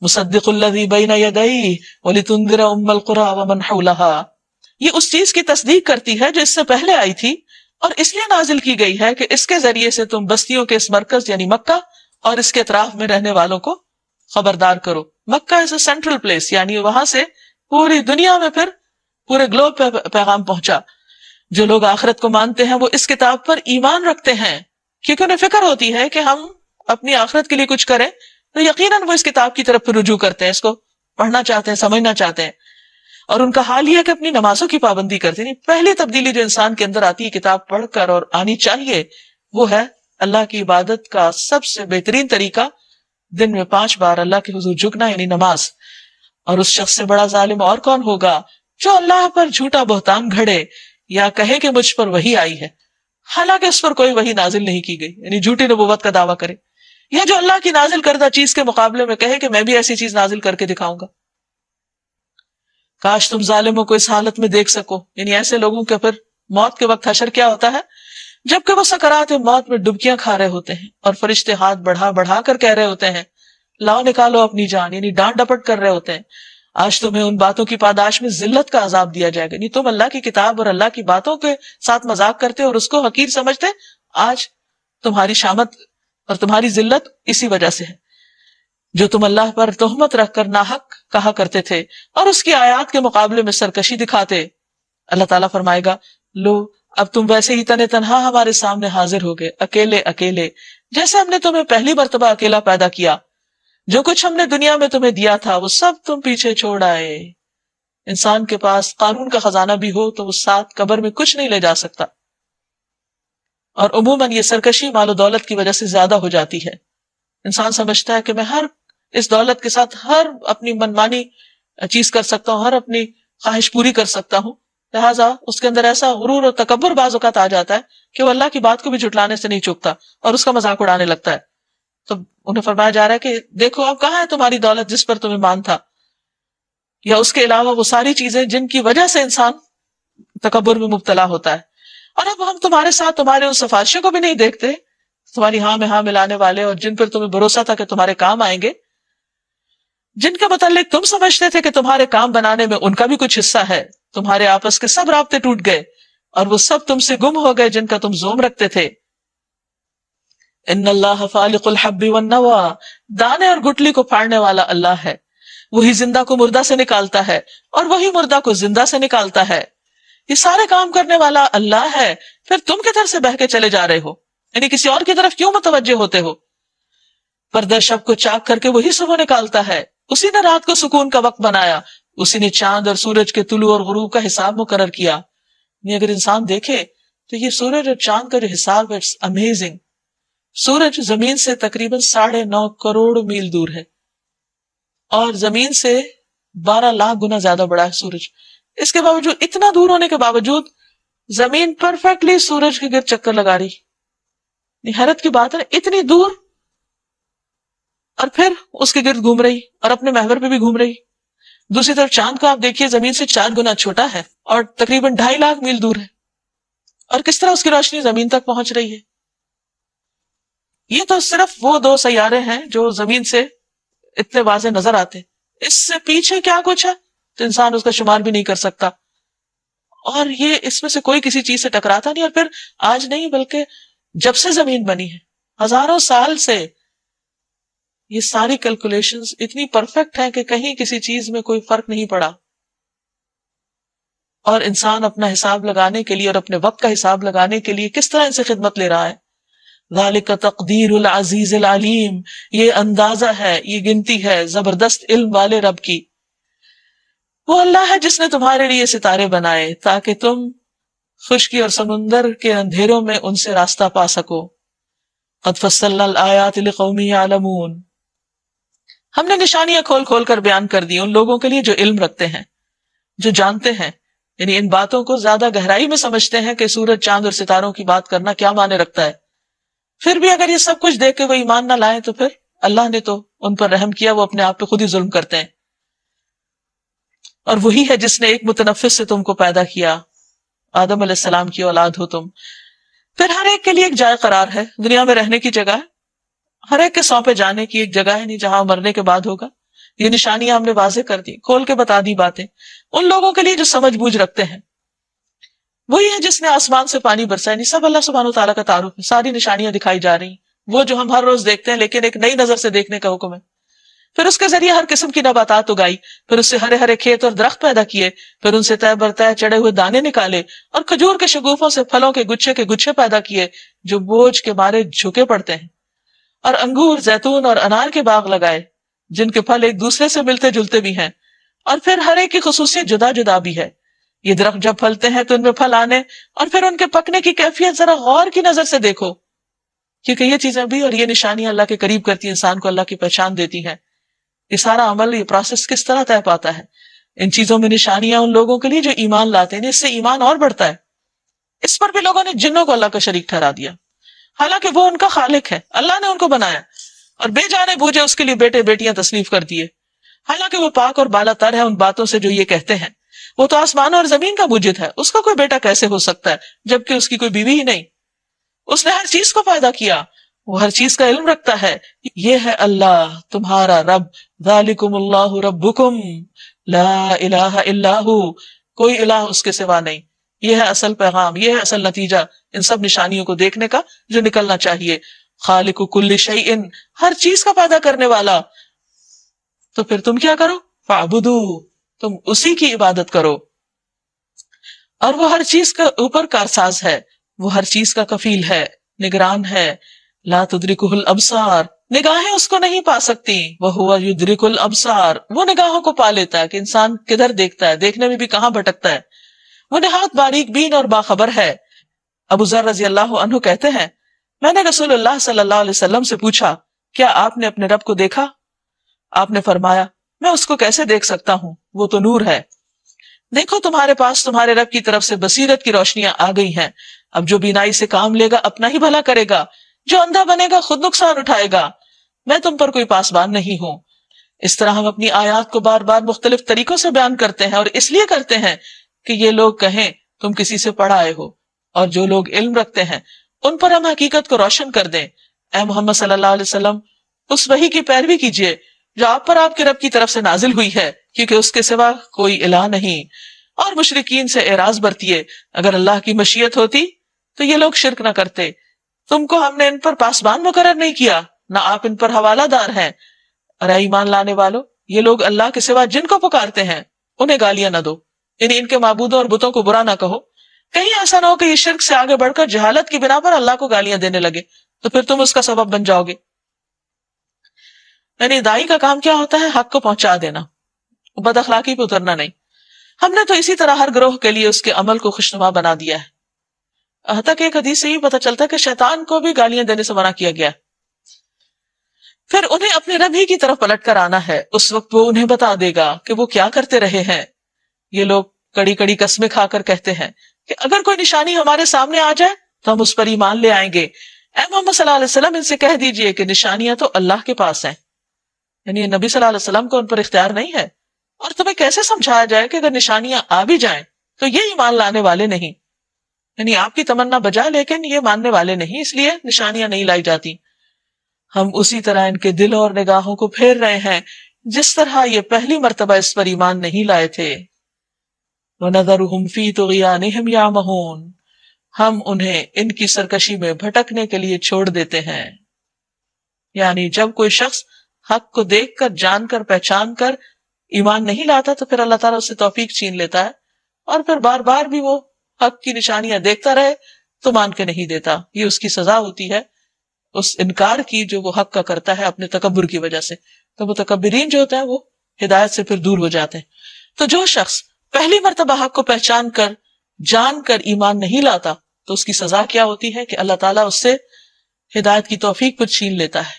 مُصَدِّقُ الَّذِي بَيْنَ يَدَيْهِ وَلِتُنذِرَ أُمَّ الْقُرَىٰ وَمَنْ حَوْلَهَا، یہ اس چیز کی تصدیق کرتی ہے جو اس سے پہلے آئی تھی اور اس لیے نازل کی گئی ہے کہ اس کے ذریعے سے تم بستیوں کے اس مرکز یعنی مکہ اور اس کے اطراف میں رہنے والوں کو خبردار کرو. مکہ از اے سینٹرل پلیس، یعنی وہاں سے پوری دنیا میں پھر پورے گلوب پہ پیغام پہنچا. جو لوگ آخرت کو مانتے ہیں وہ اس کتاب پر ایمان رکھتے ہیں کیونکہ انہیں فکر ہوتی ہے کہ ہم اپنی آخرت کے لیے کچھ کریں، تو یقیناً وہ اس کتاب کی طرف رجوع کرتے ہیں، اس کو پڑھنا چاہتے ہیں، سمجھنا چاہتے ہیں. اور ان کا حال یہ ہے کہ اپنی نمازوں کی پابندی کرتے ہیں. پہلی تبدیلی جو انسان کے اندر آتی ہے کتاب پڑھ کر اور آنی چاہیے، وہ ہے اللہ کی عبادت کا سب سے بہترین طریقہ دن میں 5 بار اللہ کے حضور جھکنا، یعنی نماز. اور اس شخص سے بڑا ظالم اور کون ہوگا جو اللہ پر جھوٹا بہتان گھڑے یا کہے کہ مجھ پر وحی آئی ہے حالانکہ اس پر کوئی وحی نازل نہیں کی گئی، یعنی جھوٹی نبوت کا دعویٰ کرے، یا جو اللہ کی نازل کردہ چیز کے مقابلے میں کہے کہ میں بھی ایسی چیز نازل کر کے دکھاؤں گا. کاش تم ظالموں کو اس حالت میں دیکھ سکو، یعنی ایسے لوگوں کے پھر موت کے وقت حشر کیا ہوتا ہے، جبکہ وہ سکرات موت میں ڈبکیاں کھا رہے ہوتے ہیں اور فرشتے ہاتھ بڑھا بڑھا کر کہہ رہے ہوتے ہیں لاؤ نکالو اپنی جان، یعنی ڈانٹ ڈپٹ کر رہے ہوتے ہیں آج تمہیں ان باتوں کی پاداش میں ذلت کا عذاب دیا جائے گا. یعنی تم اللہ کی کتاب اور اللہ کی باتوں کے ساتھ مذاق کرتے اور اس کو حقیر سمجھتے، آج تمہاری شامت اور تمہاری ذلت اسی وجہ سے ہے جو تم اللہ پر تہمت رکھ کر ناحق کہا کرتے تھے اور اس کی آیات کے مقابلے میں سرکشی دکھاتے. اللہ تعالیٰ فرمائے گا لو اب تم ویسے ہی تنے تنہا ہمارے سامنے حاضر ہو گئے، اکیلے اکیلے، جیسے ہم نے تمہیں پہلی مرتبہ اکیلا پیدا کیا. جو کچھ ہم نے دنیا میں تمہیں دیا تھا وہ سب تم پیچھے چھوڑ آئے. انسان کے پاس قارون کا خزانہ بھی ہو تو وہ ساتھ قبر میں کچھ نہیں لے جا سکتا. اور عموماً یہ سرکشی مال و دولت کی وجہ سے زیادہ ہو جاتی ہے. انسان سمجھتا ہے کہ میں اس دولت کے ساتھ ہر اپنی منمانی چیز کر سکتا ہوں، ہر اپنی خواہش پوری کر سکتا ہوں، لہٰذا اس کے اندر ایسا غرور اور تکبر بعض اوقات آ جاتا ہے کہ وہ اللہ کی بات کو بھی جھٹلانے سے نہیں چوکتا اور اس کا مذاق اڑانے لگتا ہے. تو انہیں فرمایا جا رہا ہے کہ دیکھو اب کہاں ہے تمہاری دولت جس پر تمہیں مان تھا، یا اس کے علاوہ وہ ساری چیزیں جن کی وجہ سے انسان تکبر میں مبتلا ہوتا ہے. اور اب ہم تمہارے ساتھ تمہارے ان سفارشوں کو بھی نہیں دیکھتے، تمہاری ہاں میں ہاں ملانے والے اور جن پر تمہیں بھروسہ تھا کہ تمہارے کام آئیں گے، جن کے متعلق تم سمجھتے تھے کہ تمہارے کام بنانے میں ان کا بھی کچھ حصہ ہے. تمہارے آپس کے سب رابطے ٹوٹ گئے اور وہ سب تم سے گم ہو گئے جن کا تم زوم رکھتے تھے. ان اللہ فالق الحب والنوى، دانے اور گٹلی کو پھاڑنے والا اللہ ہے. وہی زندہ کو مردہ سے نکالتا ہے اور وہی مردہ کو زندہ سے نکالتا ہے. یہ سارے کام کرنے والا اللہ ہے، پھر تم کدھر سے بہ کے چلے جا رہے ہو، یعنی کسی اور کی طرف کیوں متوجہ ہوتے ہو. پردہ شب کو چاک کر کے وہی صبح نکالتا ہے. اسی نے رات کو سکون کا وقت بنایا، اسی نے چاند اور سورج کے طلوع اور غروب کا حساب مقرر کیا. یعنی اگر انسان دیکھے تو یہ سورج اور چاند کا جو حساب ہے امیزنگ. سورج زمین سے تقریباً 9.5 کروڑ میل دور ہے اور زمین سے 12 لاکھ گنا زیادہ بڑا ہے سورج. اس کے باوجود، اتنا دور ہونے کے باوجود، زمین پرفیکٹلی سورج کے گرد چکر لگا رہی. حیرت کی بات ہے، اتنی دور اور پھر اس کے گرد گھوم رہی اور اپنے محور پہ بھی گھوم رہی. دوسری طرف چاند کو آپ دیکھیے، زمین سے 4 گنا چھوٹا ہے اور تقریباً 2.5 لاکھ میل دور ہے، اور کس طرح اس کی روشنی زمین تک پہنچ رہی ہے. یہ تو صرف وہ 2 سیارے ہیں جو زمین سے اتنے واضح نظر آتے، اس سے پیچھے کیا کچھ ہے تو انسان اس کا شمار بھی نہیں کر سکتا. اور یہ اس میں سے کوئی کسی چیز سے ٹکراتا نہیں. اور پھر آج نہیں بلکہ جب سے زمین بنی ہے، ہزاروں سال سے یہ ساری کیلکولیشنز اتنی پرفیکٹ ہیں کہ کہیں کسی چیز میں کوئی فرق نہیں پڑا. اور انسان اپنا حساب لگانے کے لیے اور اپنے وقت کا حساب لگانے کے لیے کس طرح ان سے خدمت لے رہا ہے. ذالک تقدیر العزیز العلیم، یہ اندازہ ہے، یہ گنتی ہے زبردست علم والے رب کی. وہ اللہ ہے جس نے تمہارے لیے ستارے بنائے تاکہ تم خشکی اور سمندر کے اندھیروں میں ان سے راستہ پا سکو. قد فصلنا الآیات لقوم یعلمون، ہم نے نشانیاں کھول کھول کر بیان کر دی ان لوگوں کے لیے جو علم رکھتے ہیں، جو جانتے ہیں، یعنی ان باتوں کو زیادہ گہرائی میں سمجھتے ہیں کہ سورج چاند اور ستاروں کی بات کرنا کیا معنی رکھتا ہے. پھر بھی اگر یہ سب کچھ دیکھ کے وہ ایمان نہ لائیں تو پھر اللہ نے تو ان پر رحم کیا، وہ اپنے آپ پہ خود ہی ظلم کرتے ہیں. اور وہی ہے جس نے ایک متنفس سے تم کو پیدا کیا، آدم علیہ السلام کی اولاد ہو تم. پھر ہر ایک کے لیے ایک جائے قرار ہے، دنیا میں رہنے کی جگہ ہے، ہر ایک کے سونپے جانے کی ایک جگہ ہے، نہیں جہاں مرنے کے بعد ہوگا. یہ نشانیاں ہم نے واضح کر دی، کھول کے بتا دی باتیں ان لوگوں کے لیے جو سمجھ بوجھ رکھتے ہیں. وہی ہے جس نے آسمان سے پانی برسایا. نہیں، سب اللہ سبحانہ وتعالیٰ کا تعارف ہے، ساری نشانیاں دکھائی جا رہی ہیں، وہ جو ہم ہر روز دیکھتے ہیں لیکن ایک نئی نظر سے دیکھنے کا حکم ہے. پھر اس کے ذریعے ہر قسم کی نباتات اگائی، پھر اس سے ہرے ہرے کھیت اور درخت پیدا کیے، پھر ان سے تہ برتہ چڑھے ہوئے دانے نکالے اور کھجور کے شگوفوں سے پھلوں کے گچھے پیدا کیے جو بوجھ کے مارے جھکے پڑتے ہیں. اور انگور، زیتون اور انار کے باغ لگائے جن کے پھل ایک دوسرے سے ملتے جلتے بھی ہیں، اور پھر ہر ایک کی خصوصیت جدا جدا بھی ہے۔ یہ درخت جب پھلتے ہیں تو ان میں پھل آنے اور پھر ان کے پکنے کی کیفیت ذرا غور کی نظر سے دیکھو، کیونکہ یہ چیزیں بھی اور یہ نشانیاں اللہ کے قریب کرتی ہیں، انسان کو اللہ کی پہچان دیتی ہیں۔ یہ سارا عمل، یہ پروسیس کس طرح طے پاتا ہے؟ ان چیزوں میں نشانیاں ان لوگوں کے لیے جو ایمان لاتے ہیں، اس سے ایمان اور بڑھتا ہے۔ اس پر بھی لوگوں نے جنوں کو اللہ کا شریک ٹھہرا دیا، حالانکہ وہ ان کا خالق ہے، اللہ نے ان کو بنایا، اور بے جانے بوجھے اس کے لیے بیٹے بیٹیاں تصنیف کر دیے، حالانکہ وہ پاک اور بالا تر ہے ان باتوں سے جو یہ کہتے ہیں۔ وہ تو آسمان اور زمین کا موجد ہے، اس کا کوئی بیٹا کیسے ہو سکتا ہے جبکہ اس کی کوئی بیوی ہی نہیں؟ اس نے ہر چیز کو پیدا کیا، وہ ہر چیز کا علم رکھتا ہے۔ یہ ہے اللہ تمہارا رب، ذالکم اللہ ربکم لا الہ الا ہو، کوئی الہ اس کے سوا نہیں۔ یہ ہے اصل پیغام، یہ ہے اصل نتیجہ ان سب نشانیوں کو دیکھنے کا جو نکلنا چاہیے۔ خالق کل شیء، ہر چیز کا پیدا کرنے والا، تو پھر تم کیا کرو؟ فاعبدو، تم اسی کی عبادت کرو۔ اور وہ ہر چیز کا اوپر کارساز ہے، وہ ہر چیز کا کفیل ہے، نگران ہے۔ لا تدرکہ الابصار، نگاہیں اس کو نہیں پا سکتی، وہو یدرک الابصار، وہ نگاہوں کو پا لیتا ہے کہ انسان کدھر دیکھتا ہے، دیکھنے میں بھی کہاں بھٹکتا ہے۔ وہ نہایت باریک بین اور باخبر ہے۔ ابو ذر رضی اللہ عنہ کہتے ہیں، میں نے رسول اللہ صلی اللہ علیہ وسلم سے پوچھا، کیا آپ نے اپنے رب کو دیکھا؟ آپ نے فرمایا، میں اس کو کیسے دیکھ سکتا ہوں، وہ تو نور ہے۔ دیکھو تمہارے پاس تمہارے رب کی طرف سے بصیرت کی روشنیاں آ گئی ہیں، اب جو بینائی سے کام لے گا اپنا ہی بھلا کرے گا، جو اندھا بنے گا خود نقصان اٹھائے گا، میں تم پر کوئی پاسبان نہیں ہوں۔ اس طرح ہم اپنی آیات کو بار بار مختلف طریقوں سے بیان کرتے ہیں، اور اس لیے کرتے ہیں کہ یہ لوگ کہیں تم کسی سے پڑھ آئے ہو، اور جو لوگ علم رکھتے ہیں ان پر ہم حقیقت کو روشن کر دیں۔ اے محمد صلی اللہ علیہ وسلم، اس وحی کی پیروی کیجیے جو آپ پر آپ کے رب کی طرف سے نازل ہوئی ہے، کیونکہ اس کے سوا کوئی الہ نہیں، اور مشرکین سے اعراض برتیے، اگر اللہ کی مشیت ہوتی تو یہ لوگ شرک نہ کرتے، تم کو ہم نے ان پر پاسبان مقرر نہیں کیا، نہ آپ ان پر حوالہ دار ہیں۔ اور اے ایمان لانے والو، یہ لوگ اللہ کے سوا جن کو پکارتے ہیں انہیں گالیاں نہ دو، یعنی ان کے معبودوں اور بتوں کو برا نہ کہو، کہیں ایسا نہ ہو کہ یہ شرک سے آگے بڑھ کر جہالت کی بنا پر اللہ کو گالیاں دینے لگے تو پھر تم اس کا سبب بن جاؤ گے۔ یعنی دائی کا کام کیا ہوتا ہے؟ حق کو پہنچا دینا، بد اخلاقی پہ اترنا نہیں۔ ہم نے تو اسی طرح ہر گروہ کے لیے اس کے عمل کو خوشنما بنا دیا ہے، حتیٰ کہ ایک حدیث سے یہ پتہ چلتا ہے کہ شیطان کو بھی گالیاں دینے سے منع کیا گیا ہے۔ پھر انہیں اپنے رب ہی کی طرف پلٹ کر آنا ہے، اس وقت وہ انہیں بتا دے گا کہ وہ کیا کرتے رہے ہیں۔ یہ لوگ کڑی کڑی قسمیں کھا کر کہتے ہیں کہ اگر کوئی نشانی ہمارے سامنے آ جائے تو ہم اس پر ایمان لے آئیں گے۔ اے محمد صلی اللہ علیہ وسلم، ان سے کہہ دیجئے کہ نشانیاں تو اللہ کے پاس ہیں، یعنی نبی صلی اللہ علیہ وسلم کو ان پر اختیار نہیں ہے، اور تمہیں کیسے سمجھایا جائے کہ اگر نشانیاں آ بھی جائیں تو یہ ایمان لانے والے نہیں، یعنی آپ کی تمنا بجا لیکن یہ ماننے والے نہیں، اس لیے نشانیاں نہیں لائی جاتی۔ ہم اسی طرح ان کے دل اور نگاہوں کو پھیر رہے ہیں جس طرح یہ پہلی مرتبہ اس پر ایمان نہیں لائے تھے۔ وَنَذَرُهُمْ فِي طُغْيَانِهِمْ يَعْمَهُونَ، ہم انہیں ان کی سرکشی میں بھٹکنے کے لیے چھوڑ دیتے ہیں۔ یعنی جب کوئی شخص حق کو دیکھ کر، جان کر، پہچان کر ایمان نہیں لاتا تو پھر اللہ تعالیٰ اس سے توفیق چھین لیتا ہے، اور پھر بار بار بھی وہ حق کی نشانیاں دیکھتا رہے تو مان کے نہیں دیتا۔ یہ اس کی سزا ہوتی ہے، اس انکار کی جو وہ حق کا کرتا ہے اپنے تکبر کی وجہ سے۔ تو متکبرین جو ہوتے ہیں وہ ہدایت سے پھر دور ہو جاتے ہیں۔ تو جو شخص پہلی مرتبہ حق کو پہچان کر، جان کر ایمان نہیں لاتا تو اس کی سزا کیا ہوتی ہے کہ اللہ تعالیٰ اس سے ہدایت کی توفیق پر چھین لیتا ہے،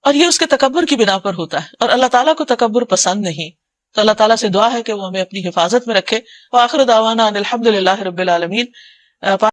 اور یہ اس کے تکبر کی بنا پر ہوتا ہے، اور اللہ تعالیٰ کو تکبر پسند نہیں۔ تو اللہ تعالیٰ سے دعا ہے کہ وہ ہمیں اپنی حفاظت میں رکھے۔ وآخر دعوانا ان الحمد للہ رب العالمین۔